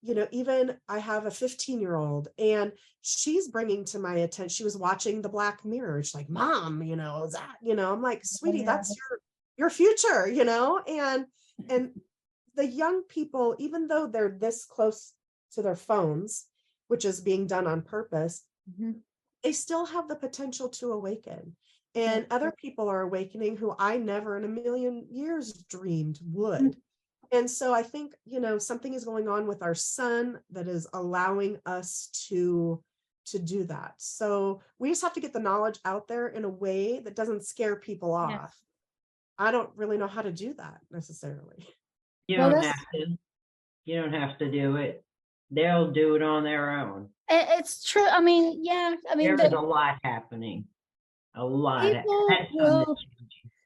You know, even I have a 15-year-old and she's bringing to my attention, she was watching the Black Mirror. She's like, Mom, you know, is that, you know, I'm like, sweetie, yeah. that's your future, you know, and the young people, even though they're this close to their phones, which is being done on purpose, Mhm. they still have the potential to awaken. And other people are awakening who I never in a million years dreamed would. And so I think, you know, something is going on with our sun that is allowing us to do that. So we just have to get the knowledge out there in a way that doesn't scare people Yeah. off. I don't really know how to do that necessarily. You Well, don't that's- have to. You don't have to do it. They'll do it on their own. It's true. I mean, yeah, I mean, There is a lot happening. A lot. people That's will,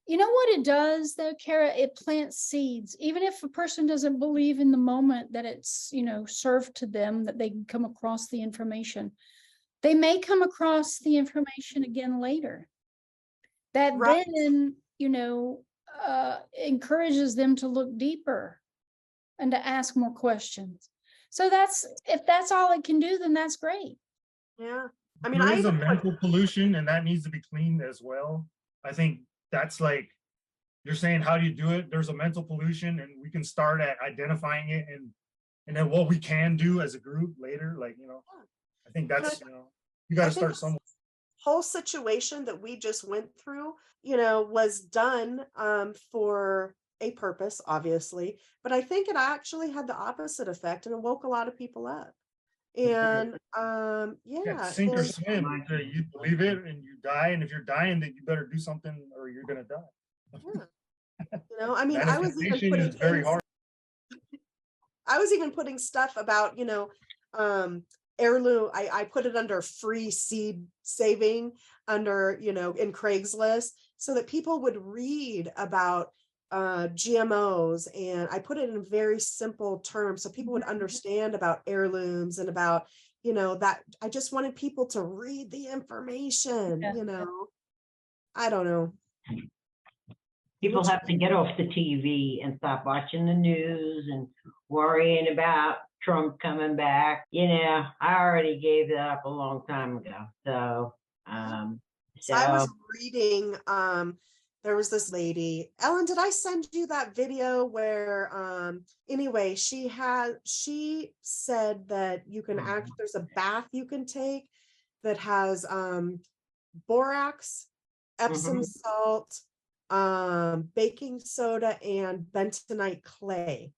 you know what it does though, Kara? It plants seeds. Even if a person doesn't believe in the moment that it's, you know, served to them, that they can come across the information, they may come across the information again later. That Right. then, you know, encourages them to look deeper and to ask more questions. So if that's all it can do, then that's great. Yeah. I mean, There I is a even put- mental pollution and that needs to be cleaned as well. I think that's like, you're saying, how do you do it? There's a mental pollution and we can start at identifying it and then what we can do as a group later, like, you know, I think that's, you know, you got to think start this somewhere. whole situation that we just went through, you know, was done for a purpose, obviously, but I think it actually had the opposite effect and it woke a lot of people up. And Yeah, sink or and- swim. You believe it and you die. And if you're dying, then you better do something or you're gonna die. yeah. You know, I mean, I was even Manifestation putting is very things- hard. I was even putting stuff about, you know, heirloom. I put it under free seed saving under, you know, in Craigslist so that people would read about GMOs, and I put it in very simple terms so people would understand about heirlooms and about, you know, that I just wanted people to read the information, Yeah. you know. I don't know. People have to get off the TV and stop watching the news and worrying about Trump coming back. You know, I already gave that up a long time ago. So, So I was reading, there was this lady, Ellen, did I send you that video where, anyway, she said that you can there's a bath you can take that has, borax, Epsom salt, baking soda, and bentonite clay.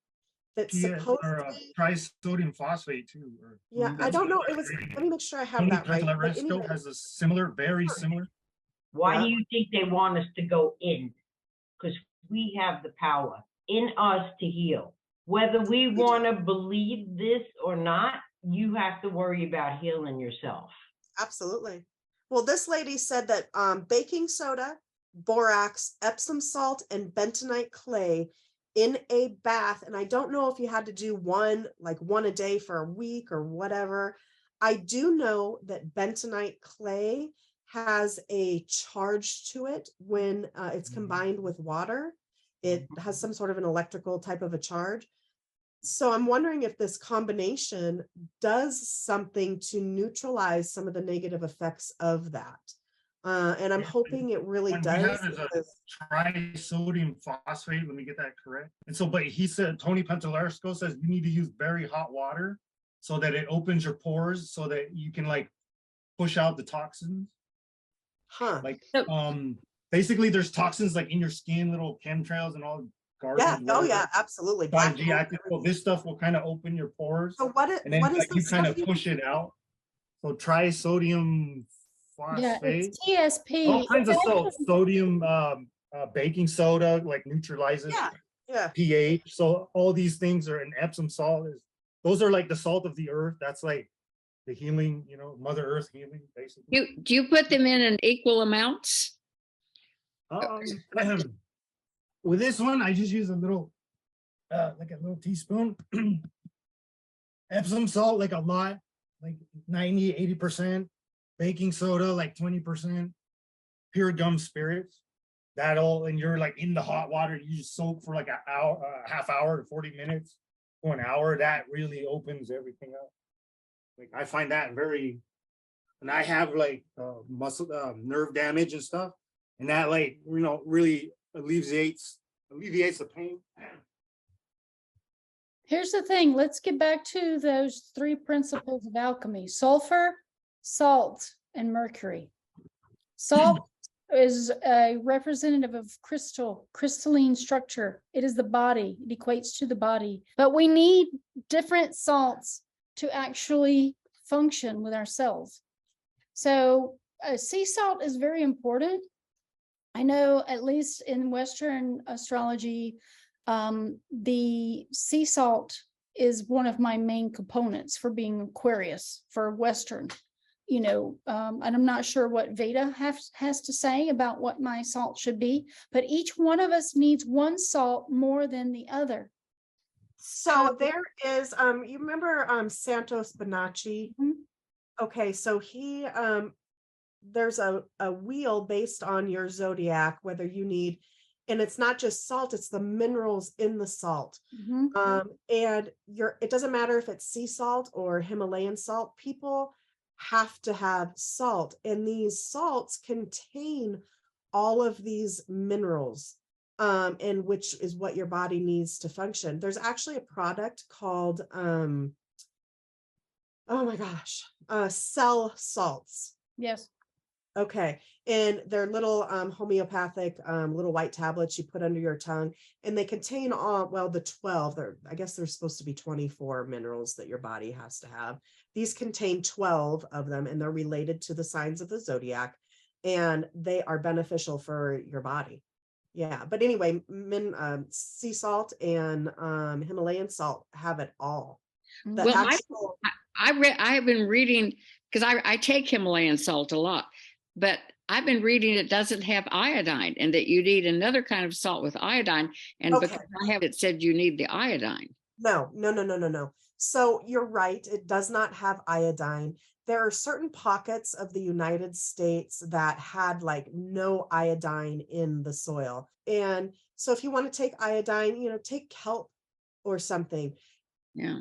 That's supposedly, trisodium phosphate too. yeah, I don't know. It was, let me make sure I have that right. But anyway, has a similar, very similar. why Yeah. do you think they want us to go in? Because we have the power in us to heal. Whether we want to believe this or not, you have to worry about healing yourself. absolutely. Well, this lady said that baking soda, borax, Epsom salt, and bentonite clay in a bath. And I don't know if you had to do one a day for a week or whatever. I do know that bentonite clay has a charge to it when it's combined with water. It has some sort of an electrical type of a charge. So I'm wondering if this combination does something to neutralize some of the negative effects of that. And I'm hoping it really What we does. have is a because- trisodium phosphate. Let me get that correct. And so, but he said, Tony Pantallersco says you need to use very hot water so that it opens your pores so that you can like push out the toxins. Huh. Like, So- basically there's toxins like in your skin, little chemtrails and all garbage. Yeah. Oh whatever. yeah, absolutely. Black 5G active. So this stuff will kind of open your pores. So what And then what is like, you the kind stuff of push it out. So trisodium Yeah, phosphate, it's TSP. all kinds of It's salt, actually- sodium, baking soda, like neutralizes Yeah. pH. So all these things are in Epsom salt. Those are like the salt of the earth. That's like the healing, you know, Mother Earth healing, basically. Do you put them in equal amounts? With this one, I just use a little, like a little teaspoon. Epsom salt, like a lot, like 90, 80%. Baking soda, like 20%. Pure gum spirits. that'll, and you're like in the hot water, you just soak for like an hour, a half hour to 40 minutes or an hour. That really opens everything up. Like I find that very, and I have like muscle nerve damage and stuff, and that like, you know, really alleviates the pain. Here's the thing, let's get back to those three principles of alchemy: sulfur, salt, and mercury. Salt is a representative of crystalline structure. It is the body, it equates to the body. But we need different salts to actually function with our cells. So sea salt is very important. I know, at least in Western astrology, the sea salt is one of my main components for being Aquarius for Western, you know, and I'm not sure what Veda has to say about what my salt should be, but each one of us needs one salt more than the other. So there is, you remember Santos Bonacci? Mhm. Okay, so he, there's a wheel based on your zodiac, whether you need, and it's not just salt, it's the minerals in the salt. Mhm. And it doesn't matter if it's sea salt or Himalayan salt, people have to have salt, and these salts contain all of these minerals, and which is what your body needs to function. There's actually a product called oh my gosh, Zelle salts. Yes. Okay, and they're little homeopathic little white tablets you put under your tongue, and they contain all, well, the 12, I guess there's supposed to be 24 minerals that your body has to have. These contain 12 of them, and they're related to the signs of the zodiac, and they are beneficial for your body. Yeah, but anyway, sea salt and Himalayan salt have it all. The Well, actual, I have been reading, because I take Himalayan salt a lot, but I've been reading it doesn't have iodine, and that you need another kind of salt with iodine. And Okay. because I have it said you need the iodine. No. So you're right, it does not have iodine. There are certain pockets of the United States that had like no iodine in the soil. And so if you want to take iodine, you know, take kelp or something. Yeah.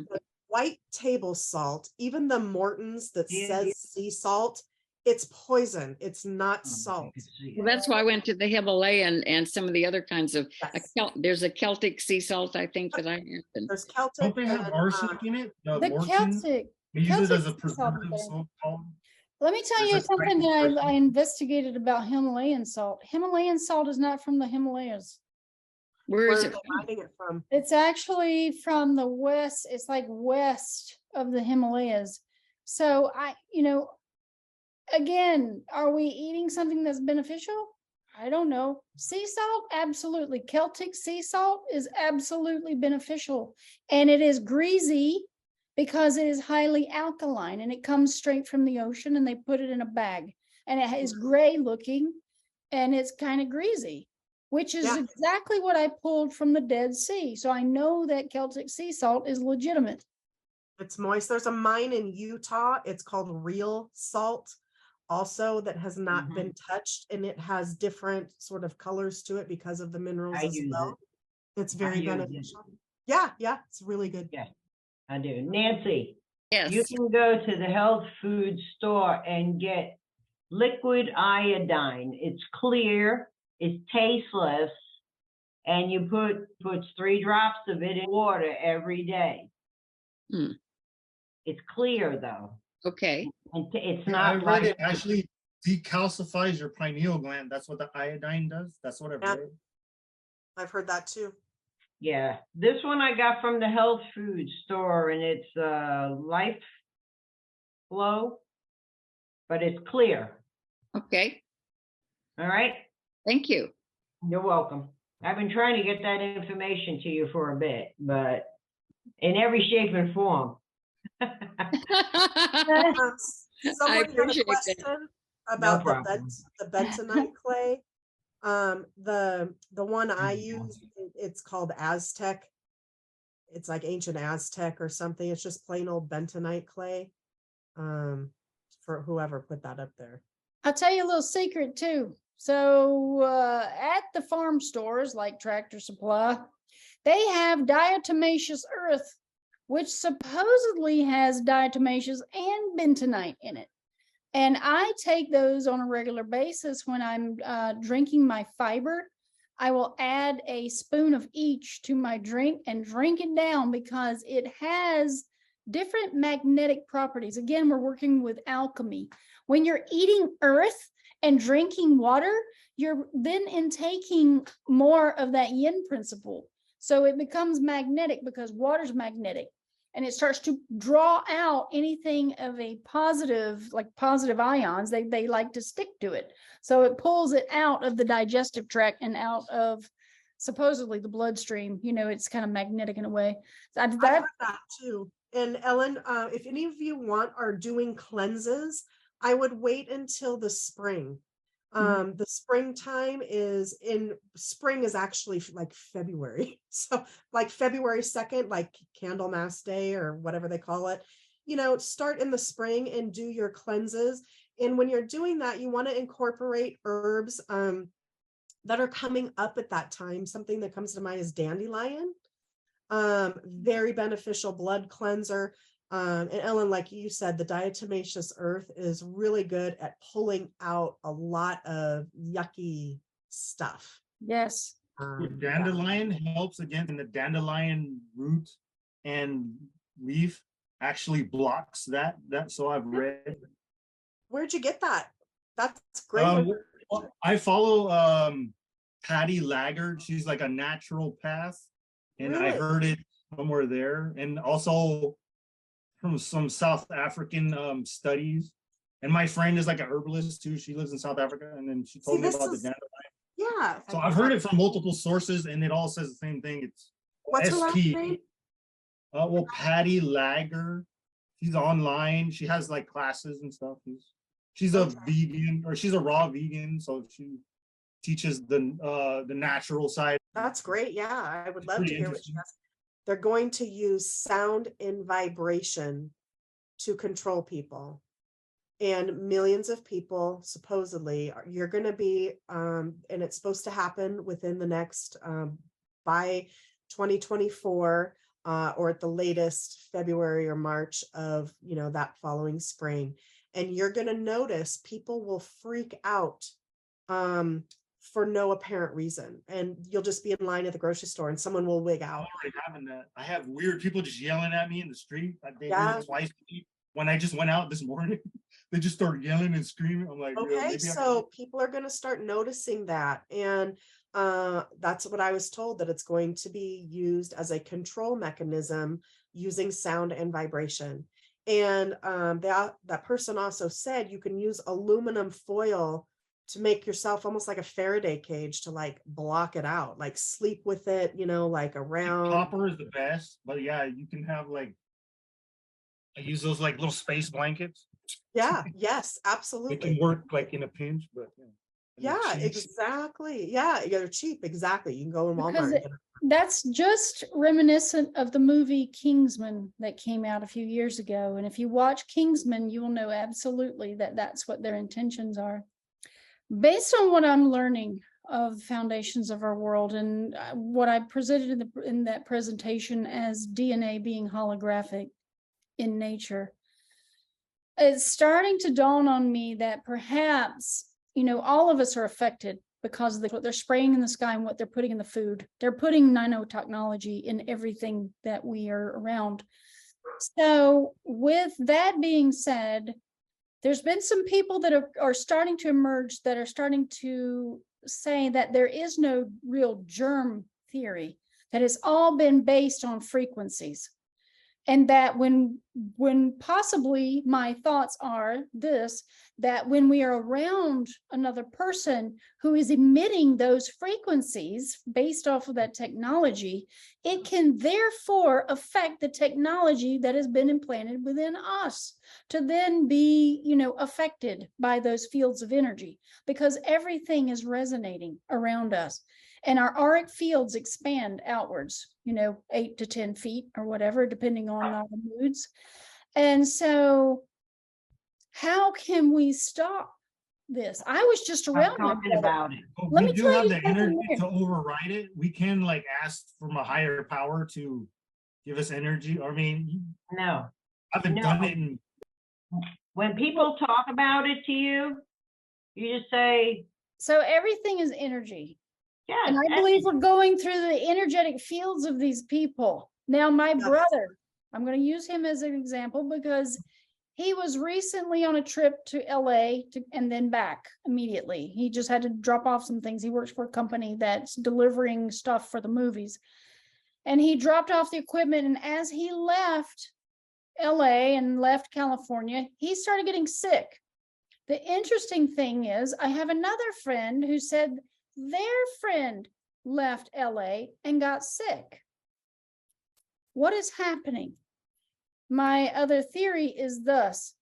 White table salt, even the Morton's that Yeah, says yeah. sea salt, it's poison. It's not You salt. can see Well, it. that's why I went to the Himalayan and some of the other kinds of Yes. there's a Celtic sea salt, I think, that I have. And There's Celtic. Don't they have and, arsenic in it? The Morton? Celtic. They use it Celtic as a sea salt is preservative better. salt column. Let me tell There's you a something Chinese that I version. investigated about Himalayan salt. Himalayan salt is not from the Himalayas. where Where is are it they from? finding it from? It's actually from the west. It's like west of the Himalayas. So you know, again, are we eating something that's beneficial? I don't know. Sea salt, absolutely. Celtic sea salt is absolutely beneficial. And it is greasy because it is highly alkaline and it comes straight from the ocean and they put it in a bag. And it is gray looking and it's kind of greasy, which is Yeah. exactly what I pulled from the Dead Sea. So I know that Celtic sea salt is legitimate. It's moist. There's a mine in Utah. It's called real salt also that has not been touched, and it has different sort of colors to it because of the minerals I as use well. It's I very use it. beneficial. Yeah, it's really good. Yeah, I do. Nancy, you Yes. can go to the health food store and get liquid iodine. It's clear, it's tasteless, and you puts 3 drops of it in water every day. Hmm. It's clear though, Okay. and it's I not read like it actually decalcifies your pineal gland. That's what the iodine does. That's what I've Yeah. read. I've heard that too. Yeah, this one I got from the health food store, and it's Life Flow, but it's clear. Okay. All right, Thank you. you're welcome. I've been trying to get that information to you for a bit, but in every shape and form. Someone had a appreciate that. question about problem. the bentonite clay. The one I Yeah. use, it's called Aztec. It's like ancient Aztec or something. It's just plain old bentonite clay. For whoever put that up there. I'll tell you a little secret too. So at the farm stores like Tractor Supply, they have diatomaceous earth, which supposedly has diatomaceous and bentonite in it. And I take those on a regular basis when I'm drinking my fiber. I will add a spoon of each to my drink and drink it down because it has different magnetic properties. Again, we're working with alchemy. When you're eating earth and drinking water, you're then intaking more of that yin principle. So it becomes magnetic because water's magnetic, and it starts to draw out anything of a positive, like positive ions. They like to stick to it. So it pulls it out of the digestive tract and out of supposedly the bloodstream. You know, it's kind of magnetic in a way. I've heard that too. And Ellen, if any of you are doing cleanses, I would wait until the spring. The springtime spring is actually like February. So like February 2nd, like Candlemas Day or whatever they call it, start in the spring and do your cleanses. And when you're doing that, you want to incorporate herbs that are coming up at that time. Something that comes to mind is dandelion. Very beneficial blood cleanser. And Ellen, like you said, the diatomaceous earth is really good at pulling out a lot of yucky stuff. Yes. Dandelion helps again, and the dandelion root and leaf actually blocks that. So I've read. Where'd you get that? That's great. I follow Patty Laggard. She's like a natural path, and Really? I heard it somewhere there, and also from some South African studies. And my friend is like an herbalist too. She lives in South Africa, and then she told me about the dandelion. Yeah. So I've heard it from multiple sources, and it all says the same thing. It's What's her last name? Well, Patty Laggard. She's online. She has like classes and stuff. She's a vegan, or she's a raw vegan, so she teaches the natural side. That's great. Yeah, I would love to hear what she has. They're going to use sound and vibration to control people. And millions of people, supposedly, you're going to be, and it's supposed to happen within the next, by 2024, or at the latest February or March of, that following spring. And you're going to notice people will freak out for no apparent reason. And you'll just be in line at the grocery store and someone will wig out. I'm already having that. I have weird people just yelling at me in the street. They did Yeah. it twice when I just went out this morning. They just started yelling and screaming. I'm like, okay, so people are going to start noticing that. And that's what I was told, that it's going to be used as a control mechanism using sound and vibration. And that person also said you can use aluminum foil to make yourself almost like a Faraday cage to like block it out, like sleep with it, like around. Copper is the best, but yeah, you can have like, I use those like little space blankets. Yeah, yes, absolutely. It can work like in a pinch, but yeah, exactly. Yeah, they're cheap. Exactly. You can go in Walmart. And that's just reminiscent of the movie Kingsman that came out a few years ago. And if you watch Kingsman, you will know absolutely that that's what their intentions are. Based on what I'm learning of the foundations of our world and what I presented in that presentation as DNA being holographic in nature, it's starting to dawn on me that perhaps, all of us are affected because of what they're spraying in the sky and what they're putting in the food. They're putting nanotechnology in everything that we are around. So with that being said, there's been some people that are starting to emerge that are starting to say that there is no real germ theory, that it's all been based on frequencies. And that when possibly my thoughts are this, that when we are around another person who is emitting those frequencies based off of that technology, it can therefore affect the technology that has been implanted within us to then be, affected by those fields of energy, because everything is resonating around us. And our auric fields expand outwards, 8 to 10 feet or whatever, depending on our moods. And so how can we stop this. I was just I'm around my talking brother. about it. But Let we me do tell have you the something energy weird. to override it. We can like ask from a higher power to give us energy. I mean, No, I haven't No. done it in when people talk about it to you, you just say, So everything is energy. yes. And I believe we're going through the energetic fields of these people. Now, my Yes. brother, I'm going to use him as an example because he was recently on a trip to LA and then back immediately. He just had to drop off some things. He works for a company that's delivering stuff for the movies. And he dropped off the equipment. And as he left LA and left California, he started getting sick. The interesting thing is, I have another friend who said their friend left LA and got sick. What is happening? My other theory is thus: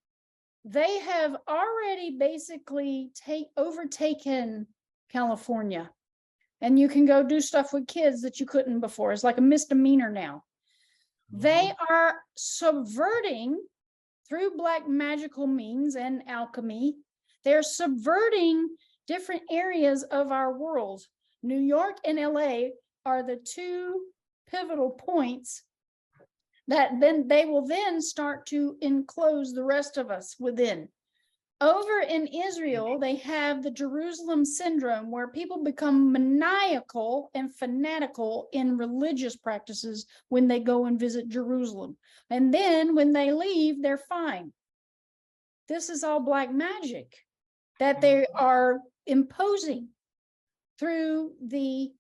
they have already basically overtaken California, and you can go do stuff with kids that you couldn't before. It's like a misdemeanor now. They are subverting through black magical means and alchemy. They're subverting different areas of our world. New York and LA are the two pivotal points that then they will then start to enclose the rest of us within. Over in Israel, they have the Jerusalem syndrome, where people become maniacal and fanatical in religious practices when they go and visit Jerusalem. And then when they leave, they're fine. This is all black magic that they are imposing through the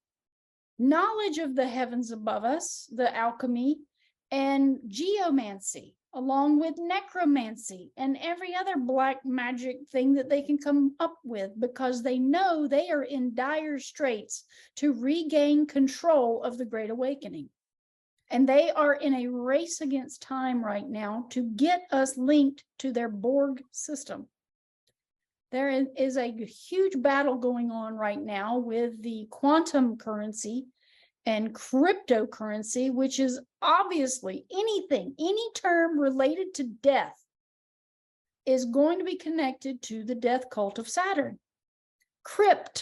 knowledge of the heavens above us, the alchemy, and geomancy, along with necromancy and every other black magic thing that they can come up with, because they know they are in dire straits to regain control of the Great Awakening. And they are in a race against time right now to get us linked to their Borg system. There is a huge battle going on right now with the quantum currency and cryptocurrency, which is obviously anything, any term related to death is going to be connected to the death cult of Saturn. Crypto,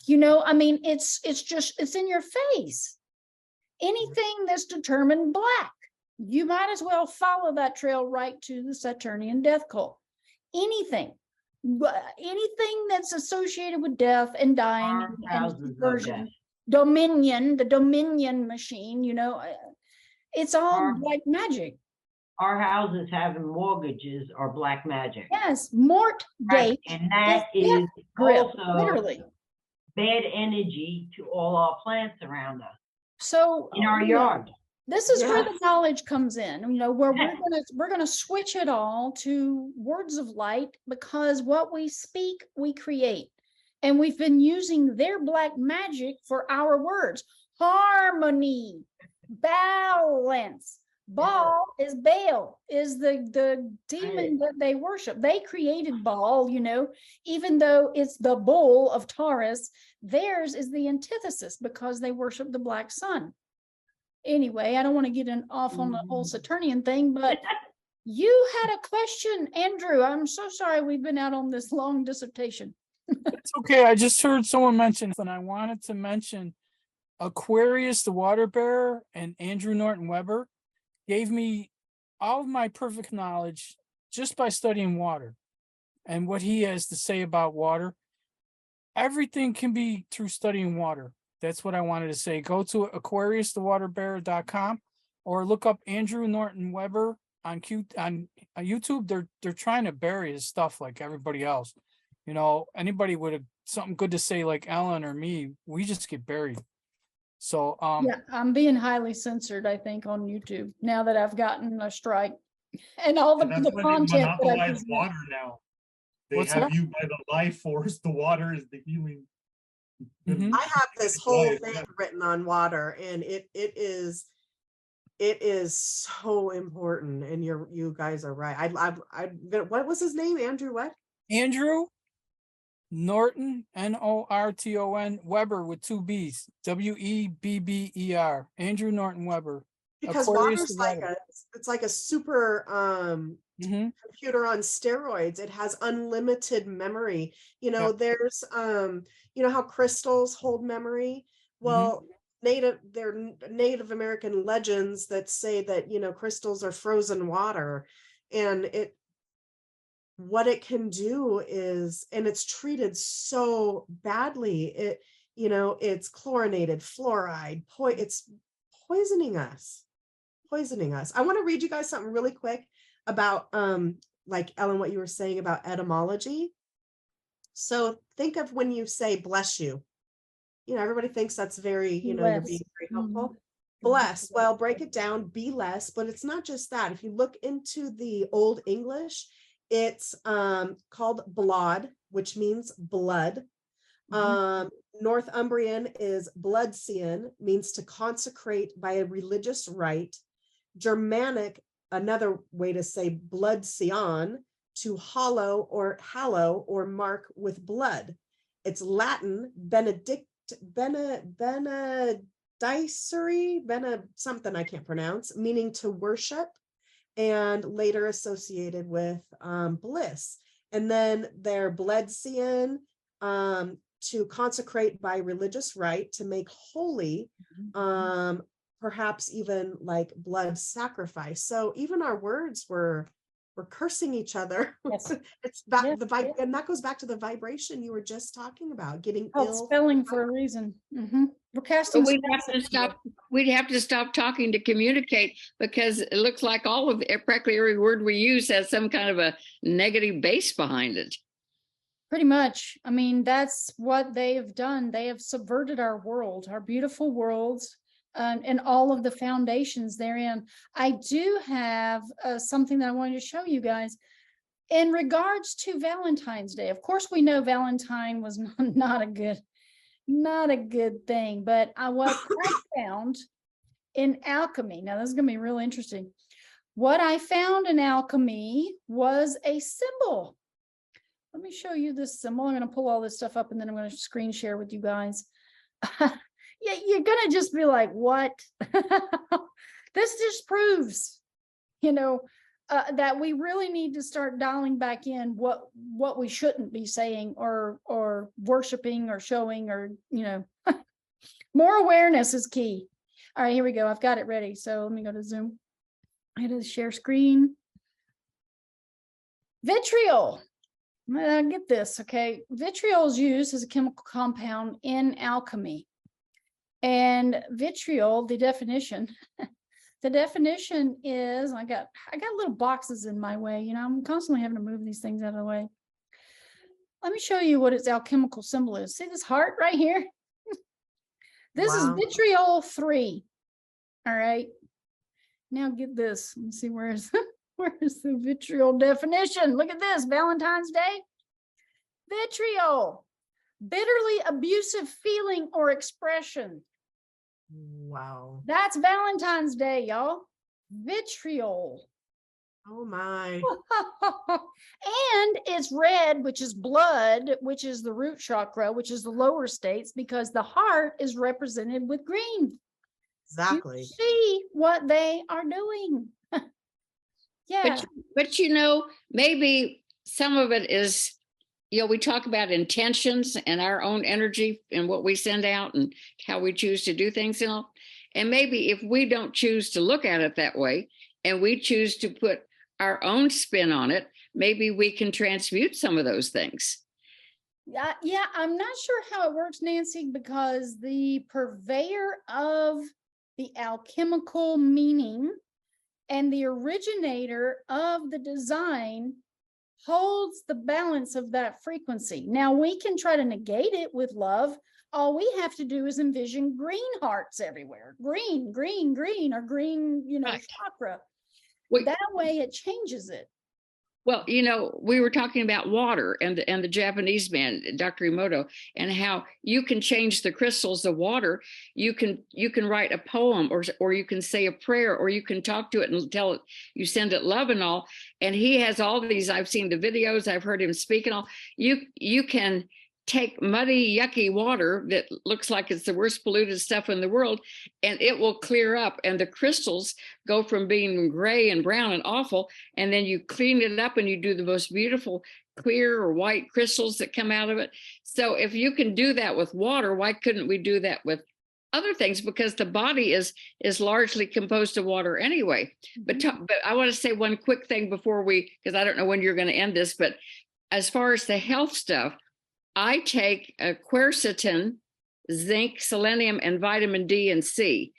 you know, I mean, it's in your face. Anything that's determined black, you might as well follow that trail right to the Saturnian death cult. Anything that's associated with death and dying and conversion, dominion, the dominion machine, you know, it's all black magic. Our houses having mortgages are black magic. Yes, mort Right, gate, and that is grip, also literally bad energy to all our plants around us. So in our yard. This is where the knowledge comes in, you know, where we're gonna switch it all to words of light, because what we speak, we create. And we've been using their black magic for our words. Harmony, balance. Baal is Baal, is the demon that they worship. They created Baal, you know, even though it's the bull of Taurus, theirs is the antithesis because they worship the black sun. Anyway, I don't want to get off on the whole Saturnian thing, but you had a question, Andrew. I'm so sorry we've been out on this long dissertation. It's okay. I just heard someone mention, and I wanted to mention Aquarius, the water bearer, and Andrew Norton Weber gave me all of my perfect knowledge just by studying water and what he has to say about water. Everything can be through studying water. That's what I wanted to say. Go to aquariusthewaterbearer.com or look up Andrew Norton Weber on YouTube. They're trying to bury his stuff like everybody else. You know, anybody with something good to say like Ellen or me, we just get buried. So yeah, I'm being highly censored, I think, on YouTube now that I've gotten a strike and all the content that I present. Water now. They have you by the life force. The water is the healing. I have this whole thing written on water, and it is so important. And you guys are right. What was his name? Andrew what? Andrew Norton, Norton, Weber with 2 B's, Webber. Andrew Norton Weber. Because water's like it's like a super computer on steroids. It has unlimited memory. You know, there's you know how crystals hold memory. Well, Native American legends that say that, you know, crystals are frozen water, and what it can do is, and it's treated so badly, it, you know, it's chlorinated, fluoride, it's poisoning us. I want to read you guys something really quick about like Ellen, what you were saying about etymology. So think of when you say bless you. You know, everybody thinks that's very, you know, you're being very helpful. Bless, well, break it down, be less, but it's not just that. If you look into the Old English, it's called blod, which means blood. Northumbrian is bloodsean, means to consecrate by a religious rite. Germanic, another way to say bloodseon, to hallow or mark with blood. It's Latin something I can't pronounce, meaning to worship, and later associated with bliss. And then their bloodsean, to consecrate by religious rite, to make holy, perhaps even like blood sacrifice. So even our words were cursing each other. Yes. It's back and that goes back to the vibration you were just talking about, getting Oh, ill. spelling for a reason. We're casting. We'd have to stop talking to communicate, because it looks like practically every word we use has some kind of a negative base behind it. Pretty much. I mean, that's what they have done. They have subverted our world, our beautiful worlds, and all of the foundations therein. I do have something that I wanted to show you guys in regards to Valentine's Day. Of course, we know Valentine was not a good thing, but what I found in alchemy, now this is going to be real interesting. What I found in alchemy was a symbol. Let me show you this symbol. I'm going to pull all this stuff up and then I'm going to screen share with you guys. Yeah, you're going to just be like, what? This just proves, you know, that we really need to start dialing back in what we shouldn't be saying or worshiping or showing, or, you know, more awareness is key. All right, here we go. I've got it ready. So let me go to Zoom. I had to share screen. Vitriol. Get this, okay? Vitriol is used as a chemical compound in alchemy. And vitriol, the definition is, I got little boxes in my way, you know, I'm constantly having to move these things out of the way. Let me show you what its alchemical symbol is. See this heart right here? This is vitriol 3. All right. Now get this. Let me see, where's the vitriol definition? Look at this, Valentine's Day. Vitriol, bitterly abusive feeling or expression. Wow. That's Valentine's Day, y'all. Vitriol. Oh my. And it's red, which is blood, which is the root chakra, which is the lower states, because the heart is represented with green. Exactly. You see what they are doing. Yeah. But you know, maybe some of it is, you know, we talk about intentions and our own energy and what we send out and how we choose to do things, you know. And maybe if we don't choose to look at it that way and we choose to put our own spin on it, maybe we can transmute some of those things. Yeah, I'm not sure how it works, Nancy, because the purveyor of the alchemical meaning and the originator of the design holds the balance of that frequency. Now we can try to negate it with love. All we have to do is envision green hearts everywhere. Green, green, green, or green, you know, chakra. That way it changes it. Well, you know, we were talking about water and the Japanese man, Dr. Emoto, and how you can change the crystals of water. You can write a poem, or you can say a prayer, or you can talk to it and tell it, you send it love and all. And he has all these, I've seen the videos, I've heard him speak and all. You can take muddy, yucky water that looks like it's the worst polluted stuff in the world, and it will clear up. And the crystals go from being gray and brown and awful. And then you clean it up and you do the most beautiful clear or white crystals that come out of it. So if you can do that with water, why couldn't we do that with other things? Because the body is largely composed of water anyway. But I want to say one quick thing before because I don't know when you're going to end this, but as far as the health stuff, I take quercetin, zinc, selenium, and vitamin D and C.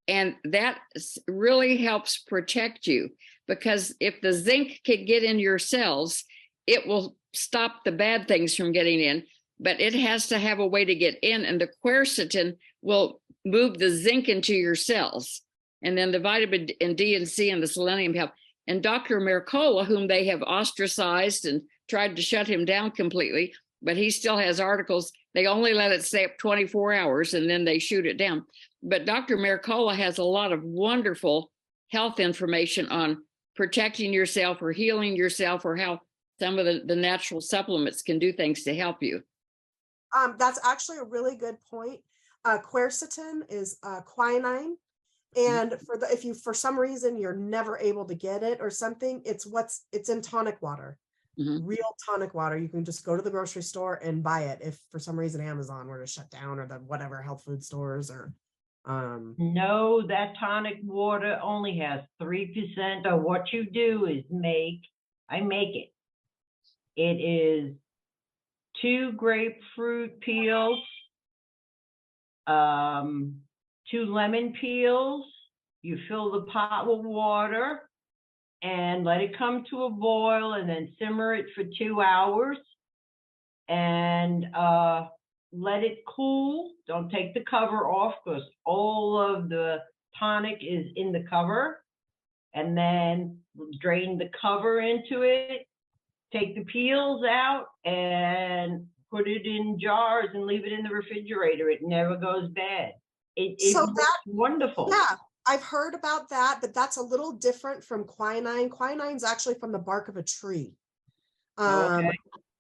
And that really helps protect you, because if the zinc can get in your cells, it will stop the bad things from getting in, but it has to have a way to get in. And the quercetin will move the zinc into your cells. And then the vitamin D and C and the selenium help. And Dr. Mercola, whom they have ostracized and tried to shut him down completely, but he still has articles. They only let it stay up 24 hours and then they shoot it down. But Dr. Mercola has a lot of wonderful health information on protecting yourself or healing yourself, or how some of the natural supplements can do things to help you. That's actually a really good point. Quercetin is quinine. And if you, for some reason, you're never able to get it or something, it's in tonic water. Real tonic water. You can just go to the grocery store and buy it if for some reason Amazon were to shut down, or the whatever health food stores, or no, that tonic water only has 3%. Of what you do is I make it. It is 2 grapefruit peels, 2 lemon peels. You fill the pot with water and let it come to a boil, and then simmer it for 2 hours, and let it cool. Don't take the cover off, because all of the tonic is in the cover. And then drain the cover into it, take the peels out, and put it in jars and leave it in the refrigerator. It never goes bad. It So works that- wonderful. yeah, I've heard about that, but that's a little different from quinine. Quinine's actually from the bark of a tree. Okay.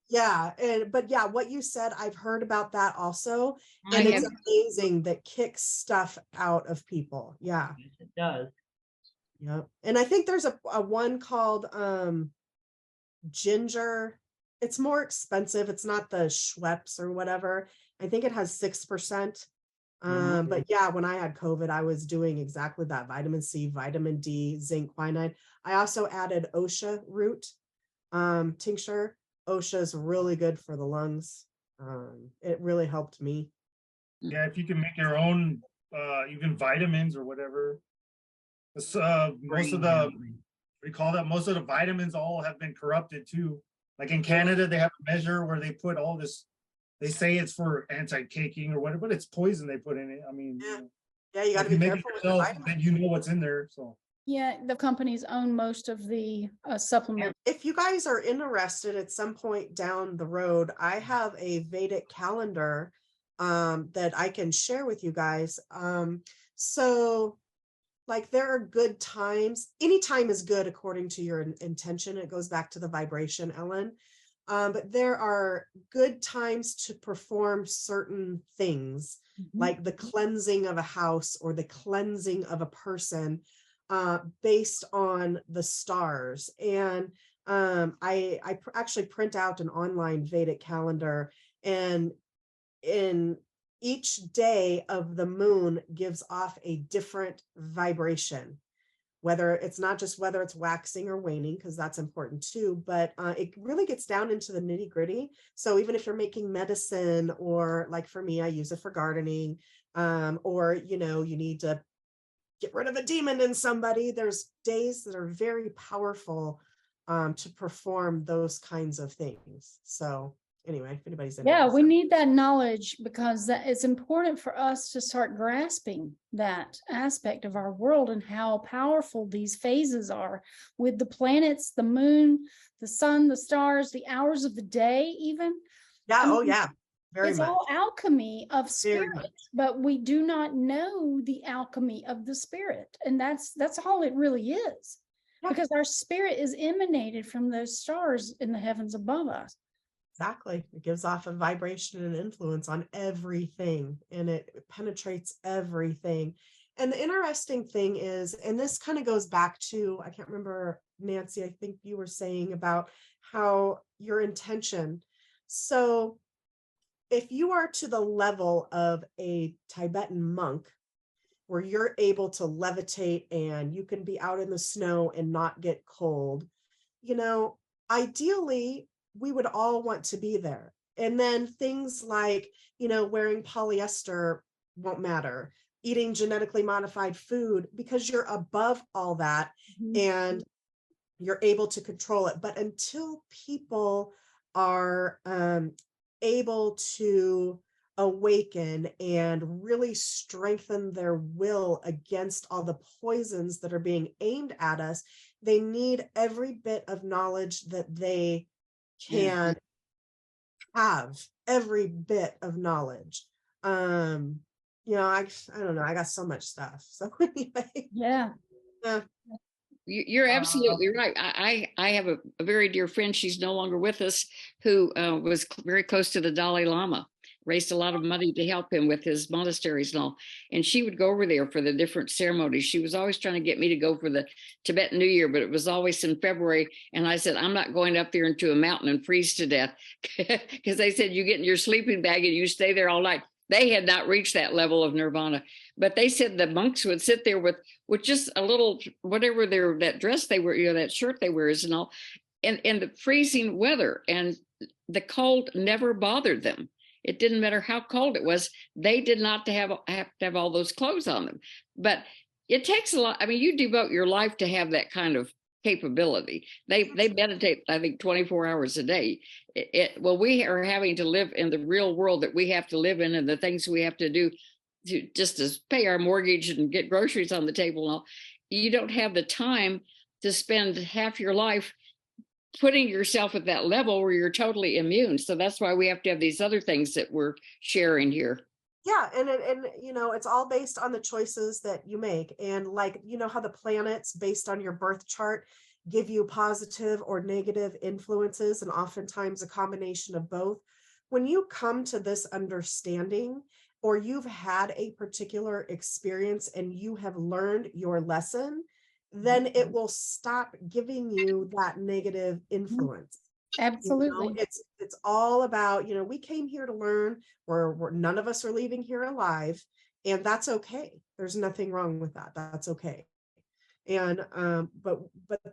Yeah, but yeah, what you said, I've heard about that also. I And it's have- amazing that kicks stuff out of people. Yeah. Yes, it does. Yeah. And I think there's a one called ginger. It's more expensive. It's not the Schweppes or whatever. I think it has 6%. But yeah, when I had COVID, I was doing exactly that: vitamin C, vitamin D, zinc, quinine. I also added OSHA root tincture. OSHA is really good for the lungs. It really helped me. Yeah, if you can make your own, even vitamins or whatever. Most of the, recall that most of the vitamins all have been corrupted too. Like in Canada, they have a measure where they put all this, they say it's for anti-caking or whatever, but it's poison they put in it. I mean, Yeah, you got to if you be make it careful with your yourself, vitamins. then you know what's in there. So Yeah, the companies own most of the supplement. If you guys are interested at some point down the road, I have a Vedic calendar that I can share with you guys. So like there are good times. Any time is good according to your intention. It goes back to the vibration, Ellen. But there are good times to perform certain things, like the cleansing of a house or the cleansing of a person, based on the stars. And I actually print out an online Vedic calendar, and in each day of the moon gives off a different vibration. Whether it's not just whether it's waxing or waning, because that's important too, but it really gets down into the nitty gritty. So even if you're making medicine, or like for me, I use it for gardening, or, you know, you need to get rid of a demon in somebody, there's days that are very powerful to perform those kinds of things. So anyway, if anybody's interested. Yeah, we need that knowledge, because that it's important for us to start grasping that aspect of our world and how powerful these phases are with the planets, the moon, the sun, the stars, the hours of the day, even. Yeah. I Oh mean, yeah. Very it's much. all alchemy of Very spirit, much. but we do not know the alchemy of the spirit. And that's all it really is, Yeah. because our spirit is emanated from those stars in the heavens above us. Exactly. It gives off a vibration and influence on everything, and it penetrates everything. And the interesting thing is, and this kind of goes back to, I can't remember, Nancy, I think you were saying about how your intention. So if you are to the level of a Tibetan monk, where you're able to levitate and you can be out in the snow and not get cold, you know, ideally, we would all want to be there. And then things like, you know, wearing polyester won't matter, eating genetically modified food, because you're above all that and you're able to control it. But until people are able to awaken and really strengthen their will against all the poisons that are being aimed at us, they need every bit of knowledge that they can have, every bit of knowledge. You know, I don't know, I got so much stuff. So anyway, Yeah. You're absolutely right. I have a very dear friend. She's no longer with us, who was very close to the Dalai Lama, raised a lot of money to help him with his monasteries and all. And she would go over there for the different ceremonies. She was always trying to get me to go for the Tibetan New Year, but it was always in February. And I said, I'm not going up there into a mountain and freeze to death, because they said you get in your sleeping bag and you stay there all night. They had not reached that level of nirvana, but they said the monks would sit there with just a little, whatever that dress they were, you know, that shirt they wear is and all, and the freezing weather, and the cold never bothered them. It didn't matter how cold it was. They did not have to have all those clothes on them. But it takes a lot. I mean, you devote your life to have that kind of capability. They meditate, I think, 24 hours a day. Well, we are having to live in the real world that we have to live in, and the things we have to do just to pay our mortgage and get groceries on the table and all. You don't have the time to spend half your life putting yourself at that level where you're totally immune. So that's why we have to have these other things that we're sharing here. Yeah, and you know, it's all based on the choices that you make. And like, you know how the planets based on your birth chart give you positive or negative influences, and oftentimes a combination of both. When you come to this understanding, or you've had a particular experience and you have learned your lesson, then it will stop giving you that negative influence. Absolutely. You know, it's all about, you know, we came here to learn, we're none of us are leaving here alive, and that's okay. There's nothing wrong with that. That's okay. And but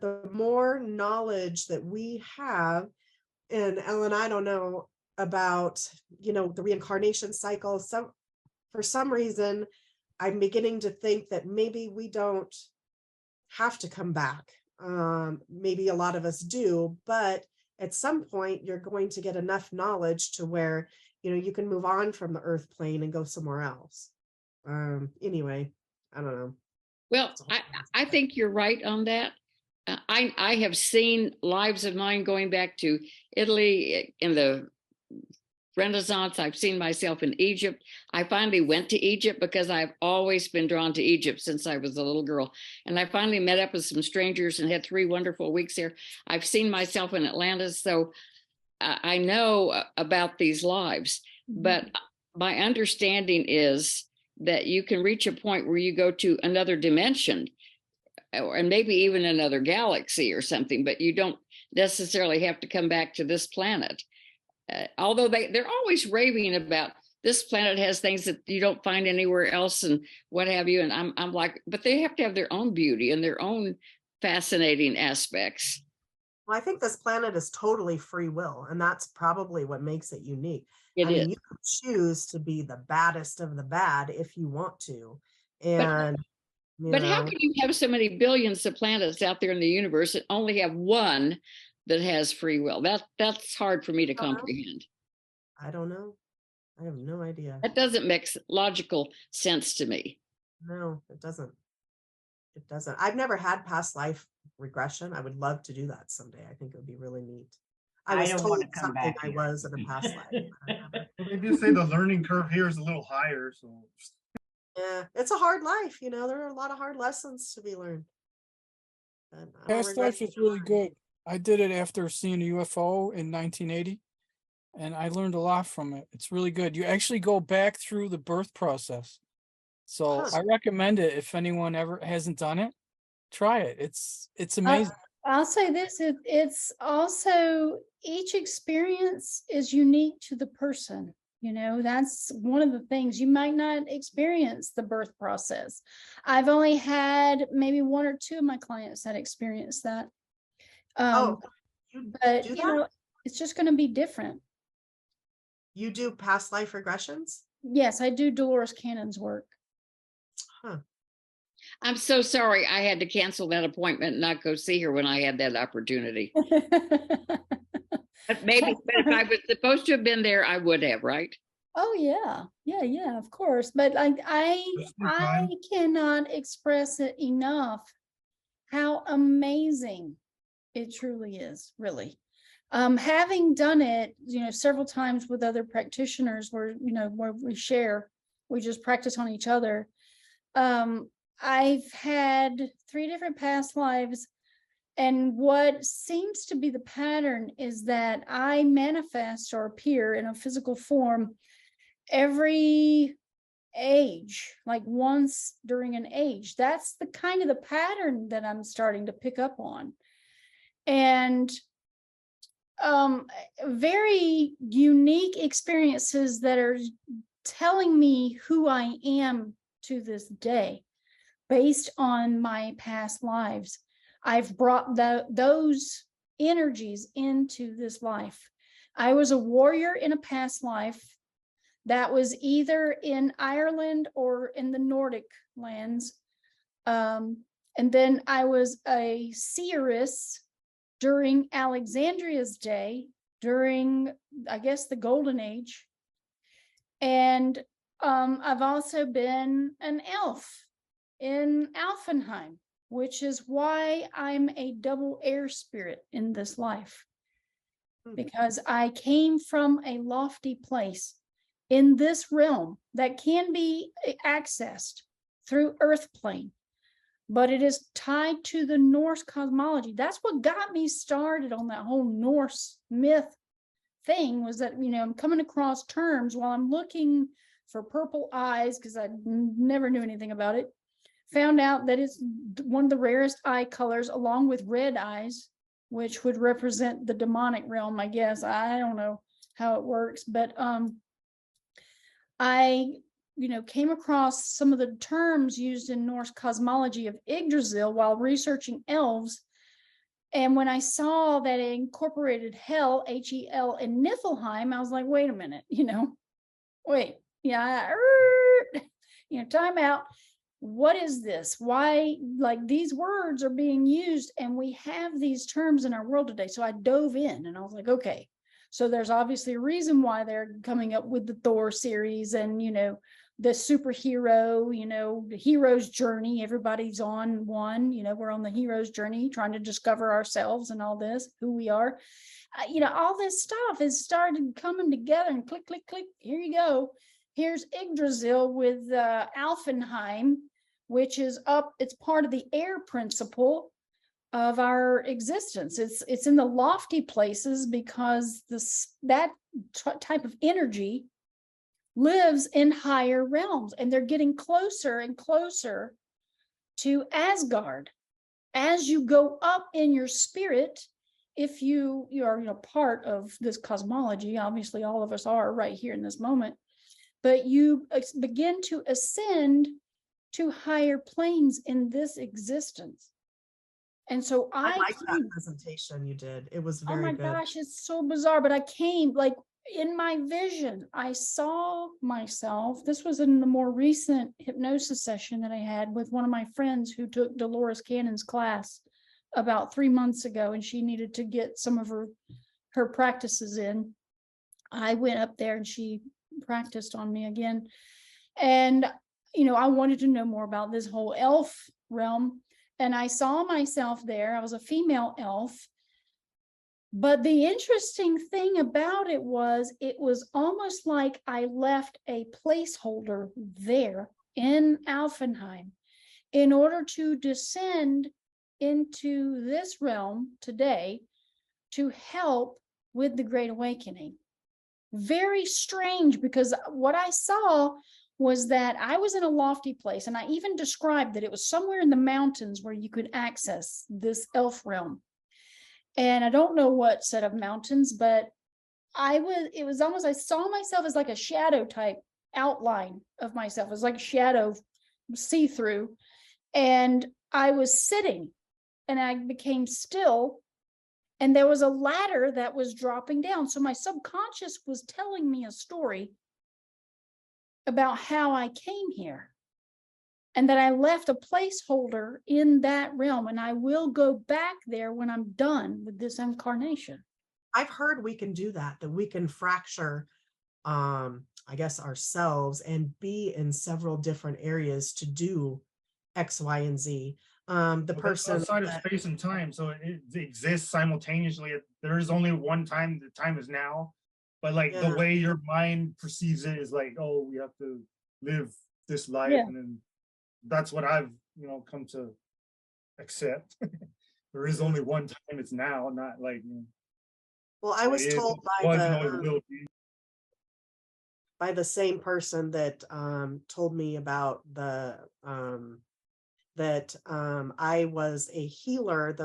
the more knowledge that we have, and Ellen, I don't know about, you know, the reincarnation cycle. So for some reason, I'm beginning to think that maybe we don't have to come back. Maybe a lot of us do, but at some point you're going to get enough knowledge to where, you know, you can move on from the earth plane and go somewhere else. Anyway, I don't know. Well, I think you're right on that. I have seen lives of mine going back to Italy in the Renaissance. I've seen myself in Egypt. I finally went to Egypt because I've always been drawn to Egypt since I was a little girl. And I finally met up with some strangers and had 3 wonderful weeks there. I've seen myself in Atlantis. So I know about these lives, but my understanding is that you can reach a point where you go to another dimension, and maybe even another galaxy or something, but you don't necessarily have to come back to this planet. Although they're always raving about this planet has things that you don't find anywhere else and what have you. And I'm like, but they have to have their own beauty and their own fascinating aspects. Well, I think this planet is totally free will, and that's probably what makes it unique. It I mean, is. you can choose to be the baddest of the bad if you want to. And But how can you have so many billions of planets out there in the universe and only have one that has free will? That's hard for me to comprehend. I don't know. I have no idea. That doesn't make logical sense to me. No, it doesn't. It doesn't. I've never had past life regression. I would love to do that someday. I think it would be really neat. I was don't told wanna come something back I here. was in a past life. but I haven't. They do say the learning curve here is a little higher, so Yeah, it's a hard life. You know, there are a lot of hard lessons to be learned. And I don't Past regret life is it. really good. I did it after seeing a UFO in 1980. and I learned a lot from it. It's really good. You actually go back through the birth process. So Huh. I recommend it if anyone ever hasn't done it. Try it. It's amazing. I'll say this, it's also, each experience is unique to the person. You know, that's one of the things. You might not experience the birth process. I've only had maybe one or two of my clients that experienced that. Oh, you But do you that? know, it's just going to be different. You do past life regressions? Yes, I do Dolores Cannon's work. Huh. I'm so sorry I had to cancel that appointment and not go see her when I had that opportunity. But maybe, but if I was supposed to have been there, I would have, right? Oh yeah, of course. But I cannot express it enough how amazing it truly is, really. Having done it, you know, several times with other practitioners where, you know, where we just practice on each other. I've had 3 different past lives. And what seems to be the pattern is that I manifest or appear in a physical form every age, like once during an age. That's the kind of the pattern that I'm starting to pick up on. And very unique experiences that are telling me who I am to this day based on my past lives. I've brought those energies into this life. I was a warrior in a past life that was either in Ireland or in the Nordic lands. And then I was a seeress during Alexandria's day, during, I guess, the Golden Age. And I've also been an elf in Alfenheim, which is why I'm a double air spirit in this life, because I came from a lofty place in this realm that can be accessed through earth plane, but it is tied to the Norse cosmology. That's what got me started on that whole Norse myth thing, was that, you know, I'm coming across terms while I'm looking for purple eyes, because I never knew anything about it. Found out that it's one of the rarest eye colors, along with red eyes, which would represent the demonic realm, I guess. I don't know how it works, but I, you know, came across some of the terms used in Norse cosmology of Yggdrasil while researching elves. And when I saw that it incorporated Hel, Hel, and Niflheim, I was like, wait a minute, you know, time out. What is this? Why, like, these words are being used and we have these terms in our world today? So I dove in and I was like, okay, so there's obviously a reason why they're coming up with the Thor series and, you know, the superhero, you know, the hero's journey. Everybody's on one, you know, we're on the hero's journey trying to discover ourselves and all this, who we are. You know, all this stuff has started coming together and click, click, click. Here you go. Here's Yggdrasil with Alfenheim, which is up. It's part of the air principle of our existence. It's in the lofty places because that type of energy lives in higher realms, and they're getting closer and closer to Asgard. As you go up in your spirit, if you are, you know, part of this cosmology, obviously all of us are right here in this moment, but you begin to ascend to higher planes in this existence. And so I like that presentation you did. It was very good. Oh my gosh, it's so bizarre. But I came, like, in my vision, I saw myself. This was in the more recent hypnosis session that I had with one of my friends who took Dolores Cannon's class about 3 months ago, and she needed to get some of her practices in. I went up there and she practiced on me again. And, you know, I wanted to know more about this whole elf realm. And I saw myself there. I was a female elf. But the interesting thing about it was almost like I left a placeholder there in Alfenheim in order to descend into this realm today to help with the Great Awakening. very strange, because what I saw was that I was in a lofty place, and I even described that it was somewhere in the mountains where you could access this elf realm. And I don't know what set of mountains, but it was almost, I saw myself as like a shadow type outline of myself. It was like a shadow see-through. And I was sitting and I became still, and there was a ladder that was dropping down. So my subconscious was telling me a story about how I came here, and that I left a placeholder in that realm, and I will go back there when I'm done with this incarnation. I've heard we can do that we can fracture, I guess, ourselves and be in several different areas to do X, Y, and Z. The person outside of space and time, so it exists simultaneously. There is only one time. The time is now, but like the way your mind perceives it is like, oh, we have to live this life, and then that's what I've come to accept. There is only one time. It's now, not like. Well, I was told by the same person that told me about that I was a healer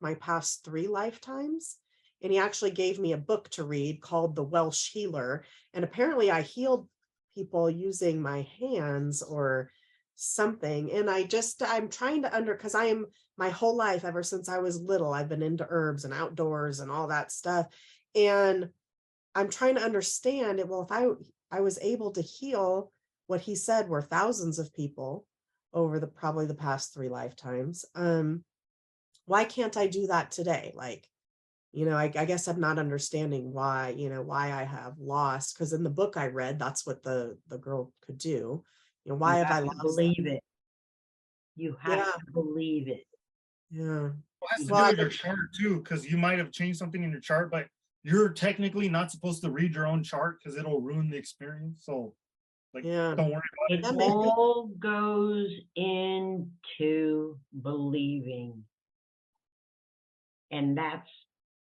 my past 3 lifetimes. And he actually gave me a book to read called The Welsh Healer. And apparently I healed people using my hands or something. And I'm trying to because my whole life, ever since I was little, I've been into herbs and outdoors and all that stuff. And I'm trying to understand it. Well, if I was able to heal what he said were thousands of people over probably the past 3 lifetimes, why can't I do that today? Like, I guess I'm not understanding why I have lost, because in the book I read, that's what the girl could do. Why have I lost? Believe it. You have to believe it. Yeah. It has to do with your chart too, because you might have changed something in your chart, but you're technically not supposed to read your own chart because it'll ruin the experience. So, don't worry about it. It all goes into believing, and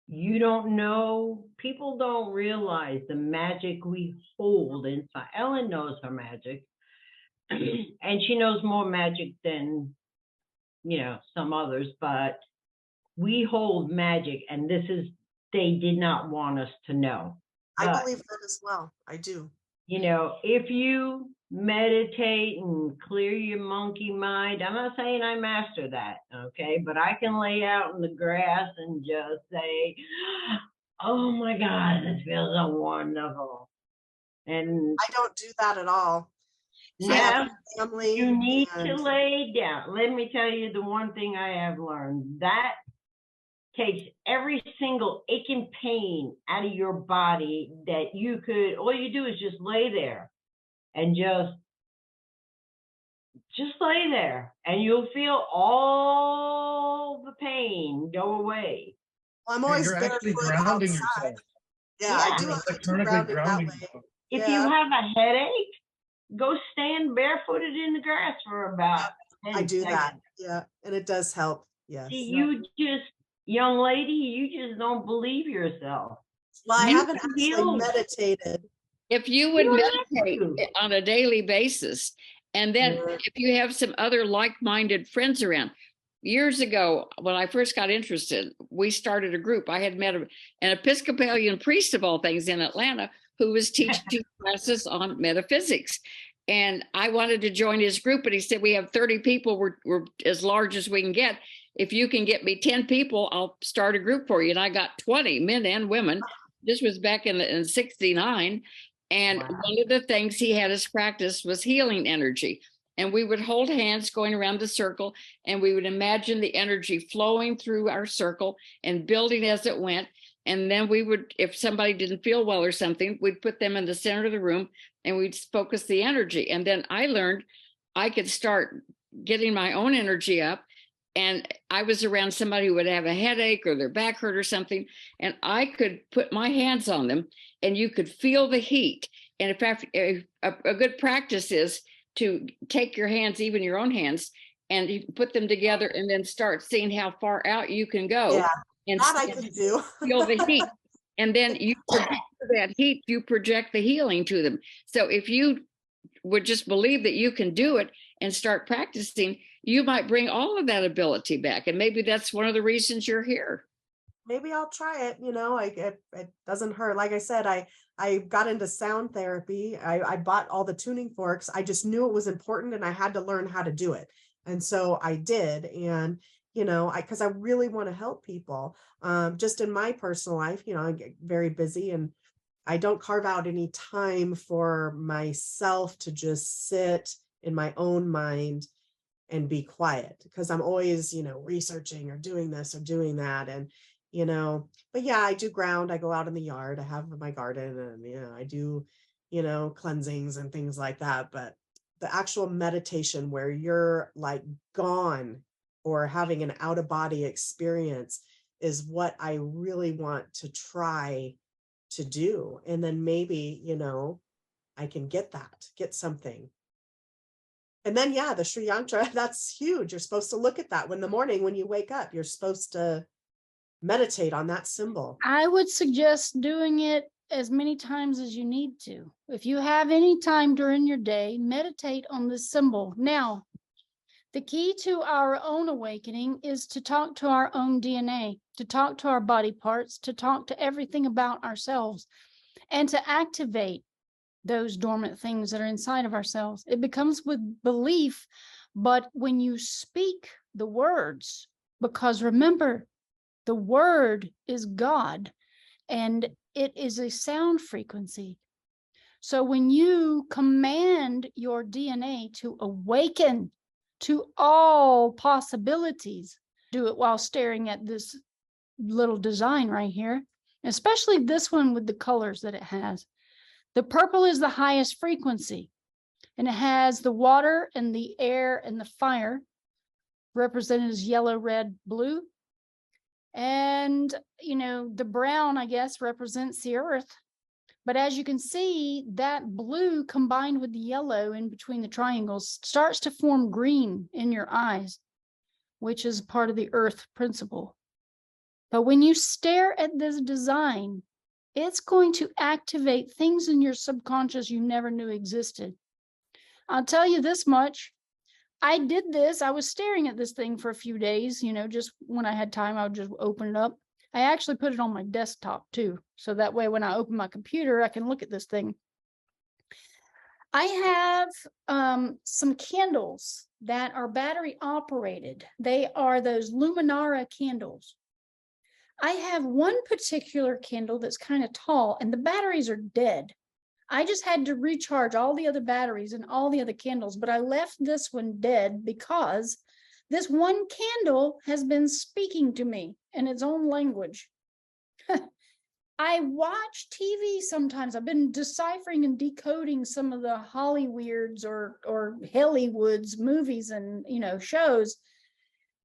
you don't know. People don't realize the magic we hold inside. Ellen knows her magic, and she knows more magic than some others, but we hold magic, and they did not want us to know. I believe that as well. I do. If you meditate and clear your monkey mind, I'm not saying I master that, okay? But I can lay out in the grass and just say, oh my God, this feels so wonderful. And I don't do that at all. Yeah, you need to lay down. Let me tell you the one thing I have learned. That takes every single ache and pain out of your body that all you do is just lay there and just lay there, and you'll feel all the pain go away. Well, I'm always actually grounding yourself. Yeah, I do. Electronically grounding yourself. If you have a headache, go stand barefooted in the grass for about 10 I do seconds. that. Yeah, and it does help. Yes. Young lady, you just don't believe yourself. Well, I haven't actually meditated. If you would meditate on a daily basis, and then if you have some other like-minded friends around. Years ago, when I first got interested, we started a group. I had met an Episcopalian priest, of all things, in Atlanta, who was teaching classes on metaphysics. And I wanted to join his group, but he said, we have 30 people. We're as large as we can get. If you can get me 10 people, I'll start a group for you. And I got 20 men and women. This was back in 69. And one of the things he had us practice was healing energy. And we would hold hands going around the circle, and we would imagine the energy flowing through our circle and building as it went. And then we would, if somebody didn't feel well or something, we'd put them in the center of the room and we'd focus the energy. And then I learned I could start getting my own energy up. And I was around somebody who would have a headache or their back hurt or something, and I could put my hands on them and you could feel the heat. And in fact, a good practice is to take your hands, even your own hands, and you put them together and then start seeing how far out you can go. Yeah, and that I can do. feel the heat. And then you that heat, you project the healing to them. So if you would just believe that you can do it and start practicing, you might bring all of that ability back. And maybe that's one of the reasons you're here. Maybe I'll try it, like it doesn't hurt. Like I said, I got into sound therapy. I bought all the tuning forks. I just knew it was important and I had to learn how to do it. And so I did. And, because I really want to help people. Just in my personal life, I get very busy and I don't carve out any time for myself to just sit in my own mind and be quiet, because I'm always, researching or doing this or doing that. And, but yeah, I do ground. I go out in the yard. I have my garden and, I do, cleansings and things like that. But the actual meditation where you're like gone or having an out of body experience is what I really want to try to do. And then maybe, I can get something. And then, yeah, the Sri Yantra, that's huge. You're supposed to look at that when the morning, when you wake up, you're supposed to meditate on that symbol. I would suggest doing it as many times as you need to. If you have any time during your day, meditate on this symbol. Now, the key to our own awakening is to talk to our own DNA, to talk to our body parts, to talk to everything about ourselves, and to activate those dormant things that are inside of ourselves. It becomes with belief, but when you speak the words, because remember, the word is God, and it is a sound frequency. So when you command your DNA to awaken to all possibilities, do it while staring at this little design right here, especially this one with the colors that it has. The purple is the highest frequency, and it has the water and the air and the fire represented as yellow, red, blue. And, the brown, I guess, represents the earth. But as you can see, that blue combined with the yellow in between the triangles starts to form green in your eyes, which is part of the earth principle. But when you stare at this design, it's going to activate things in your subconscious you never knew existed. I'll tell you this much. I did this. I was staring at this thing for a few days, just when I had time, I would just open it up. I actually put it on my desktop too. So that way, when I open my computer, I can look at this thing. I have some candles that are battery operated. They are those Luminara candles. I have one particular candle that's kind of tall and the batteries are dead. I just had to recharge all the other batteries and all the other candles, but I left this one dead because this one candle has been speaking to me in its own language. I watch TV sometimes. I've been deciphering and decoding some of the Hollyweirds or Hollywoods movies and, shows.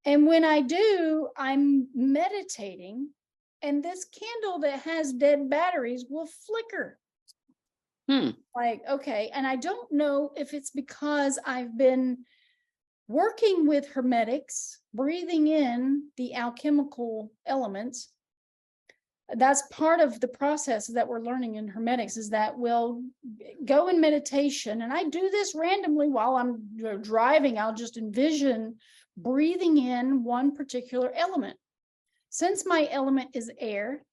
And when I do, I'm meditating, and this candle that has dead batteries will flicker. Like, okay. And I don't know if it's because I've been working with Hermetics, breathing in the alchemical elements. That's part of the process that we're learning in Hermetics, is that we'll go in meditation. And I do this randomly while I'm driving. I'll just envision breathing in one particular element. Since my element is air,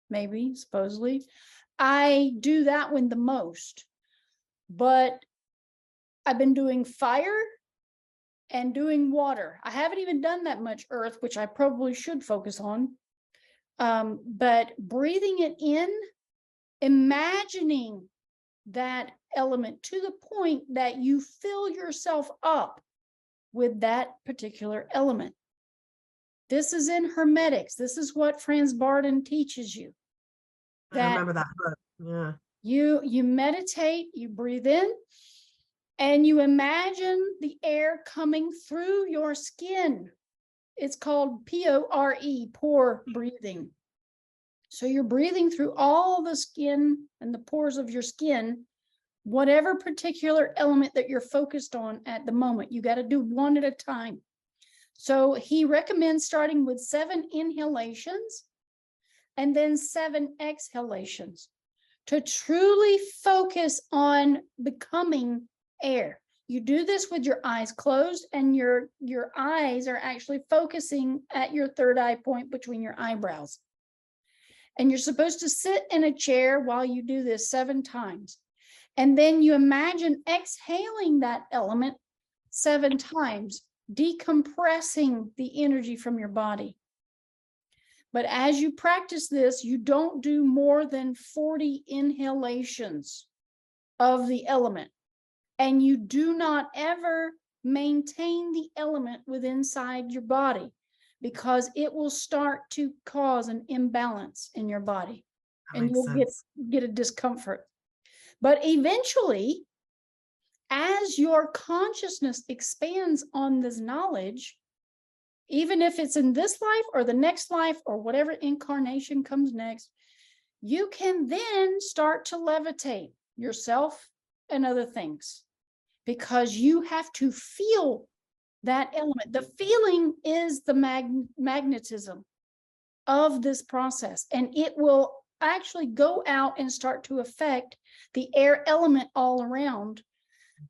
maybe, supposedly, I do that one the most. But I've been doing fire and doing water. I haven't even done that much earth, which I probably should focus on. But breathing it in, imagining that element to the point that you fill yourself up with that particular element. This is in Hermetics. This is what Franz Barden teaches you. I remember that book. Yeah. You meditate, you breathe in, and you imagine the air coming through your skin. It's called PORE, pore breathing. So you're breathing through all the skin and the pores of your skin, whatever particular element that you're focused on at the moment. You got to do one at a time. So he recommends starting with 7 inhalations. and then 7 exhalations to truly focus on becoming air. You do this with your eyes closed, and your eyes are actually focusing at your third eye point between your eyebrows. And you're supposed to sit in a chair while you do this 7 times. And then you imagine exhaling that element 7 times, decompressing the energy from your body. But as you practice this, you don't do more than 40 inhalations of the element. And you do not ever maintain the element within inside your body, because it will start to cause an imbalance in your body, and you'll get a discomfort. But eventually, as your consciousness expands on this knowledge, even if it's in this life or the next life or whatever incarnation comes next, you can then start to levitate yourself and other things, because you have to feel that element. The feeling is the magnetism of this process, and it will actually go out and start to affect the air element all around.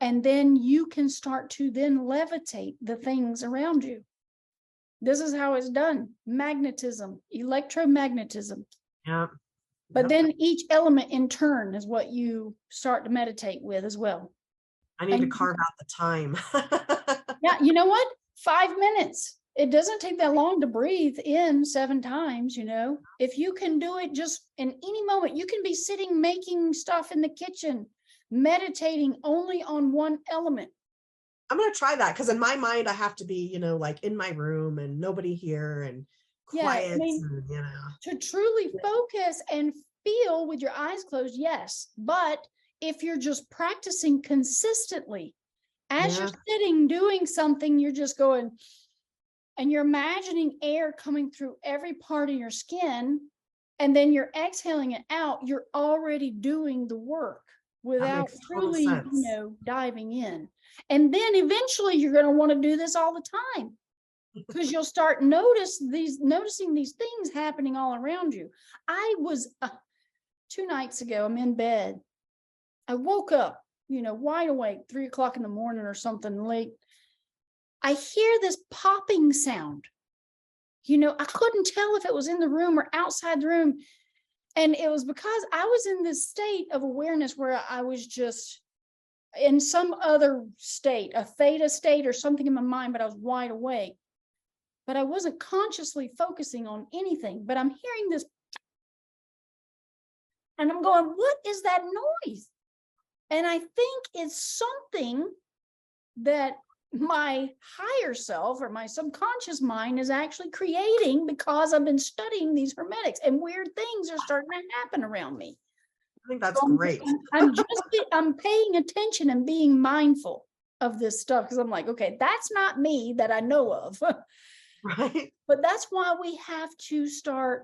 And then you can start to then levitate the things around you. This is how it's done. Magnetism, electromagnetism. Yeah. But then each element in turn is what you start to meditate with as well. I need to carve out the time. Yeah, you know what? 5 minutes. It doesn't take that long to breathe in 7 times, you know. If you can do it just in any moment, you can be sitting making stuff in the kitchen, meditating only on one element. I'm going to try that, because in my mind, I have to be, like in my room and nobody here and quiet. Yeah, I mean, and, to truly focus and feel with your eyes closed, yes. But if you're just practicing consistently, as you're sitting doing something, you're just going, and you're imagining air coming through every part of your skin, and then you're exhaling it out, you're already doing the work without truly, diving in. And then eventually you're going to want to do this all the time, because you'll start noticing these things happening all around you. I was 2 nights ago, I'm in bed. I woke up, wide awake, 3 o'clock in the morning or something late. I hear this popping sound. I couldn't tell if it was in the room or outside the room. And it was because I was in this state of awareness where I was just in some other state, a theta state or something in my mind, but I was wide awake. But I wasn't consciously focusing on anything. But I'm hearing this, and I'm going, what is that noise? And I think it's something that my higher self or my subconscious mind is actually creating, because I've been studying these Hermetics, and weird things are starting to happen around me. I think that's great. I'm paying attention and being mindful of this stuff, because I'm like, okay, that's not me that I know of. Right. But that's why we have to start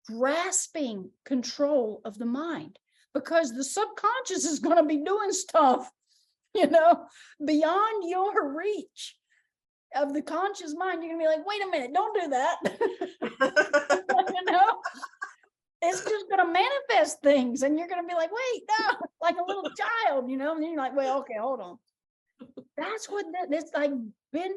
grasping control of the mind, because the subconscious is going to be doing stuff, beyond your reach of the conscious mind. You're going to be like, wait a minute, don't do that. It's just going to manifest things, and you're going to be like, wait, no, like a little child, and then you're like, well, okay, hold on. That's what it's like, been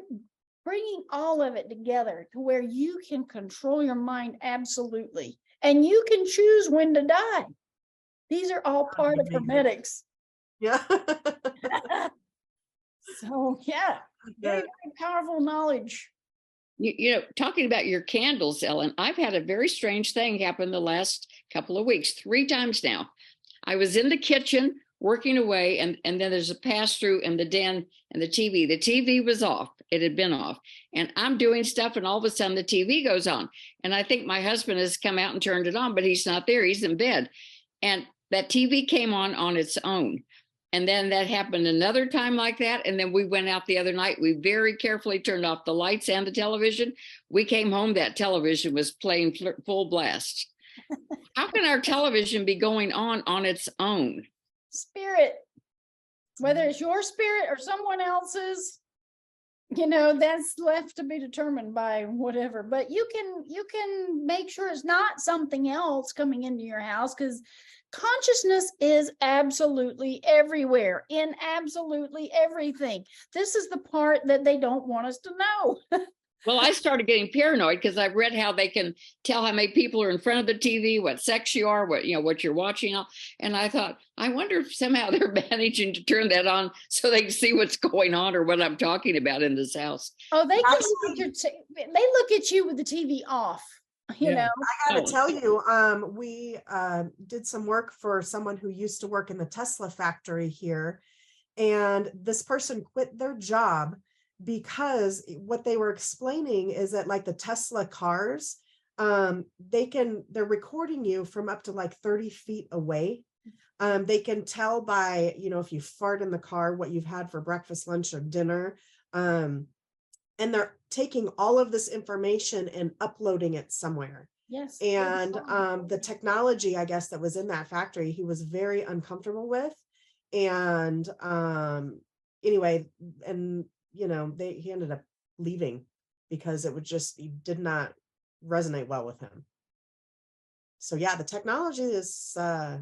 bringing all of it together to where you can control your mind absolutely, and you can choose when to die. These are all part of Hermetics. Yeah. So yeah, very, very powerful knowledge. Talking about your candles, Ellen, I've had a very strange thing happen the last couple of weeks, 3 times now. I was in the kitchen working away, and then there's a pass-through in the den, and the TV was off. It had been off, and I'm doing stuff, and all of a sudden the TV goes on, and I think my husband has come out and turned it on, but he's not there. He's in bed, and that TV came on its own. And then that happened another time like that. And then we went out the other night. We very carefully turned off the lights and the television. We came home, that television was playing full blast. How can our television be going on its own? Spirit, whether it's your spirit or someone else's, you know, that's left to be determined by whatever, but you can make sure it's not something else coming into your house, because consciousness is absolutely everywhere in absolutely everything. This is the part that they don't want us to know. Well, I started getting paranoid because I've read how they can tell how many people are in front of the TV, what sex you are, what you're watching. And I thought, I wonder if somehow they're managing to turn that on so they can see what's going on or what I'm talking about in this house. Oh, they can look at your they look at you with the TV off, you know. I gotta tell you, we did some work for someone who used to work in the Tesla factory here, and this person quit their job because what they were explaining is that, like, the Tesla cars, they're recording you from up to like 30 feet away. They can tell by, if you fart in the car, what you've had for breakfast, lunch, or dinner. And they're taking all of this information and uploading it somewhere. Yes. And the technology, I guess, that was in that factory, he was very uncomfortable with. And anyway, and he ended up leaving because he did not resonate well with him. So yeah, the technology is, I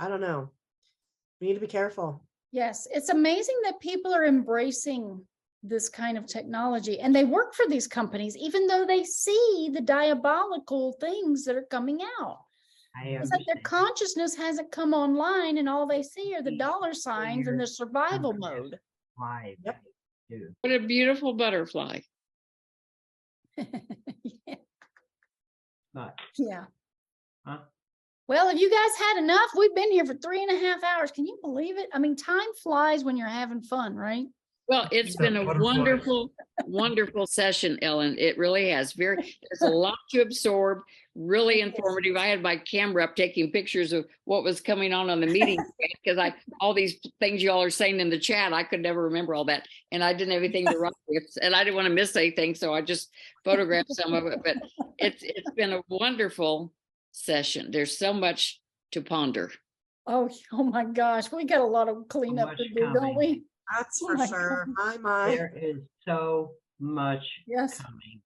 don't know. We need to be careful. Yes, it's amazing that people are embracing this kind of technology, and they work for these companies, even though they see the diabolical things that are coming out. It's like their consciousness hasn't come online, and all they see are the dollar signs and the survival mode. Yep. What a beautiful butterfly. Yeah. Huh? Well, have you guys had enough? We've been here for 3.5 hours. Can you believe it? I mean, time flies when you're having fun, right? Well, it's been a wonderful, wonderful session, Ellen. It really has. There's a lot to absorb, really informative. I had my camera up taking pictures of what was coming on the meeting because all these things y'all are saying in the chat, I could never remember all that. And I didn't have anything to write with, and I didn't want to miss anything. So I just photographed some of it, but it's been a wonderful session. There's so much to ponder. Oh my gosh. We got a lot of cleanup to do, don't we? That's Oh for my sure. God. My. There is so much Yes. coming.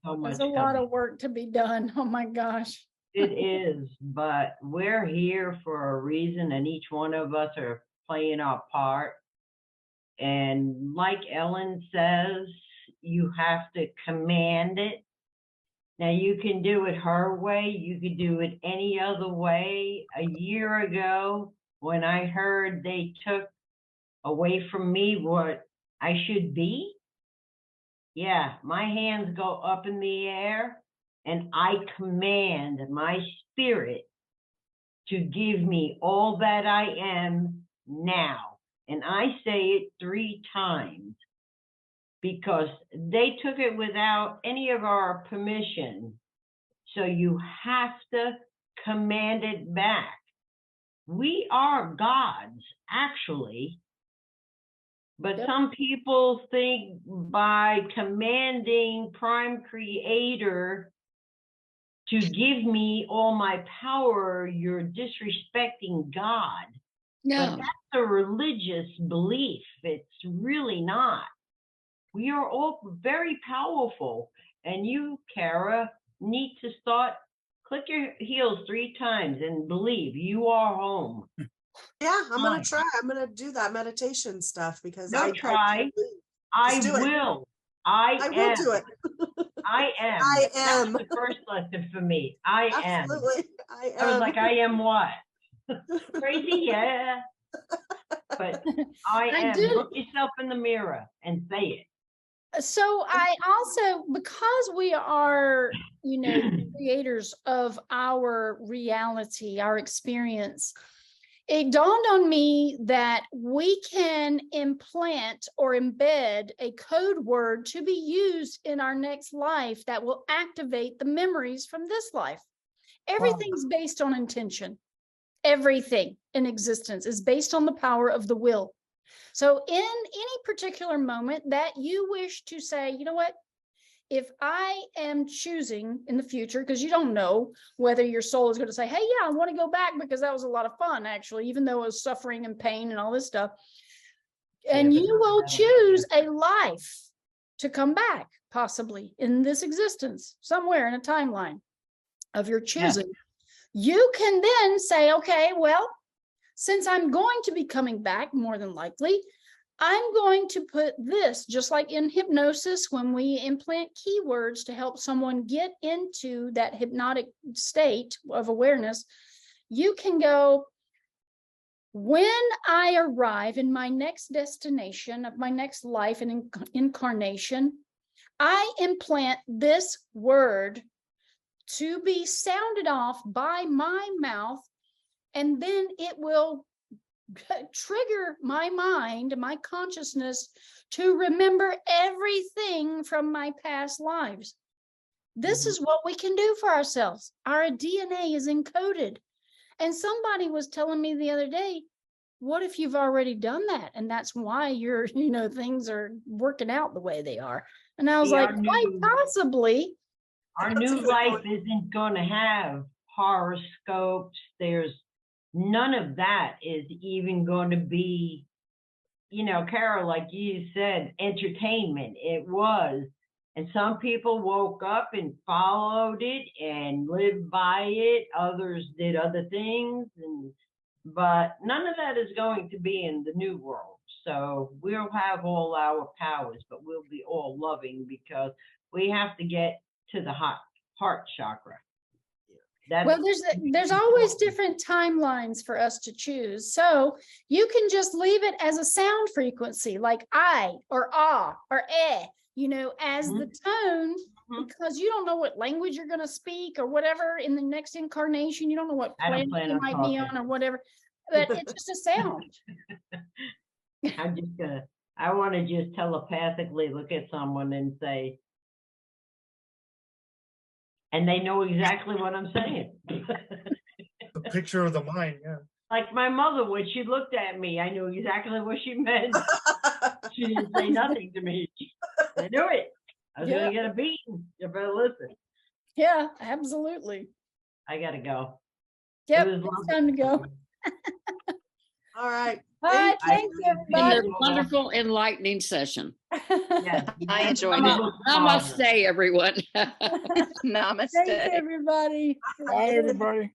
So much There's a lot coming. of work to be done. Oh my gosh. It is, but we're here for a reason, and each one of us are playing our part. And like Ellen says, you have to command it. Now, you can do it her way. You could do it any other way. A year ago, when I heard they took away from me what I should be, yeah, my hands go up in the air and I command my spirit to give me all that I am now. And I say it 3 times because they took it without any of our permission. So you have to command it back. We are gods, actually. But some people think by commanding Prime Creator to give me all my power, you're disrespecting God. No. But that's a religious belief. It's really not. We are all very powerful. And you, Kara, need to start, click your heels 3 times and believe you are home. Yeah, I'm gonna try. I'm gonna do that meditation stuff because I will. I will do it. I am. I am. That's the first lesson for me. I am. Absolutely. I am. I was like, I am what? Crazy, yeah. But I am. Look yourself in the mirror and say it. So I also, because we are, creators of our reality, our experience, it dawned on me that we can implant or embed a code word to be used in our next life that will activate the memories from this life. Everything's based on intention. Everything in existence is based on the power of the will. So in any particular moment that you wish to say, you know what, if I am choosing in the future, because you don't know whether your soul is going to say, hey, yeah, I want to go back because that was a lot of fun, actually, even though it was suffering and pain and all this stuff. And Yeah, you will choose a life to come back, possibly in this existence, somewhere in a timeline of your choosing. You can then say, okay, well, since I'm going to be coming back, more than likely, I'm going to put this, just like in hypnosis, when we implant keywords to help someone get into that hypnotic state of awareness, you can go, when I arrive in my next destination of my next life and incarnation, I implant this word to be sounded off by my mouth, and then it will trigger my mind, my consciousness, to remember everything from my past lives. This is what we can do for ourselves. Our DNA is encoded. And somebody was telling me the other day, what if you've already done that? And that's why your, things are working out the way they are. And I was like, quite possibly. Our new life isn't going to have horoscopes. There's none of that is even going to be, Carol, like you said, entertainment. It was. And some people woke up and followed it and lived by it. Others did other things. But none of that is going to be in the new world. So we'll have all our powers, but we'll be all loving because we have to get to the heart chakra. Well, there's always different timelines for us to choose. So you can just leave it as a sound frequency, like I or ah or eh, as the tone, because you don't know what language you're going to speak or whatever in the next incarnation. You don't know what planet you might be on or whatever, but it's just a sound. I want to just telepathically look at someone and say, and they know exactly what I'm saying. The picture of the mind, yeah. Like my mother, when she looked at me, I knew exactly what she meant. She didn't say nothing to me. I knew it. I was going to get a beating. You better listen. Yeah, absolutely. I got to go. Yep, it's time to go. All right. All right, thank you, everybody. Another wonderful, enlightening session. Yes. I enjoyed it. Namaste, everyone. Namaste. Thank you, everybody. Bye, everybody.